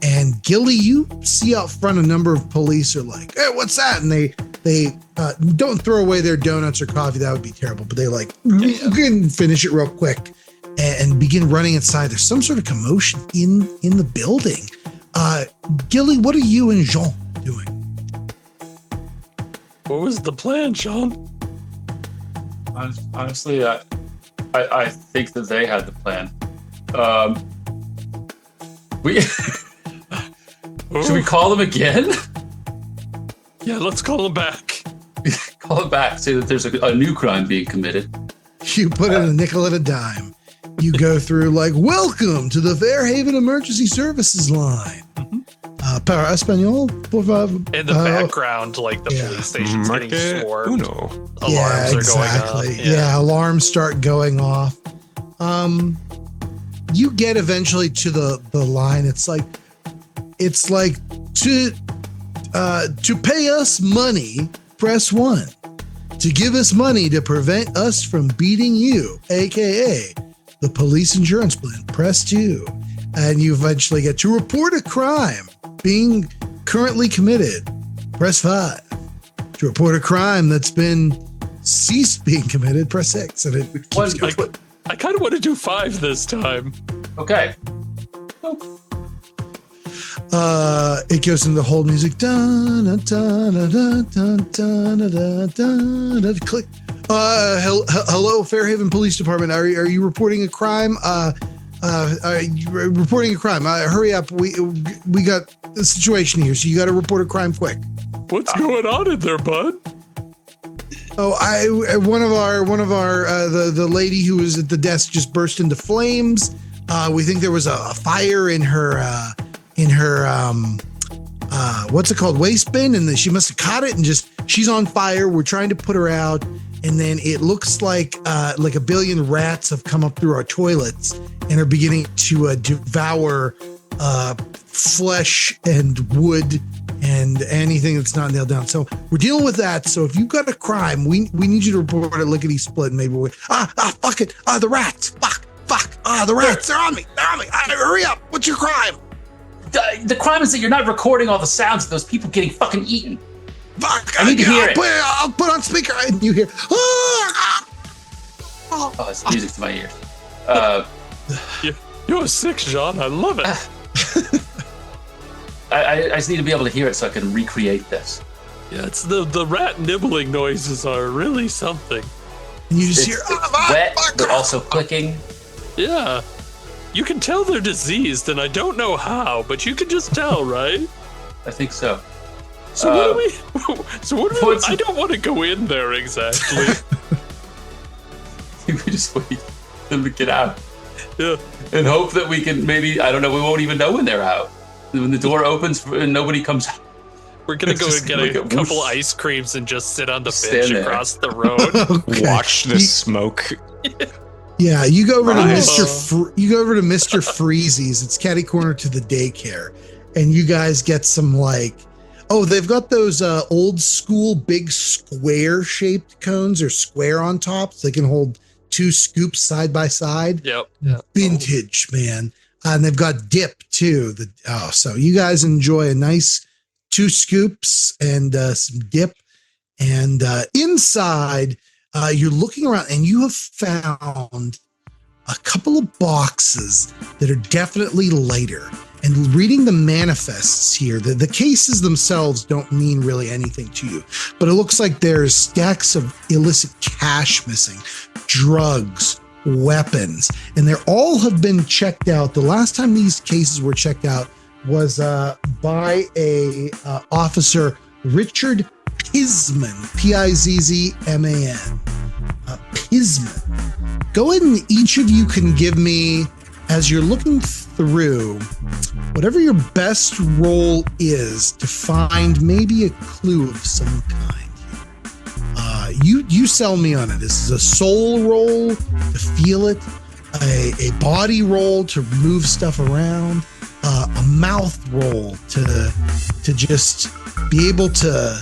And Gilly, you see out front a number of police are like, hey, what's that? And they don't throw away their donuts or coffee. That would be terrible. But they like, you can finish it real quick and begin running inside. There's some sort of commotion in the building. Gilly, what are you and Jean doing? What was the plan, Sean? Honestly, I think that they had the plan. We should we call them again? Yeah, let's call them back. Call it back. Say that there's a new crime being committed. You put in a nickel and a dime. You go through like, welcome to the Fairhaven Emergency Services line. Para Espanol, por favor. In the background, like the police station's getting swarmed. Alarms are going off. Yeah, alarms start going off. You get eventually to the line. It's like to pay us money, press 1. To give us money to prevent us from beating you, aka the police insurance plan, press 2. And you eventually get to report a crime being currently committed, press 5. To report a crime that's been ceased being committed, press 6. And it keeps going. I kind of want to do 5 this time. Okay. It goes into the whole music. Click. Hello, Fairhaven Police Department. Are you reporting a crime? Are you reporting a crime? Hurry up. We got the situation here, so you got to report a crime quick. What's going on in there, bud? Oh, one of our the lady who was at the desk just burst into flames. We think there was a fire in her what's it called, waste bin, and then she must have caught it and she's on fire. We're trying to put her out, and then it looks like a billion rats have come up through our toilets and are beginning to devour flesh and wood and anything that's not nailed down. So we're dealing with that. So if you've got a crime, we need you to report it lickety split. And maybe fuck it. The rats. Fuck. The rats. They're on me. Hurry up. What's your crime? The crime is that you're not recording all the sounds of those people getting fucking eaten. Fuck. I need to hear it. I'll put on speaker and you hear. Oh, it's music to my ears. You're sick, Jean. I love it. I just need to be able to hear it so I can recreate this. Yeah, it's the rat nibbling noises are really something. And you just hear wet, but also clicking. Yeah. You can tell they're diseased, and I don't know how, but you can just tell, right? I think so. So what do we? I don't want to go in there exactly. We just wait for them to get out. Yeah. And hope that we can maybe, I don't know, we won't even know when they're out. When the door opens and nobody comes out. We're going to go and get a couple ice creams and just sit on the bench across the road. Okay. Watch the smoke. Yeah, you go over to Mr. Freezy's. It's catty corner to the daycare, and you guys get some they've got those old school big square shaped cones or square on top, so they can hold 2 scoops side by side. Yep. Vintage, man. And they've got dip too. So you guys enjoy a nice 2 scoops and some dip. And inside, you're looking around and you have found a couple of boxes that are definitely lighter. And reading the manifests here, the cases themselves don't mean really anything to you, but it looks like there's stacks of illicit cash missing, drugs, weapons, and they all have been checked out. The last time these cases were checked out was by a officer, Richard Pizman, Pizzman. Pizman. Go ahead and each of you can give me, as you're looking through, whatever your best roll is to find maybe a clue of some kind here. You sell me on it. This is a soul roll to feel it, a body roll to move stuff around, a mouth roll to just be able to,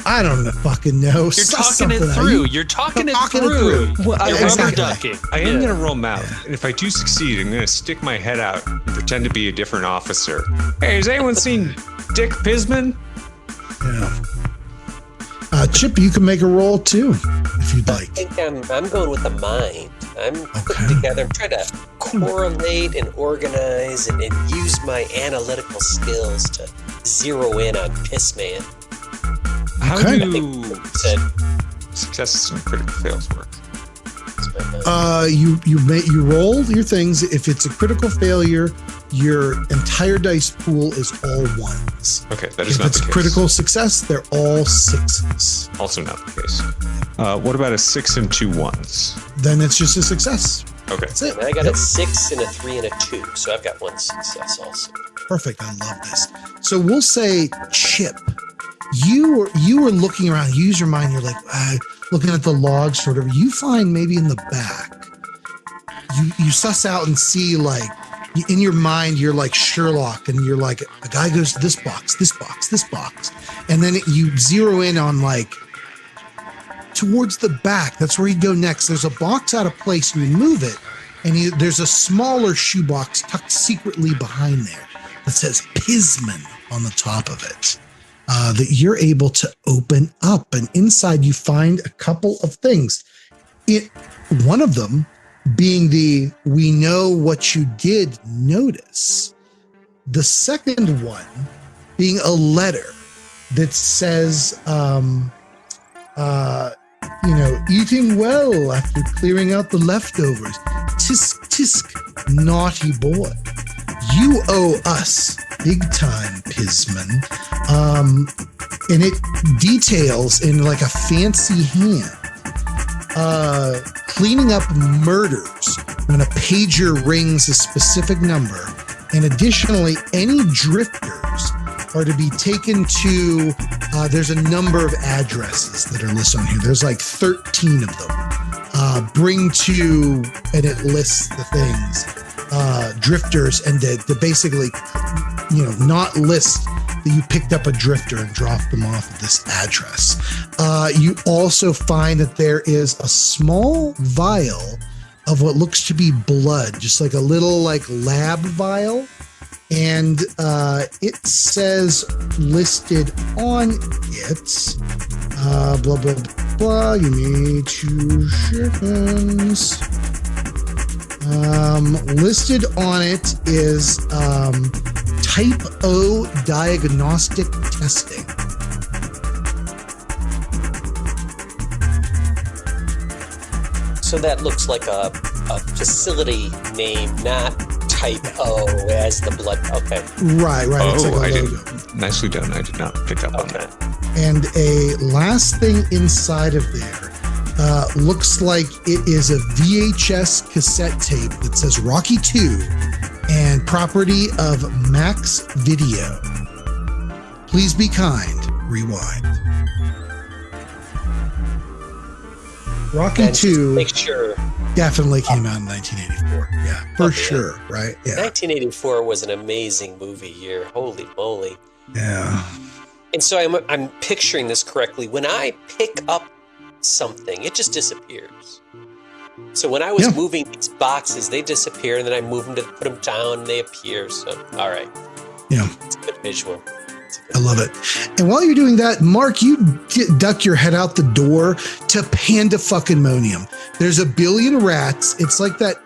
I don't know, fucking know. You're talking it through. You're talking it through. Well, You're exactly. rubber ducking. I am going to roll mouth. And if I do succeed, I'm going to stick my head out and pretend to be a different officer. Hey, has anyone seen Dick Pizman? Yeah. Chip, you can make a roll too, if you'd like. I think I'm going with the mind. I'm putting together, I'm trying to correlate and organize and use my analytical skills to zero in on Pissman. How Okay. do successes and critical fails work? You roll your things. If it's a critical failure, your entire dice pool is all 1s. Okay, that is If not it's the a case. critical success, they're all 6s. Also not the case. What about a 6 and 2 1s? Then it's just a success. Okay. That's it. And I got Yep. a 6 and a 3 and a 2, so I've got 1 success also. Perfect. I love this. So we'll say, Chip, you were looking around. You use your mind. You're like looking at the logs, sort of. You find maybe in the back. You suss out and see, like, in your mind, you're like Sherlock, and you're like, a guy goes to this box, this box, this box, and then you zero in on, like, towards the back. That's where you go next. There's a box out of place, and you move it, and there's a smaller shoebox tucked secretly behind there that says Pizman on the top of it. That you're able to open up, and inside you find a couple of things. One of them being the "we know what you did" notice. The second one being a letter that says, eating well after clearing out the leftovers. Tisk, tisk, naughty boy. You owe us big time, Pizman. And it details in like a fancy hand cleaning up murders when a pager rings a specific number. And additionally, any drifters are to be taken to, there's a number of addresses that are listed on here. There's like 13 of them. Bring to, and it lists the things, drifters, and to basically, not list that you picked up a drifter and dropped them off at this address. You also find that there is a small vial of what looks to be blood, just like a little like lab vial. And it says listed on it, blah, blah, blah, you need 2 seconds. Listed on it is type O diagnostic testing. So that looks like a facility name, not type O as the blood. Okay. Right. It's like a I logo. didn't. Nicely done. I did not pick up on that. And a last thing inside of there looks like it is a VHS cassette tape that says Rocky 2 and property of Max Video. Please be kind. Rewind. Rocky And 2 make sure. definitely came out in 1984. Yeah, for Okay, sure. Right? Yeah. 1984 was an amazing movie year. Holy moly. Yeah. And so I'm picturing this correctly. When I pick up something, it just disappears. So when I was moving these boxes, they disappear, and then I move them to put them down, and they appear. So, all right. Yeah. It's a good visual. I love it. And while you're doing that, Mark, you duck your head out the door to Panda-fucking-monium. There's a billion rats. It's like that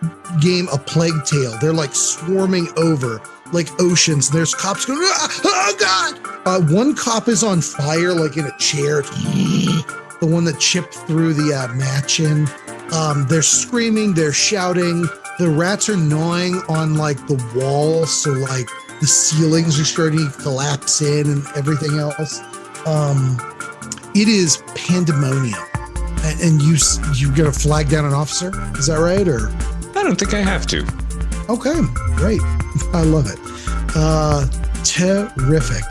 game, A Plague Tale. They're like swarming over like oceans. There's cops going, oh God. One cop is on fire, like in a chair. The one that chipped through the match in. They're screaming, they're shouting. The rats are gnawing on like the wall. So like, the ceilings are starting to collapse in and everything else. It is pandemonium. And you gonna flag down an officer? Is that right? Or I don't think I have to. okay, great. I love it. Terrific.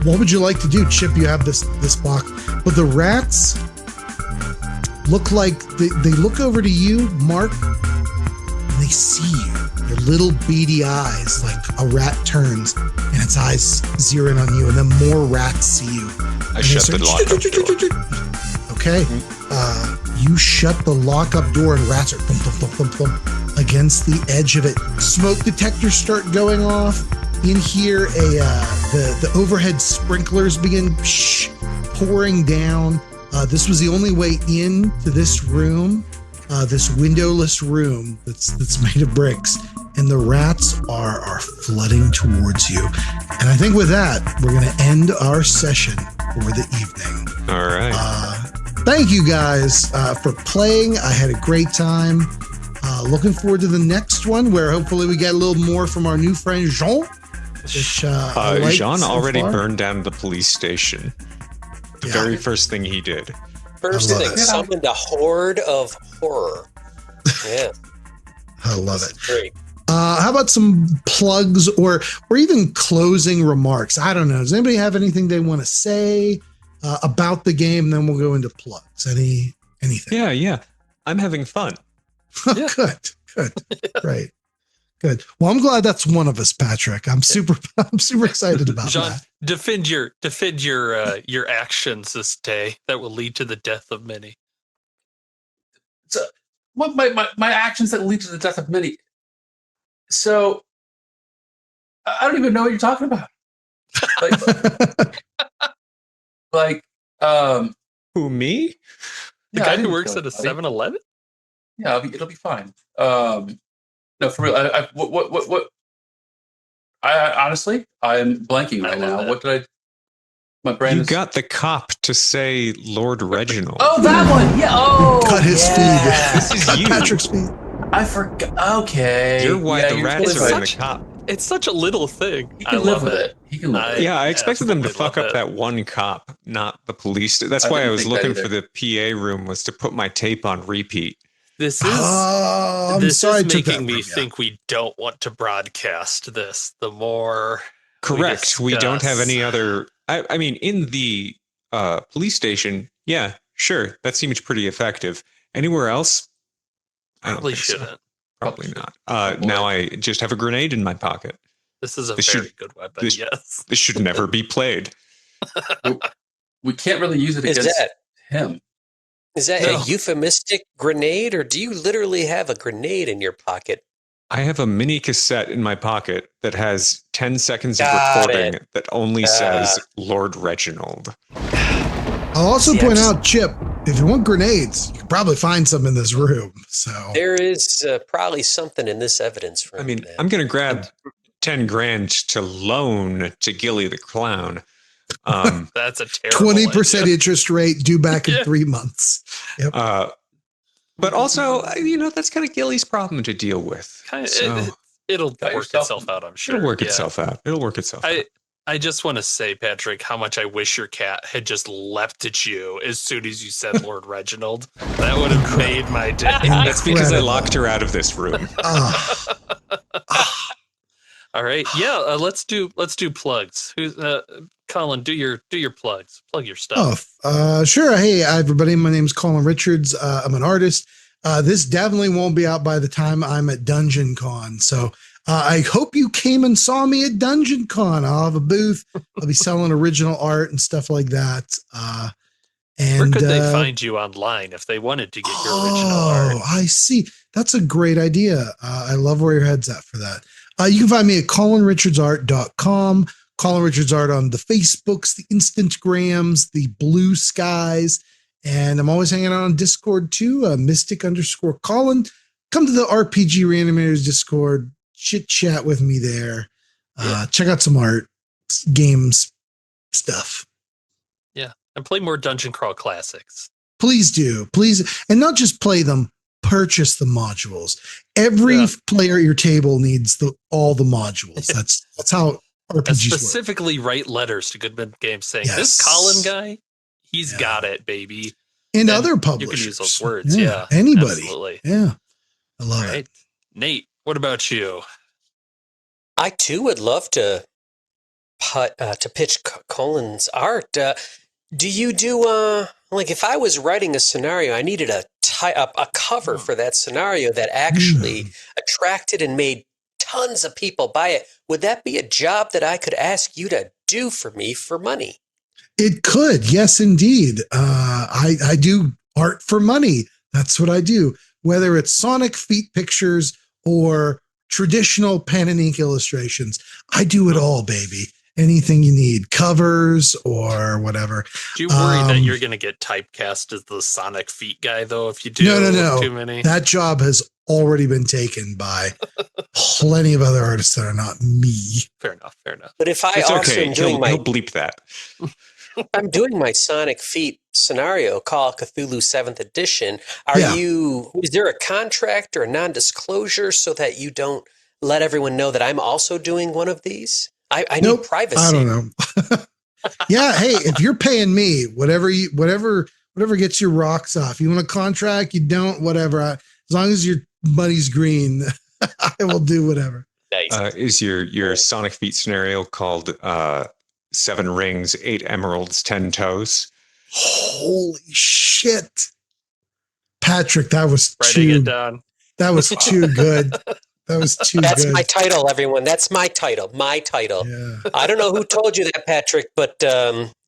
What would you like to do, Chip? You have this box, but the rats look like they look over to you, Mark, and they see you. Their little beady eyes, like a rat turns, and its eyes zero in on you, and then more rats see you. I shut the lockup door. Okay. You shut the lockup door, and rats are thump, thump, thump, thump, thump, against the edge of it. Smoke detectors start going off. In here, the overhead sprinklers begin pouring down. This was the only way in to this room, this windowless room that's made of bricks. And the rats are flooding towards you. And I think with that, we're going to end our session for the evening. All right. Thank you guys for playing. I had a great time. Looking forward to the next one, where hopefully we get a little more from our new friend Jean. Which, Jean so already far. burned down the police station. The very first thing he did. First love thing, it. summoned a horde of horror. Yeah. I love it. Great. How about some plugs or even closing remarks? I don't know. Does anybody have anything they want to say about the game? And then we'll go into plugs. Anything? Yeah. I'm having fun. Yeah. Good. Right. Good. Well, I'm glad that's one of us, Patrick. I'm super excited about John, that. defend your actions this day that will lead to the death of many. So, what my actions that lead to the death of many? So, I don't even know what you're talking about. Who, me? The guy who works at a 7-Eleven? Yeah, it'll be fine. No, for real. What? I honestly, I'm blanking right now. that. What did I? My brain. You is... got the cop to say Lord Reginald. Oh, that one. Yeah. Oh, Cut his yeah. This is feed. you. Patrick's feed. I forgot. Okay. You're why the you're rats totally are in right. the cop. It's such a little thing. He I can live love with it. it. He can live with it. Yeah, I expected them to absolutely fuck love up it. that one cop, not the police. That's I why I didn't was think that looking either. for the PA room, was to put my tape on repeat. This is I'm this sorry I is took that making me from you. think we don't want to broadcast this. The more Correct. We don't have discuss. any other. I mean, in the police station, yeah, sure, that seems pretty effective. Anywhere else, I don't probably think so. shouldn't. Probably not. Oh, boy. Now I just have a grenade in my pocket. This is a This very should- good weapon. this- Yes. This should never be played. We can't really use it Is against that him. is that No. a euphemistic grenade, or do you literally have a grenade in your pocket? I have a mini cassette in my pocket that has 10 seconds of Got recording it. that only says Lord Reginald. I'll also See, point I'm out, Chip, if you want grenades, you can probably find some in this room. So There is probably something in this evidence room. I mean, man. I'm going to grab 10 grand to loan to Gilly the Clown. That's a terrible 20% idea. interest rate due back in Yeah. 3 months. Yep. But also, that's kind of Gilly's problem to deal with. So It'll Got work yourself- itself out, I'm sure. it'll work Yeah. itself out. It'll work itself out. I just want to say, Patrick, how much I wish your cat had just leapt at you as soon as you said Lord Reginald. That would have made my day. That's because I Incredible. locked her out of this room. Ah, All right, yeah. Let's do plugs. Who's Colin? Do your plugs. Plug your stuff. sure. Hey, everybody. My name's Colin Richards. I'm an artist. This definitely won't be out by the time I'm at Dungeon Con. So I hope you came and saw me at Dungeon Con. I'll have a booth. I'll be selling original art and stuff like that. And where could they find you online if they wanted to get your original art? Oh, I see. That's a great idea. I love where your head's at for that. You can find me at colinrichardsart.com. Colin Richards Art on the Facebooks, the Instagrams, the Blue Skies. And I'm always hanging out on Discord too, mystic_Colin. Come to the RPG Reanimators Discord, chit chat with me there. Check out some art, games, stuff. Yeah. And play more Dungeon Crawl classics. Please do. Please. And not just play them, purchase the modules. Every player at your table needs all the modules. That's how RPGs and specifically work. Write letters to Goodman Games saying, this Colin guy, he's got it, baby. And other publishers. You can use those words. Yeah. Anybody. Absolutely. Yeah. I love it. Nate, what about you? I too would love to pitch Colin's art. Do you do like if I was writing a scenario, I needed a cover for that scenario that actually attracted and made tons of people buy it? Would that be a job that I could ask you to do for me for money? It could, yes, indeed. I do art for money. That's what I do. Whether it's Sonic feet pictures or traditional pen and ink illustrations, I do it all, baby. Anything you need, covers or whatever. Do you worry that you're going to get typecast as the Sonic feet guy, though, if you do too many? That job has already been taken by plenty of other artists that are not me. Fair enough. But if I it's also okay. am doing He'll bleep that. I'm doing my Sonic Feet scenario, Call of Cthulhu 7th Edition. Is there a contract or a non-disclosure so that you don't let everyone know that I'm also doing one of these? I need privacy. I don't know. Yeah, hey, if you're paying me, whatever gets your rocks off. You want a contract, you don't, whatever. As long as your money's green, I will do whatever. Nice. Is your Sonic Feet scenario called 7 rings, 8 emeralds, 10 toes? Holy shit. Patrick, that was Writing it down. That was too good. That's good. My title, everyone. That's my title. My title. Yeah. I don't know who told you that, Patrick, but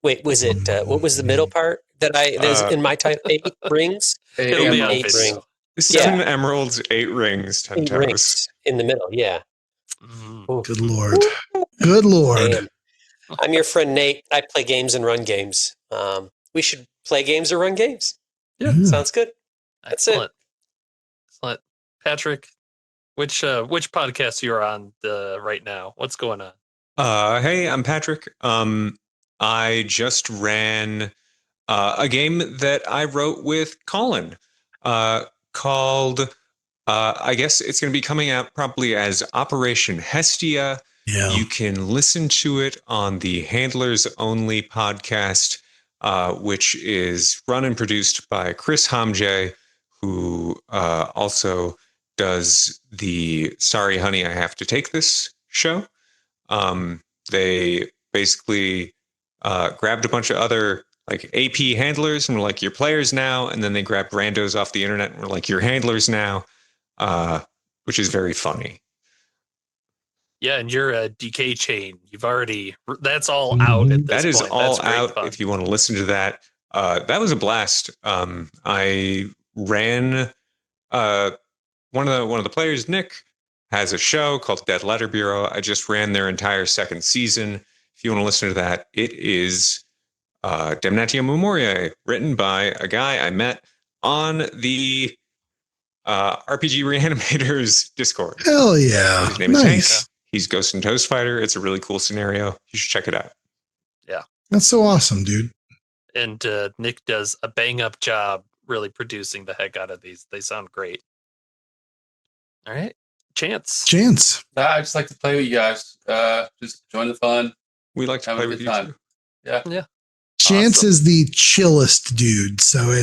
wait, was it, what was the middle part that there's in my title? 8 rings? It'll be on 8 video. rings. 7 emeralds, 8 rings, 10 toes. Rings in the middle, yeah. Good Lord. Good Lord. Damn. I'm your friend Nate. I play games and run games. We should play games or run games. Yeah. Sounds good. That's Excellent. Patrick, which podcast you're on right now? What's going on? Hey, I'm Patrick. I just ran a game that I wrote with Colin called, I guess it's going to be coming out probably as Operation Hestia. Yeah. You can listen to it on the Handlers Only podcast, which is run and produced by Chris Hamjay, who also does the Sorry Honey, I Have to Take This show. They basically grabbed a bunch of other like AP handlers and were like, you're players now. And then they grabbed randos off the internet and were like, you're handlers now, which is very funny. Yeah, and you're a DK chain. That's all out at this point. That is all That's out fun. if you want to listen to that. That was a blast. I ran one of the players, Nick, has a show called Dead Letter Bureau. I just ran their entire 2nd season. If you want to listen to that, it is Damnatio Memoriae, written by a guy I met on the RPG Reanimators Discord. Hell yeah. His name is Hank. He's Ghost and Toast Fighter. It's a really cool scenario. You should check it out. Yeah. That's so awesome, dude. And Nick does a bang-up job really producing the heck out of these. They sound great. All right. Chance. I just like to play with you guys. Just join the fun. We like to play with you too. Yeah. Chance Awesome. is the chillest dude. So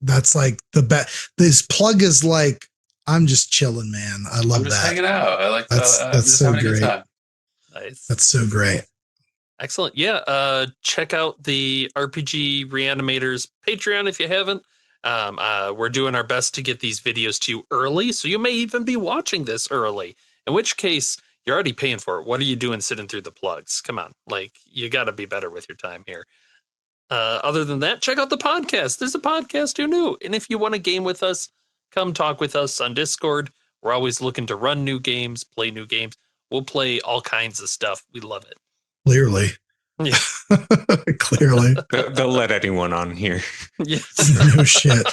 that's like the best. This plug is like, I'm just chilling, man. I love I'm just that. hanging out. I like that's just so having a good great. time. Nice. That's so great. Excellent. Yeah. Check out the RPG Reanimators Patreon if you haven't. We're doing our best to get these videos to you early, so you may even be watching this early, in which case you're already paying for it. What are you doing sitting through the plugs? Come on. Like, you got to be better with your time here. Other than that, check out the podcast. There's a podcast. Who knew? And if you want to game with us, come talk with us on Discord. We're always looking to run new games, play new games. We'll play all kinds of stuff. We love it. Clearly. Yeah. Clearly. They'll let anyone on here. Yes. No shit.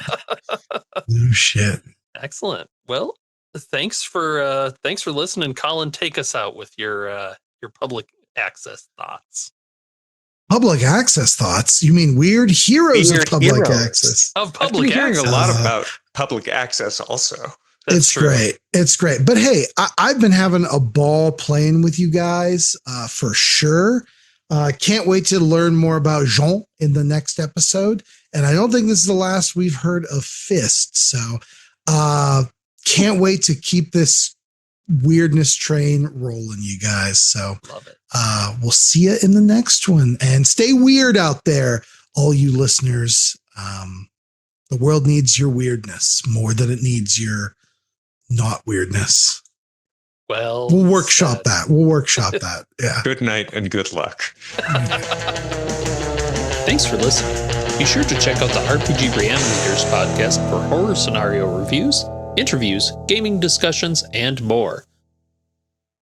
No shit. Excellent. Well, thanks for listening. Colin, take us out with your public access thoughts. Public access thoughts? You mean weird heroes Weird of public heroes. access? Of I've been public hearing access. a lot about public access also. That's It's true. great. It's great. But hey, I've been having a ball playing with you guys for sure. Can't wait to learn more about Jean in the next episode. And I don't think this is the last we've heard of Fist. So can't wait to keep this weirdness train rolling, you guys. So Love it. we'll see you in the next one. And stay weird out there, all you listeners. The world needs your weirdness more than it needs your not weirdness. Well, We'll workshop said. that. We'll workshop that. Yeah. Good night and good luck. Thanks for listening. Be sure to check out the RPG Reanimators podcast for horror scenario reviews, interviews, gaming discussions, and more.